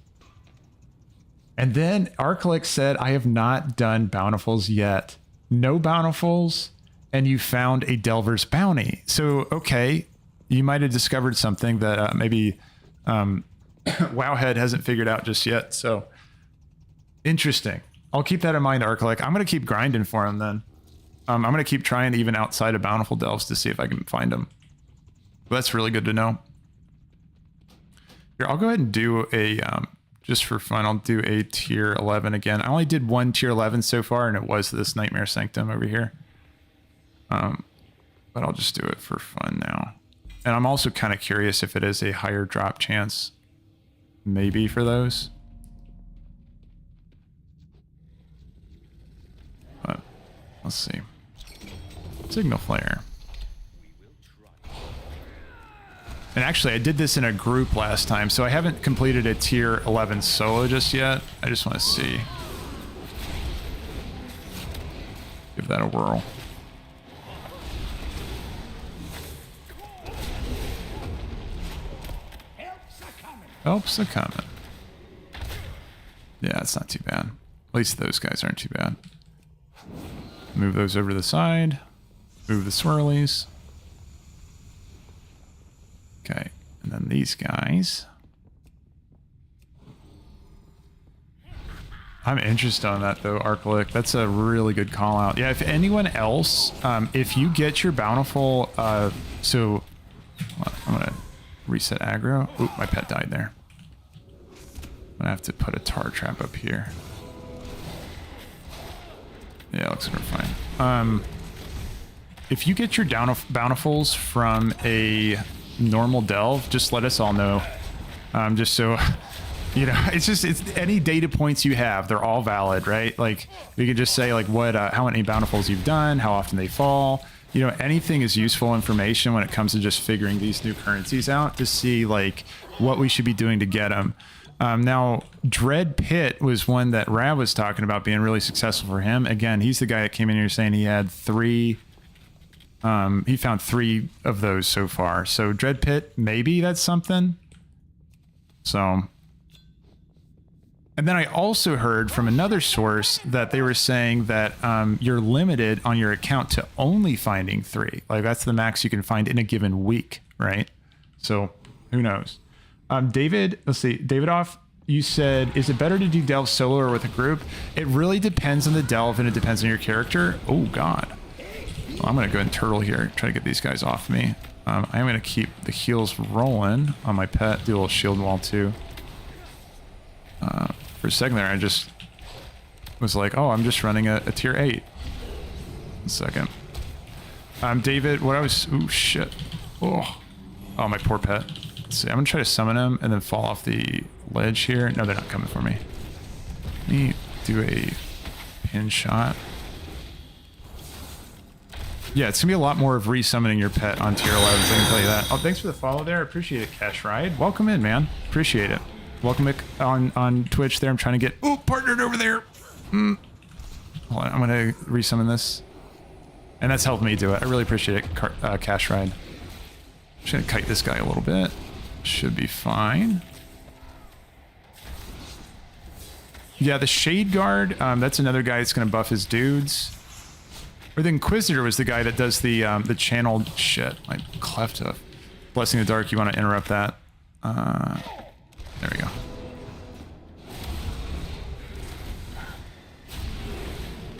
And then Arclick said, I have not done Bountifuls yet. No Bountifuls, and you found a Delver's Bounty. So, okay, you might have discovered something that maybe Wowhead hasn't figured out just yet. So, interesting. I'll keep that in mind, Arclick. I'm going to keep grinding for him then. I'm going to keep trying even outside of Bountiful Delves to see if I can find him. But that's really good to know. Here, I'll go ahead and do a, just for fun, I'll do a tier 11 again. I only did one tier 11 so far, and it was this Nightmare Sanctum over here. But I'll just do it for fun now. And I'm also kind of curious if it is a higher drop chance, maybe for those. But let's see. Signal Flare. And actually, I did this in a group last time, so I haven't completed a tier 11 solo just yet. I just want to see. Give that a whirl. Helps a coming. Yeah, it's not too bad. At least those guys aren't too bad. Move those over to the side. Move the swirlies. Okay, and then these guys. I'm interested on that though, Arclick. That's a really good call out. Yeah, if anyone else, if you get your Bountiful, so I'm gonna reset aggro. Oop, my pet died there. I'm gonna have to put a tar trap up here. Yeah, looks like we're fine. If you get your Bountifuls from a normal delve, just let us all know. Just so, you know, it's any data points you have, they're all valid, right? Like, you can just say like what, how many Bountifuls you've done, how often they fall. You know, anything is useful information when it comes to just figuring these new currencies out to see like what we should be doing to get them. Now, Dread Pit was one that Rab was talking about being really successful for him. Again, he's the guy that came in here saying he had 3. He found 3 of those so far. So Dread Pit, maybe that's something. So, and then I also heard from another source that they were saying that you're limited on your account to only finding 3. Like that's the max you can find in a given week, right? So who knows? David, let's see, Davidoff, you said, is it better to do delve solo or with a group? It really depends on the delve and it depends on your character. Oh God. Well, I'm gonna go and turtle here, try to get these guys off me. I'm gonna keep the heals rolling on my pet, do a little shield wall too. For a second there, I just was like, oh, I'm just running a tier 8. 1 second. David, what I was, ooh, shit. Oh, my poor pet. Let's see, I'm gonna try to summon him and then fall off the ledge here. No, they're not coming for me. Let me do a pin shot. Yeah, it's gonna be a lot more of resummoning your pet on tier 11s, I can tell you that. Oh, thanks for the follow there. Appreciate it, Cash Ride. Welcome in, man. Appreciate it. Welcome Mick on Twitch there. I'm trying to get partnered over there. Hold on, I'm gonna resummon this. And that's helped me do it. I really appreciate it, Cash Ride. I'm just gonna kite this guy a little bit. Should be fine. Yeah, the Shade Guard, that's another guy that's gonna buff his dudes. Or the Inquisitor was the guy that does the channeled shit. Like Cleft Hoof. Blessing the Dark, you want to interrupt that. There we go.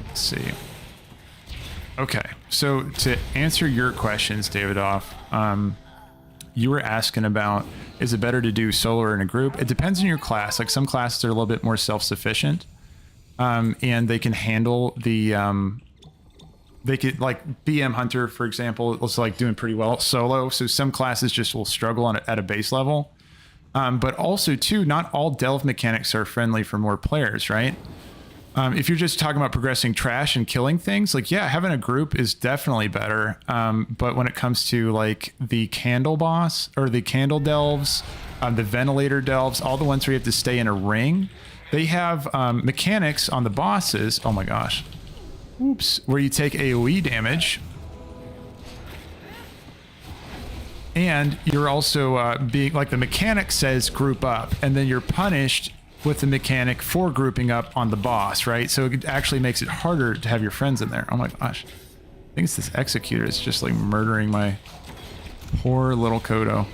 Let's see. Okay, so to answer your questions, Davidoff, you were asking about, is it better to do solo or in a group? It depends on your class. Like some classes are a little bit more self-sufficient, and they can handle the, they could, like BM Hunter, for example, was like doing pretty well solo. So some classes just will struggle at a base level. But also too, not all delve mechanics are friendly for more players, right? If you're just talking about progressing trash and killing things, like, yeah, having a group is definitely better. But when it comes to like the candle boss or the candle delves, the ventilator delves, all the ones where you have to stay in a ring, they have mechanics on the bosses. Oh my gosh. Oops. Where you take AoE damage. And you're also being like the mechanic says group up, and then you're punished with the mechanic for grouping up on the boss, right? So it actually makes it harder to have your friends in there. Oh my gosh. I think it's this Executor. It's just like murdering my poor little Kodo.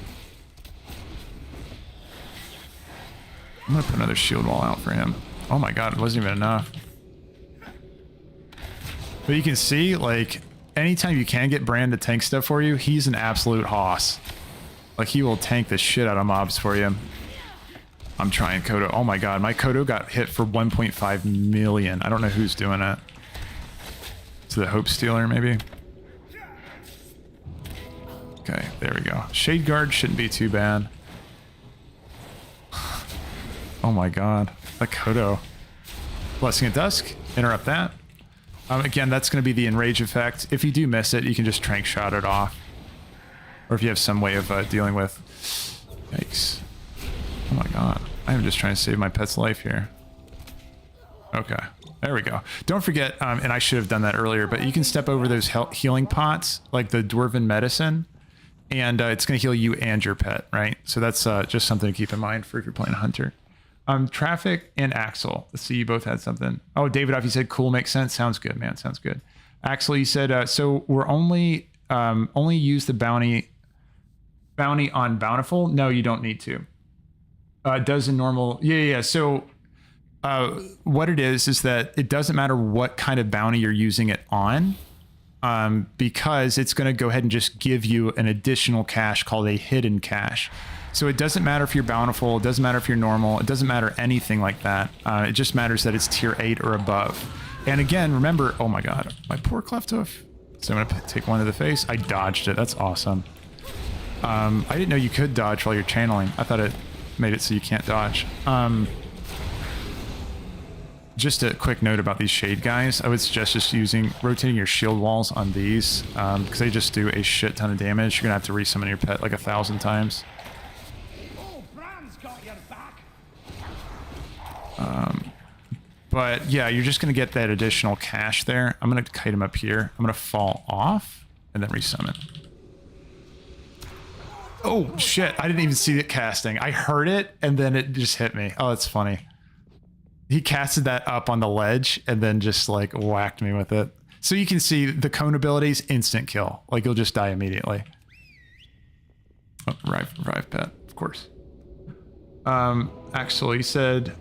I'm gonna put another shield wall out for him. Oh my god, it wasn't even enough. But you can see, like, anytime you can get Brann to tank stuff for you, he's an absolute hoss. Like, he will tank the shit out of mobs for you. I'm trying Kodo. Oh my god, my Kodo got hit for 1.5 million. I don't know who's doing it. Is it the Hope Stealer, maybe? Okay, there we go. Shade Guard shouldn't be too bad. Oh my god. The Kodo. Blessing at Dusk. Interrupt that. Again, that's going to be the Enrage effect. If you do miss it, you can just Trank Shot it off. Or if you have some way of dealing with... Yikes. Oh my god. I'm just trying to save my pet's life here. Okay. There we go. Don't forget, and I should have done that earlier, but you can step over those healing pots, like the Dwarven Medicine, and it's going to heal you and your pet, right? So that's just something to keep in mind for if you're playing a hunter. Traffic and Axel. Let's see, you both had something. Oh, David Off, you said cool, makes sense. Sounds good, man. Sounds good. Axel, you said, so we're only use the bounty on Bountiful? No, you don't need to. Does a normal... Yeah. So what it is that it doesn't matter what kind of bounty you're using it on, because it's going to go ahead and just give you an additional cache called a hidden cache. So it doesn't matter if you're Bountiful, it doesn't matter if you're normal, it doesn't matter anything like that. It just matters that it's tier 8 or above. And again, remember, oh my god, my poor cleft hoof. So I'm going to take one to the face. I dodged it. That's awesome. I didn't know you could dodge while you're channeling. I thought it made it so you can't dodge. Just a quick note about these shade guys. I would suggest just rotating your shield walls on these, because they just do a shit ton of damage. You're gonna have to resummon your pet like 1,000 times. Oh, Brann's got your back. But yeah, you're just gonna get that additional cache there. I'm gonna kite him up here. I'm gonna fall off and then resummon. Oh shit, I didn't even see it casting. I heard it and then it just hit me. Oh, that's funny. He casted that up on the ledge and then just like whacked me with it. So you can see the cone abilities, instant kill. Like you'll just die immediately. Oh, revive pet, of course. Actually, you said,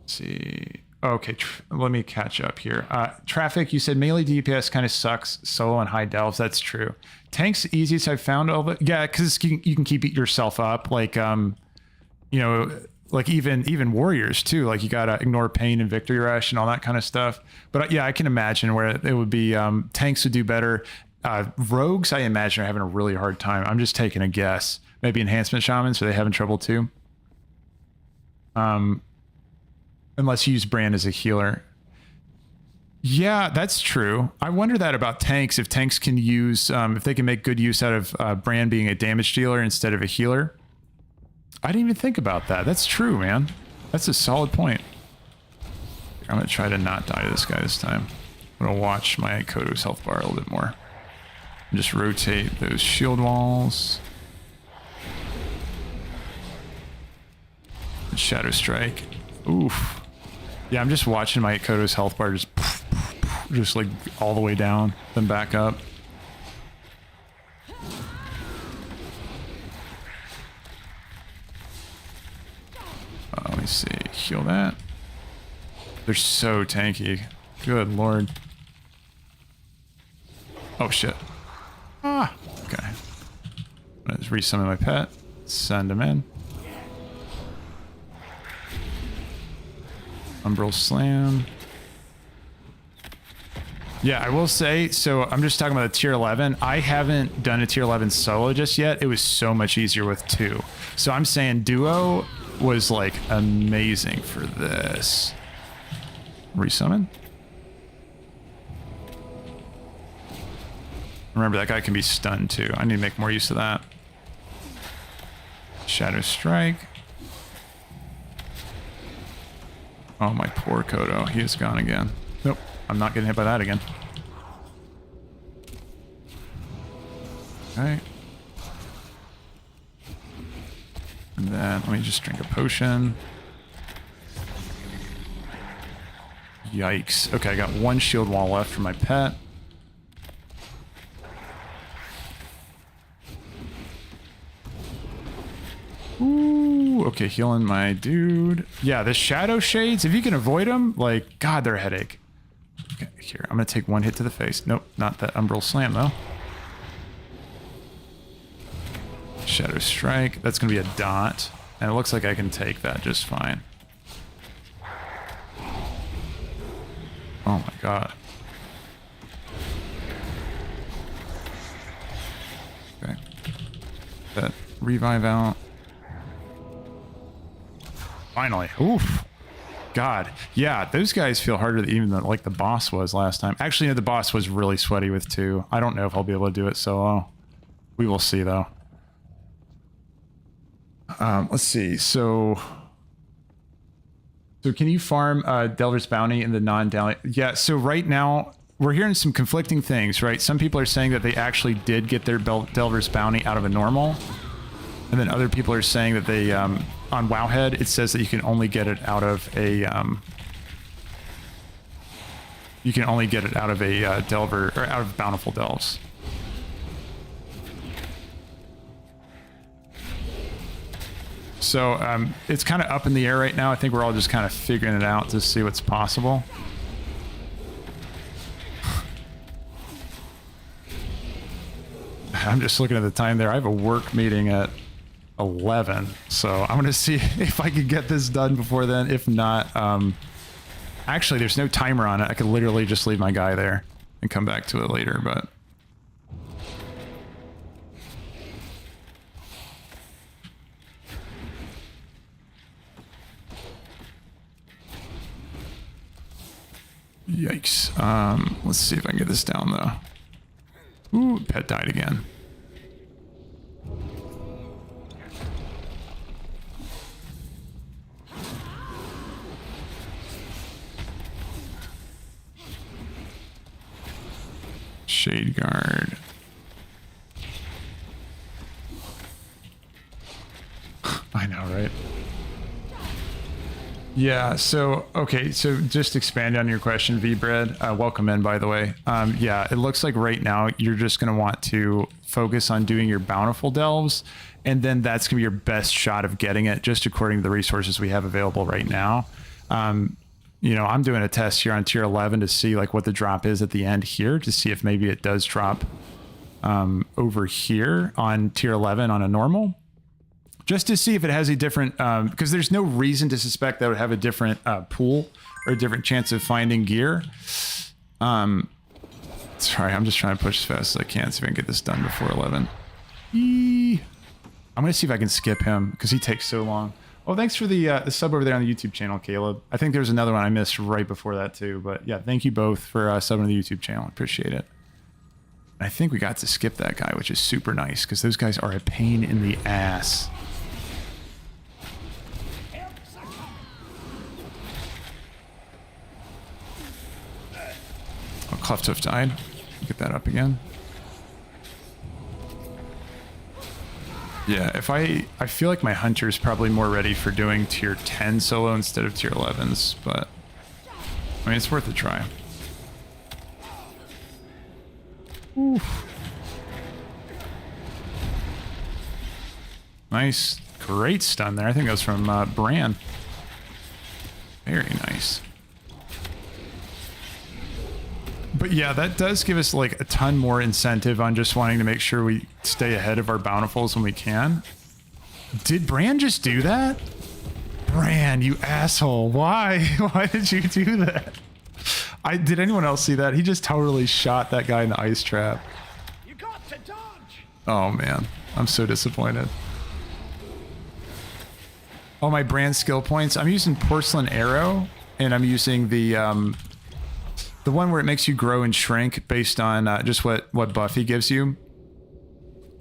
let's see. Oh, okay, let me catch up here. Traffic, you said melee DPS kind of sucks solo on high delves. That's true. Tanks easiest I've found all the, yeah, because you can keep yourself up. Like, you know, like even warriors too. Like you gotta ignore pain and victory rush and all that kind of stuff. But yeah, I can imagine where it would be tanks would do better. Rogues, I imagine, are having a really hard time. I'm just taking a guess. Maybe enhancement shamans, are they having trouble too? Unless you use Brann as a healer. Yeah, that's true. I wonder that about tanks. If tanks can use, if they can make good use out of Brann being a damage dealer instead of a healer. I didn't even think about that. That's true, man. That's a solid point. I'm going to try to not die to this guy this time. I'm going to watch my Kodo's health bar a little bit more. And just rotate those shield walls. And Shadow Strike. Oof. Yeah, I'm just watching my Kodo's health bar just like all the way down, then back up. Let me see. Heal that. They're so tanky. Good lord. Oh shit. Ah. Okay. I'm gonna just resummon my pet. Send him in. Umbral Slam. Yeah, I will say, so I'm just talking about the tier 11. I haven't done a tier 11 solo just yet. It was so much easier with 2. So I'm saying duo was like amazing for this. Resummon. Remember, that guy can be stunned too. I need to make more use of that. Shadow Strike. Oh, my poor Kodo. He is gone again. Nope. I'm not getting hit by that again. Okay. And then let me just drink a potion. Yikes. Okay, I got one shield wall left for my pet. Ooh, okay, healing my dude. Yeah, the Shadow Shades, if you can avoid them, like, God, they're a headache. Okay, here, I'm gonna take one hit to the face. Nope, not that Umbral Slam, though. Shadow Strike, that's gonna be a dot. And it looks like I can take that just fine. Oh my god. Okay. That revive out. Finally. Oof. God. Yeah, those guys feel harder than even like the boss was last time. Actually, no, the boss was really sweaty with 2. I don't know if I'll be able to do it solo. We will see, though. Let's see. So can you farm Delver's Bounty in the non-daily? Yeah, so right now, we're hearing some conflicting things, right? Some people are saying that they actually did get their Delver's Bounty out of a normal. And then other people are saying that they, on Wowhead, it says that you can only get it out of a, Delver, or out of Bountiful Delves. So, it's kind of up in the air right now. I think we're all just kind of figuring it out to see what's possible. I'm just looking at the time there. I have a work meeting at 11, so I'm gonna see if I can get this done before then. If not, actually there's no timer on it. I could literally just leave my guy there and come back to it later, but yikes. Let's see if I can get this down though. Ooh, pet died again. Shade guard. I know, right? Yeah, so, okay, so just expand on your question, V-Bread. Welcome in, by the way. Yeah, it looks like right now you're just going to want to focus on doing your Bountiful Delves, and then that's going to be your best shot of getting it, just according to the resources we have available right now. You know, I'm doing a test here on tier 11 to see like what the drop is at the end here, to see if maybe it does drop over here on tier 11 on a normal. Just to see if it has a different, because there's no reason to suspect that it would have a different pool or a different chance of finding gear. Sorry, I'm just trying to push as fast as I can, see if I can get this done before 11. I'm going to see if I can skip him, because he takes so long. Oh, thanks for the sub over there on the YouTube channel, Caleb. I think there's another one I missed right before that too. But yeah, thank you both for subbing to the YouTube channel. Appreciate it. I think we got to skip that guy, which is super nice, because those guys are a pain in the ass. Oh, Clefthoof died. Get that up again. Yeah, if I feel like my hunter is probably more ready for doing tier 10 solo instead of tier 11s, but I mean, it's worth a try. Oof. Nice, great stun there. I think that was from Brann. Very nice. But yeah, that does give us like a ton more incentive on just wanting to make sure we stay ahead of our bountifuls when we can. Did Brann just do that? Brann, you asshole. Why? Why did you do that? Did anyone else see that? He just totally shot that guy in the ice trap. You got to dodge. Oh man, I'm so disappointed. Oh, my Brann skill points. I'm using Porcelain Arrow, and I'm using the one where it makes you grow and shrink based on just what buff he gives you.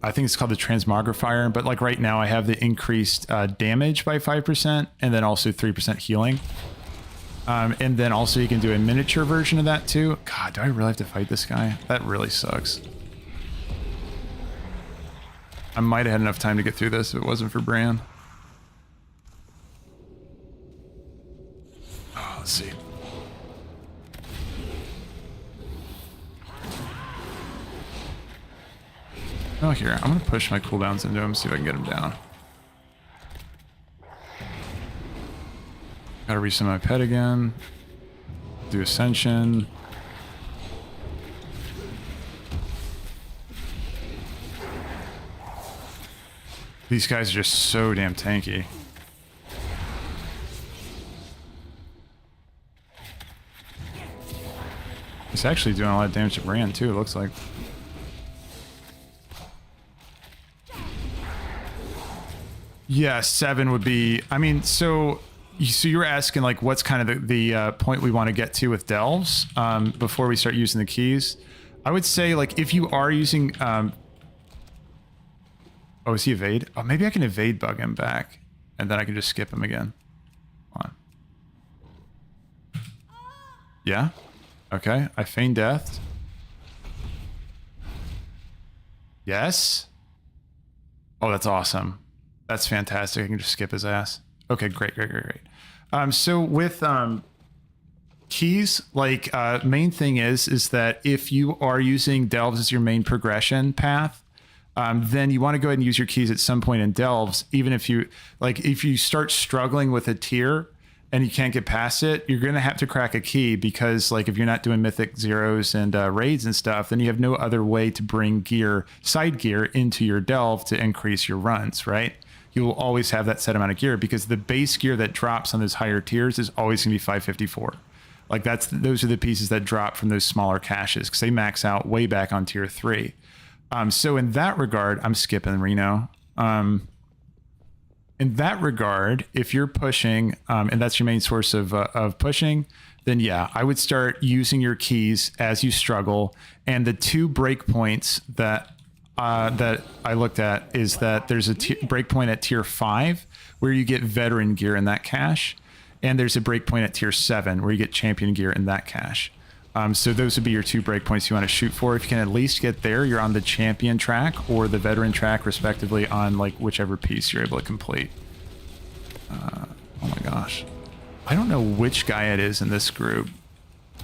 I think it's called the Transmogrifier, but like right now I have the increased damage by 5% and then also 3% healing. And then also you can do a miniature version of that too. God, do I really have to fight this guy? That really sucks. I might have had enough time to get through this if it wasn't for Brann. Oh, let's see. Oh, here, I'm gonna push my cooldowns into him, see if I can get him down. Gotta reset my pet again. Do Ascension. These guys are just so damn tanky. He's actually doing a lot of damage to Brann too, it looks like. Yeah, 7 would be... I mean, so you were asking, like, what's kind of the point we want to get to with Delves before we start using the keys. I would say, like, if you are using... oh, is he evade? Oh, maybe I can evade bug him back, and then I can just skip him again. Hold on. Yeah? Okay, I feign death. Yes? Oh, that's awesome. That's fantastic. I can just skip his ass. Okay, great. So with keys, like main thing is that if you are using Delves as your main progression path, then you want to go ahead and use your keys at some point in Delves. Even if you start struggling with a tier and you can't get past it, you're going to have to crack a key, because like if you're not doing mythic zeros and raids and stuff, then you have no other way to bring side gear into your Delve to increase your runs, right? You will always have that set amount of gear, because the base gear that drops on those higher tiers is always going to be 554. Like those are the pieces that drop from those smaller caches, because they max out way back on tier 3. So in that regard, I'm skipping Reno. In that regard, if you're pushing, and that's your main source of pushing, then yeah, I would start using your keys as you struggle. And the 2 breakpoints that I looked at is that there's a breakpoint at tier 5 where you get veteran gear in that cache, and there's a breakpoint at tier 7 where you get champion gear in that cache. So those would be your 2 breakpoints you want to shoot for. If you can at least get there, you're on the champion track or the veteran track, respectively, on like whichever piece you're able to complete. Oh my gosh, I don't know which guy it is in this group.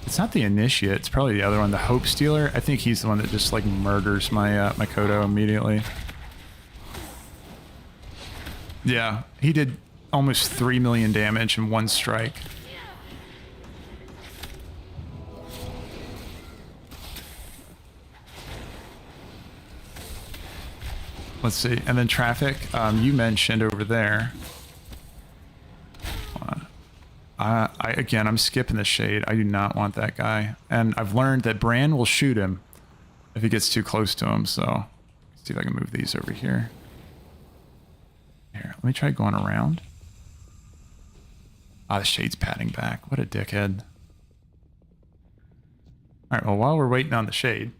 It's not the Initiate, it's probably the other one, the Hope Stealer. I think he's the one that just like murders my my Kodo immediately. Yeah, he did almost 3 million damage in 1 strike. Let's see, and then traffic, you mentioned over there. Again, I'm skipping the shade. I do not want that guy. And I've learned that Brann will shoot him if he gets too close to him. So let's see if I can move these over here. Here, let me try going around. Ah, the shade's patting back. What a dickhead. All right, well, while we're waiting on the shade,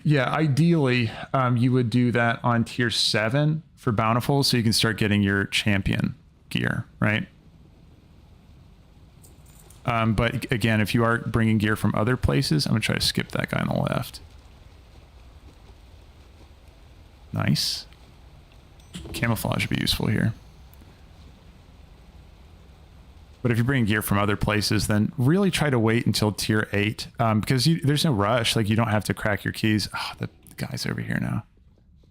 yeah, ideally, you would do that on tier 7 for Bountiful, so you can start getting your champion gear, right? But again, if you are bringing gear from other places, I'm gonna try to skip that guy on the left. Nice. Camouflage would be useful here. But if you're bringing gear from other places, then really try to wait until tier 8, because there's no rush. Like, you don't have to crack your keys. Oh, the guy's over here now.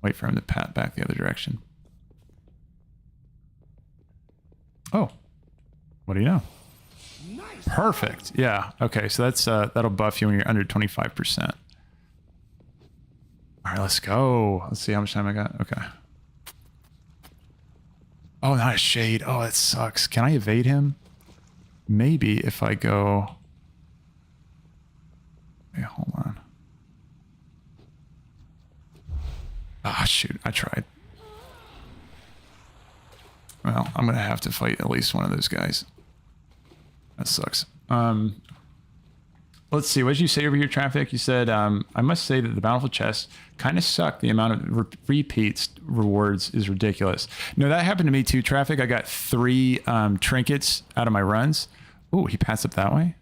Wait for him to pat back the other direction. Oh, what do you know? Nice. Perfect. Yeah. Okay. So that's that'll buff you when you're under 25%. All right, let's go. Let's see how much time I got. Okay. Oh, not a shade. Oh, that sucks. Can I evade him? Maybe if I go... Wait, hold on. Ah, shoot. I tried. Well, I'm going to have to fight at least one of those guys. That sucks. Let's see. What did you say over here, Traffic? You said, I must say that the Bountiful chests kind of suck. The amount of repeats rewards is ridiculous. No, that happened to me too, Traffic. I got 3 trinkets out of my runs. Ooh, he passed up that way.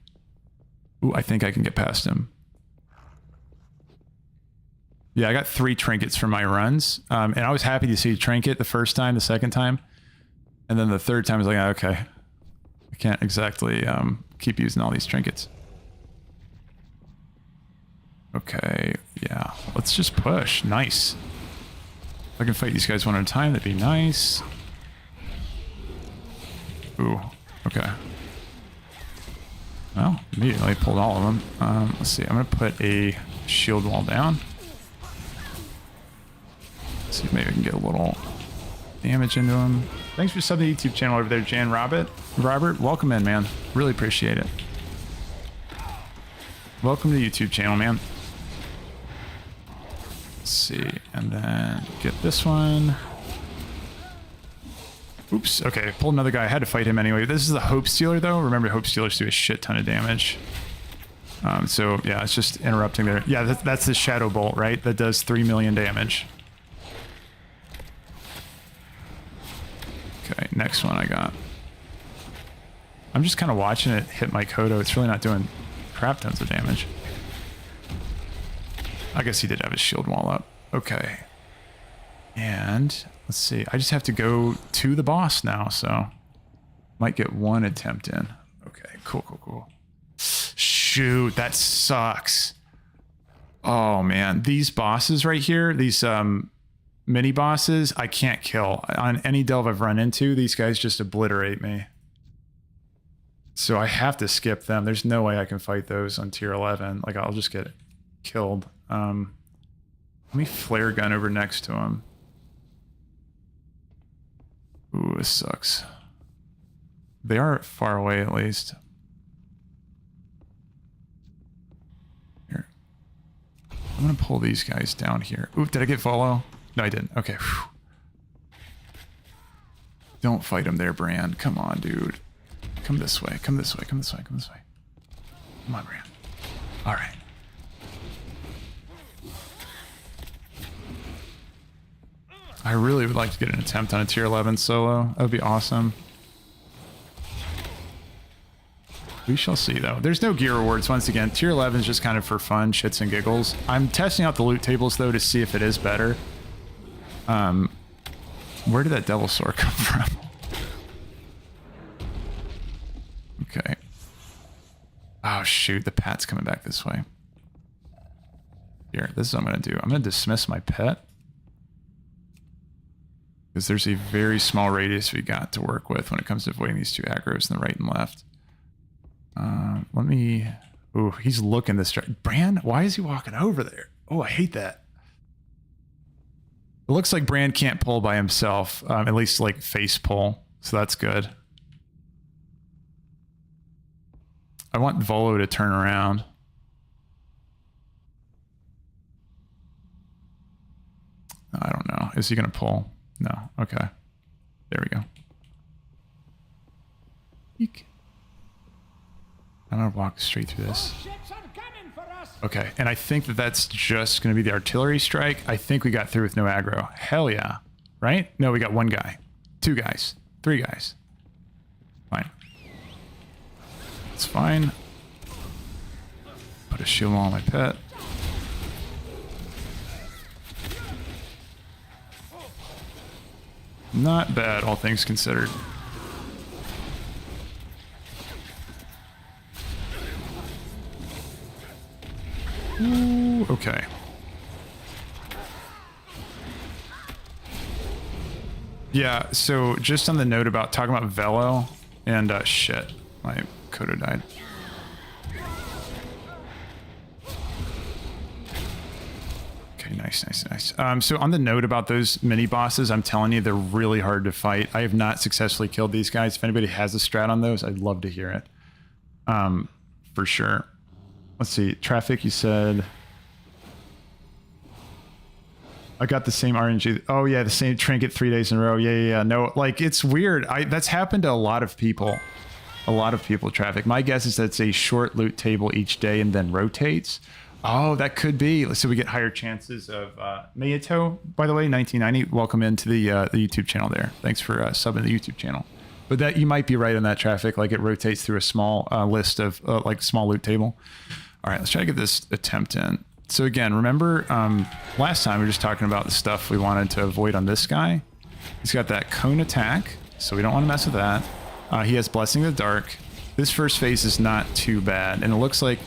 Ooh, I think I can get past him. Yeah, I got 3 trinkets from my runs. And I was happy to see a trinket the first time, the second time. And then the third time I was like, oh, okay. I can't exactly keep using all these trinkets. Okay, yeah. Let's just push. Nice. If I can fight these guys one at a time, that'd be nice. Ooh, okay. Well, immediately pulled all of them. Let's see, I'm going to put a shield wall down. Let's see if maybe I can get a little damage into him. Thanks for subbing the YouTube channel over there, Jan Robert. Robert, welcome in, man. Really appreciate it. Welcome to the YouTube channel, man. Let's see, and then get this one. Oops, okay, pulled another guy. I had to fight him anyway. This is the Hope Stealer, though. Remember, Hope Stealers do a shit ton of damage. So, yeah, it's just interrupting there. Yeah, that's the Shadow Bolt, right? That does 3 million damage. Okay, next one I got. I'm just kind of watching it hit my Kodo. It's really not doing crap tons of damage. I guess he did have his shield wall up. Okay. And let's see. I just have to go to the boss now, so might get one attempt in. Okay, cool. Shoot, that sucks. Oh man, these bosses right here, these mini bosses, I can't kill. On any delve I've run into, these guys just obliterate me. So I have to skip them. There's no way I can fight those on tier 11. Like, I'll just get killed. Let me flare gun over next to him. Ooh, this sucks. They are far away at least. Here. I'm gonna pull these guys down here. Ooh, did I get follow? No, I didn't. Okay. Whew. Don't fight him there, Brann. Come on, dude. Come this way. Come this way. Come this way. Come this way. Come on, Brann. All right. I really would like to get an attempt on a tier 11 solo. That would be awesome. We shall see, though. There's no gear rewards, once again. Tier 11 is just kind of for fun, shits and giggles. I'm testing out the loot tables, though, to see if it is better. Where did that devil sword come from? Okay. Oh, shoot. The pat's coming back this way. Here, this is what I'm going to do. I'm going to dismiss my pet. Because there's a very small radius we got to work with when it comes to avoiding these two aggroes in the right and left. Let me... Ooh, he's looking this... Brann? Why is he walking over there? Oh, I hate that. It looks like Brann can't pull by himself. At least, like, face pull. So that's good. I want Volo to turn around. I don't know. Is he going to pull? No. Okay. There we go. Eek. I'm going to walk straight through this. Okay. And I think that that's just going to be the artillery strike. I think we got through with no aggro. Hell yeah. Right? No, we got one guy. Two guys. Three guys. Fine. It's fine. Put a shield on my pet. Not bad, all things considered. Ooh, okay. Yeah, so just on the note about talking about Velo and shit, my Kodo died. Okay, nice. So on the note about those mini bosses, I'm telling you, they're really hard to fight. I have not successfully killed these guys. If anybody has a strat on those, I'd love to hear it. For sure. Let's see. Traffic, you said... I got the same RNG. Oh yeah, the same Trinket 3 days in a row. Yeah. No, like, it's weird. That's happened to a lot of people. Traffic. My guess is that it's a short loot table each day and then rotates. Oh, that could be. So we get higher chances of... Mayato, by the way, 1990. Welcome into the YouTube channel there. Thanks for subbing the YouTube channel. But that you might be right on that, Traffic. Like, it rotates through a small list of, like, small loot table. All right, let's try to get this attempt in. So again, remember last time we were just talking about the stuff we wanted to avoid on this guy. He's got that cone attack, so we don't want to mess with that. He has Blessing of the Dark. This first phase is not too bad, and it looks like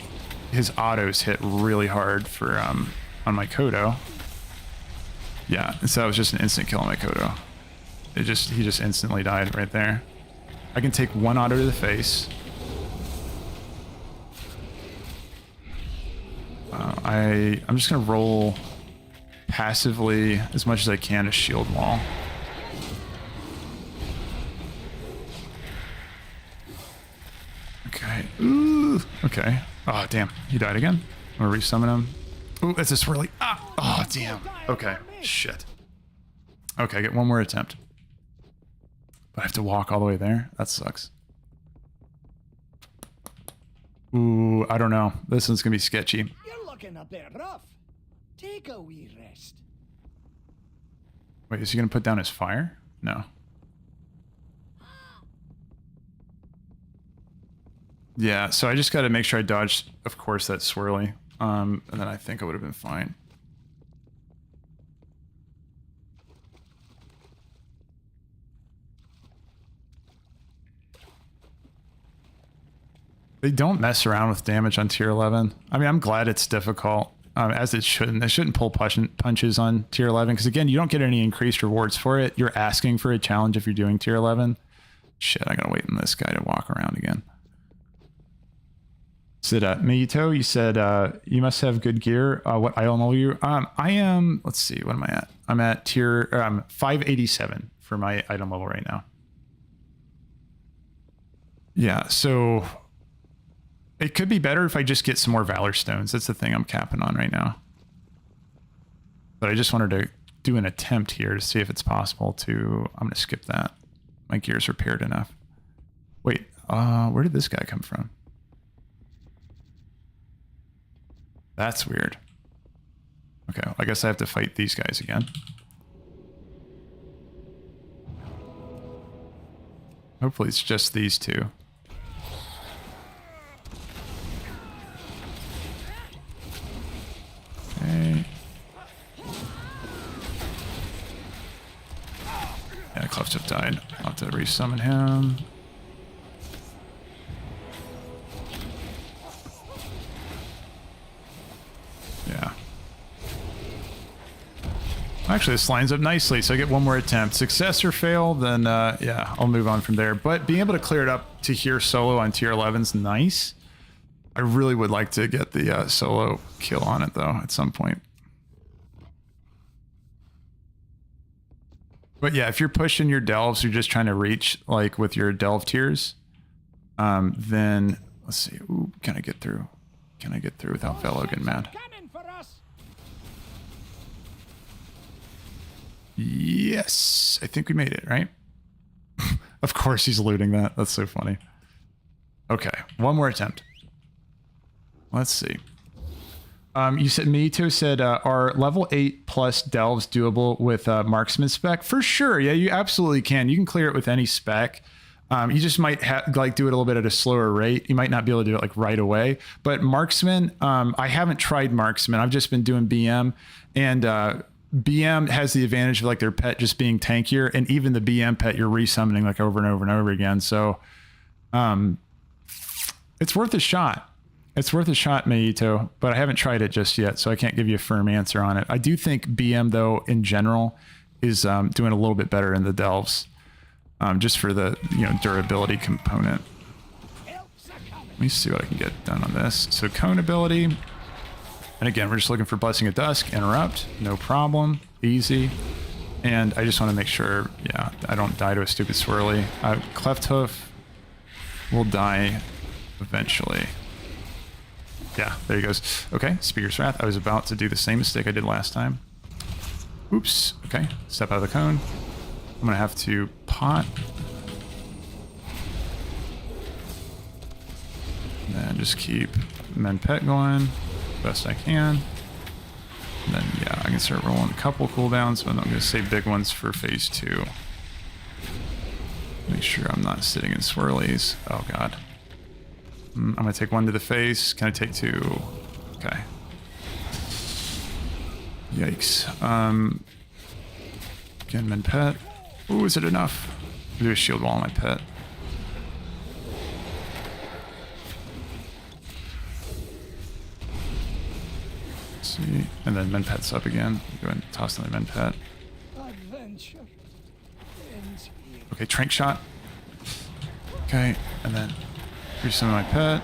his autos hit really hard for on my Kodo. Yeah, so that was just an instant kill on my Kodo. He just instantly died right there. I can take one auto to the face. I'm just gonna roll passively as much as I can a shield wall. Okay. Oh, damn. He died again. I'm gonna resummon him. Ooh, it's a swirly. Ah! Oh, damn. Okay. Shit. Okay, I get one more attempt. But I have to walk all the way there? That sucks. Ooh, I don't know. This one's gonna be sketchy. You're looking a bit rough. Take a wee rest. Wait, is he gonna put down his fire? No. Yeah, so I just gotta make sure I dodge, of course, that swirly. And then I think I would have been fine. They don't mess around with damage on tier 11. I mean, I'm glad it's difficult, as it shouldn't. They shouldn't pull punches on tier 11, because again, you don't get any increased rewards for it. You're asking for a challenge if you're doing tier 11. Shit, I gotta wait on this guy to walk around again. Said, Miyito, you said, you must have good gear. What item are you? I am, let's see, what am I at? I'm at tier 587 for my item level right now. Yeah, so it could be better if I just get some more valor stones. That's the thing I'm capping on right now. But I just wanted to do an attempt here to see if it's possible to, I'm gonna skip that. My gear's repaired enough. Wait, where did this guy come from? That's weird. Okay, well, I guess I have to fight these guys again. Hopefully it's just these two. Okay. Yeah, Cleftup died. I'll have to resummon him. Yeah. Actually, this lines up nicely, so I get one more attempt. Success or fail, then yeah, I'll move on from there. But being able to clear it up to here solo on tier 11 is nice. I really would like to get the solo kill on it, though, at some point. But yeah, if you're pushing your delves, you're just trying to reach, like, with your delve tiers, then, let's see, ooh, can I get through? Can I get through without Velo getting mad? Yes, I think we made it, right? Of course he's looting that. That's so funny. Okay, one more attempt. Let's see. You said, Mito said, are level 8 plus delves doable with marksman spec? For sure, yeah, you absolutely can. You can clear it with any spec. You just might like do it a little bit at a slower rate. You might not be able to do it like right away. But marksman, I haven't tried marksman. I've just been doing BM, and BM has the advantage of like their pet just being tankier, and even the BM pet you're resummoning like over and over and over again. So it's worth a shot. It's worth a shot, Mayito, but I haven't tried it just yet, so I can't give you a firm answer on it. I do think BM, though, in general, is doing a little bit better in the delves, just for the durability component. Let me see what I can get done on this. So cone ability, and again, we're just looking for Blessing of Dusk, interrupt, no problem, easy. And I just want to make sure, yeah, I don't die to a stupid swirly. Cleft Hoof will die eventually. Yeah, there he goes. Okay, Speaker's Wrath. I was about to do the same mistake I did last time. Oops. Okay, step out of the cone. I'm going to have to pot. And then just keep Men Pet going best I can. And then, yeah, I can start rolling a couple cooldowns, but I'm going to save big ones for phase 2. Make sure I'm not sitting in swirlies. Oh, God. I'm going to take one to the face. Can I take 2? Okay. Yikes. Again, Men Pet. Ooh, is it enough? I'll do a shield wall on my pet. Let's see. And then Men Pet's up again. Go ahead and toss another Men Pet. Okay, Trank Shot. Okay, and then here's some of my pet.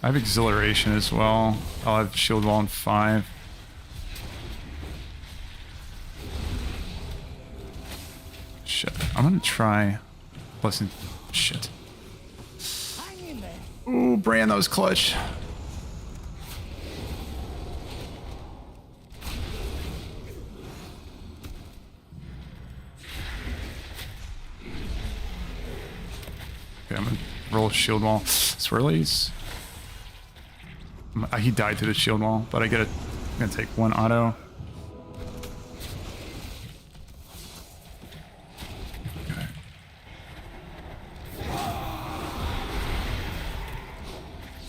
I have Exhilaration as well. I'll have Shield Wall in 5. Shit. I'm gonna try. Listen. Shit. Hang in there. Ooh, Brann, that was clutch. Okay, I'm gonna roll a shield wall. Swirlies. He died to the shield wall, but I'm gonna take one auto. Okay.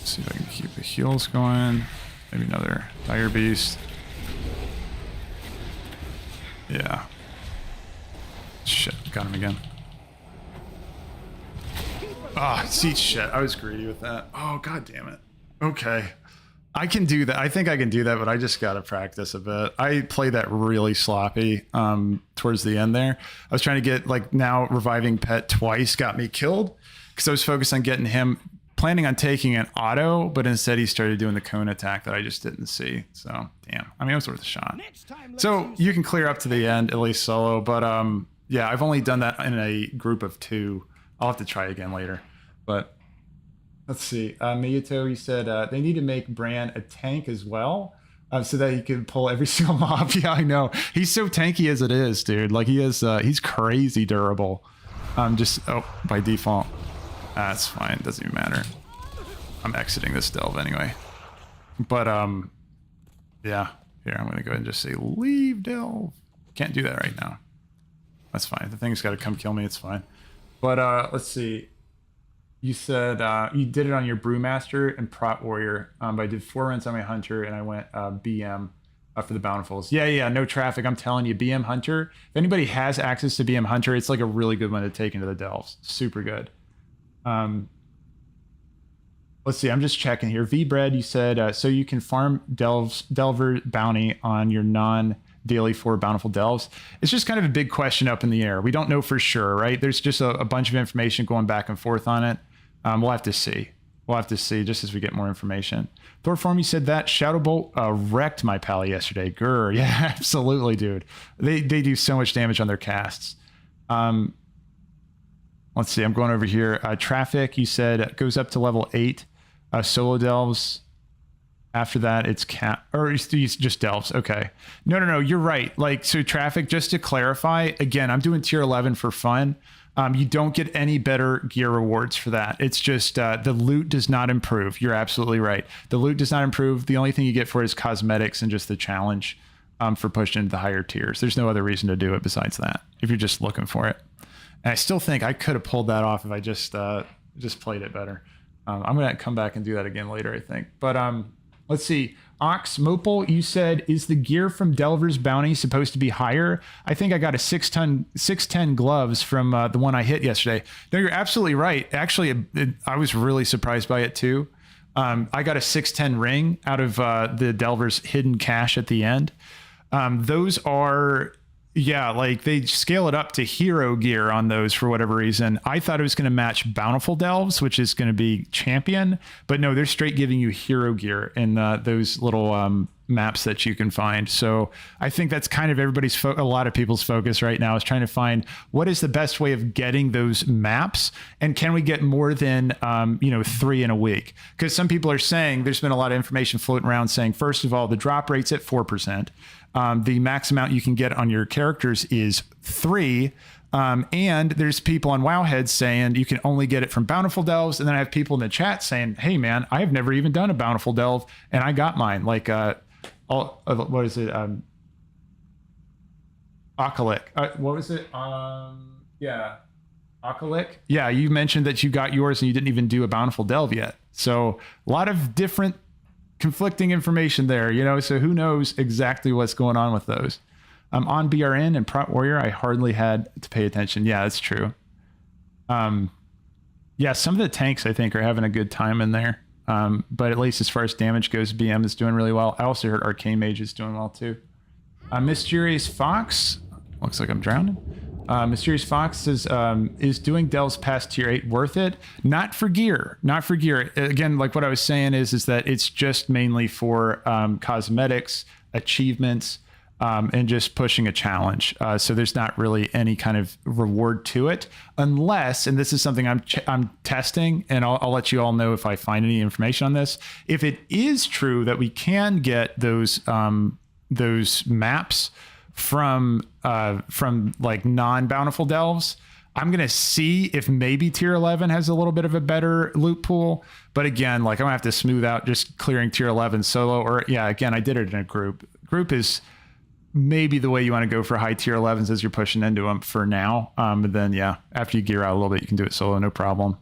See if I can keep the heals going. Maybe another Dire Beast. Yeah. Shit, got him again. Ah, see, shit, I was greedy with that. Oh, god damn it. Okay. I can do that. I think I can do that, but I just gotta practice a bit. I played that really sloppy towards the end there. I was trying to get, like, now reviving Pet twice got me killed because I was focused on getting him, planning on taking an auto, but instead he started doing the cone attack that I just didn't see. So, damn. I mean, it was worth a shot. So you can clear up to the end, at least solo, but yeah, I've only done that in a group of 2. I'll have to try again later, but let's see. Miyato, he said they need to make Brann a tank as well, so that he can pull every single mob. Yeah, I know. He's so tanky as it is, dude. Like he is, he's crazy durable. By default, that's fine. Doesn't even matter. I'm exiting this delve anyway. But yeah. Here, I'm gonna go ahead and just say leave delve. Can't do that right now. That's fine. The thing's got to come kill me. It's fine. But let's see. You said you did it on your Brewmaster and Prot Warrior. But I did 4 runs on my Hunter, and I went BM for the Bountifuls. Yeah, no traffic. I'm telling you, BM Hunter. If anybody has access to BM Hunter, it's like a really good one to take into the Delves. Super good. Let's see. I'm just checking here. V-Bread, you said, so you can farm Delver's Bounty on your non-daily 4 Bountiful Delves. It's just kind of a big question up in the air. We don't know for sure, right? There's just a bunch of information going back and forth on it. We'll have to see. We'll have to see just as we get more information. Thorform, you said that Shadowbolt wrecked my pal yesterday. Grr. Yeah, absolutely, dude. They do so much damage on their casts. Let's see. I'm going over here. Traffic, you said, goes up to level 8. Solo Delves. After that, it's just Delves. Okay. No. You're right. Like, so Traffic, just to clarify, again, I'm doing tier 11 for fun. You don't get any better gear rewards for that. It's just the loot does not improve. You're absolutely right. The loot does not improve. The only thing you get for it is cosmetics and just the challenge for pushing into the higher tiers. There's no other reason to do it besides that, if you're just looking for it. And I still think I could have pulled that off if I just played it better. I'm going to come back and do that again later, I think. But let's see. Ox Mopal, you said, is the gear from Delver's Bounty supposed to be higher? I think I got a 610 gloves from the one I hit yesterday. No, you're absolutely right. Actually, I was really surprised by it too. I got a 610 ring out of the Delver's hidden cache at the end. Those are... Yeah, like they scale it up to hero gear on those for whatever reason. I thought it was going to match Bountiful Delves, which is going to be champion, but no, they're straight giving you hero gear in those little maps that you can find. So I think that's kind of a lot of people's focus right now is trying to find what is the best way of getting those maps, and can we get more than 3 in a week? Because some people are saying, there's been a lot of information floating around saying, first of all, the drop rate's at 4%. The max amount you can get on your characters is 3. And there's people on Wowhead saying you can only get it from Bountiful Delves. And then I have people in the chat saying, hey, man, I have never even done a Bountiful Delve, and I got mine. Like, what is it? Akalik. What was it? Yeah. Akalik. Yeah, you mentioned that you got yours and you didn't even do a Bountiful Delve yet. So a lot of different conflicting information there, so who knows exactly what's going on with those. On BRN and Prot Warrior, I hardly had to pay attention. Yeah, that's true. Yeah, some of the tanks I think are having a good time in there. But at least as far as damage goes, BM is doing really well. I also heard Arcane Mage is doing well too. Mysterious Fox, looks like I'm drowning. Mysterious Fox says, is doing Delves past tier 8 worth it? Not for gear. Again, like what I was saying is that it's just mainly for cosmetics, achievements, and just pushing a challenge. So there's not really any kind of reward to it, unless, and this is something I'm testing, and I'll let you all know if I find any information on this. If it is true that we can get those maps from like non-bountiful delves, I'm going to see if maybe tier 11 has a little bit of a better loot pool. But again, like I'm gonna have to smooth out just clearing tier 11 solo, or yeah, again, I did it in a group. Group is maybe the way you want to go for high tier 11s as you're pushing into them for now. But then yeah, after you gear out a little bit, you can do it solo, no problem.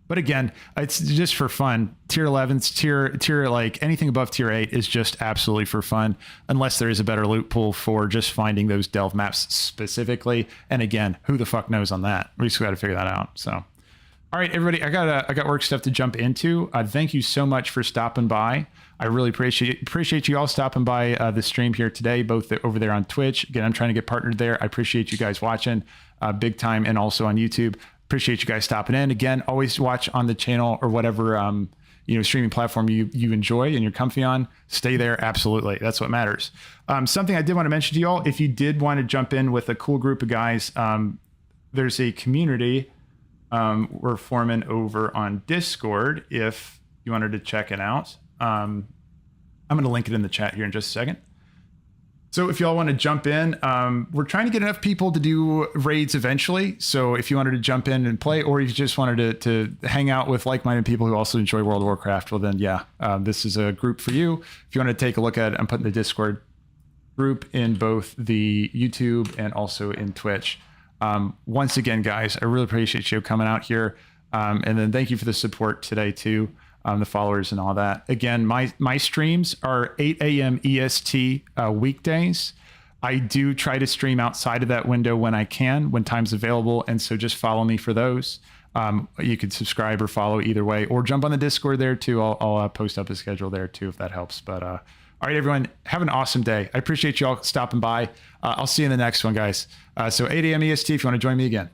But again, it's just for fun. Tier 11s, tier like anything above tier 8 is just absolutely for fun, unless there is a better loot pool for just finding those delve maps specifically. And again, who the fuck knows on that? We just got to figure that out. So, all right, everybody, I got work stuff to jump into. Thank you so much for stopping by. I really appreciate you all stopping by the stream here today, both over there on Twitch. Again, I'm trying to get partnered there. I appreciate you guys watching big time, and also on YouTube. Appreciate you guys stopping in. Again, always watch on the channel or whatever streaming platform you enjoy and you're comfy on. Stay there. Absolutely. That's what matters. Something I did want to mention to you all, if you did want to jump in with a cool group of guys, there's a community we're forming over on Discord if you wanted to check it out. I'm going to link it in the chat here in just a second. So if y'all want to jump in, we're trying to get enough people to do raids eventually. So if you wanted to jump in and play, or if you just wanted to hang out with like-minded people who also enjoy World of Warcraft, well then, yeah, this is a group for you. If you want to take a look at it, I'm putting the Discord group in both the YouTube and also in Twitch. Once again, guys, I really appreciate you coming out here. And then thank you for the support today too. The followers and all that. Again, my streams are 8 a.m. EST weekdays. I do try to stream outside of that window when I can, when time's available. And so just follow me for those. You can subscribe or follow either way, or jump on the Discord there too. I'll post up a schedule there too, if that helps. But all right, everyone, have an awesome day. I appreciate you all stopping by. I'll see you in the next one, guys. So 8 a.m. EST if you want to join me again.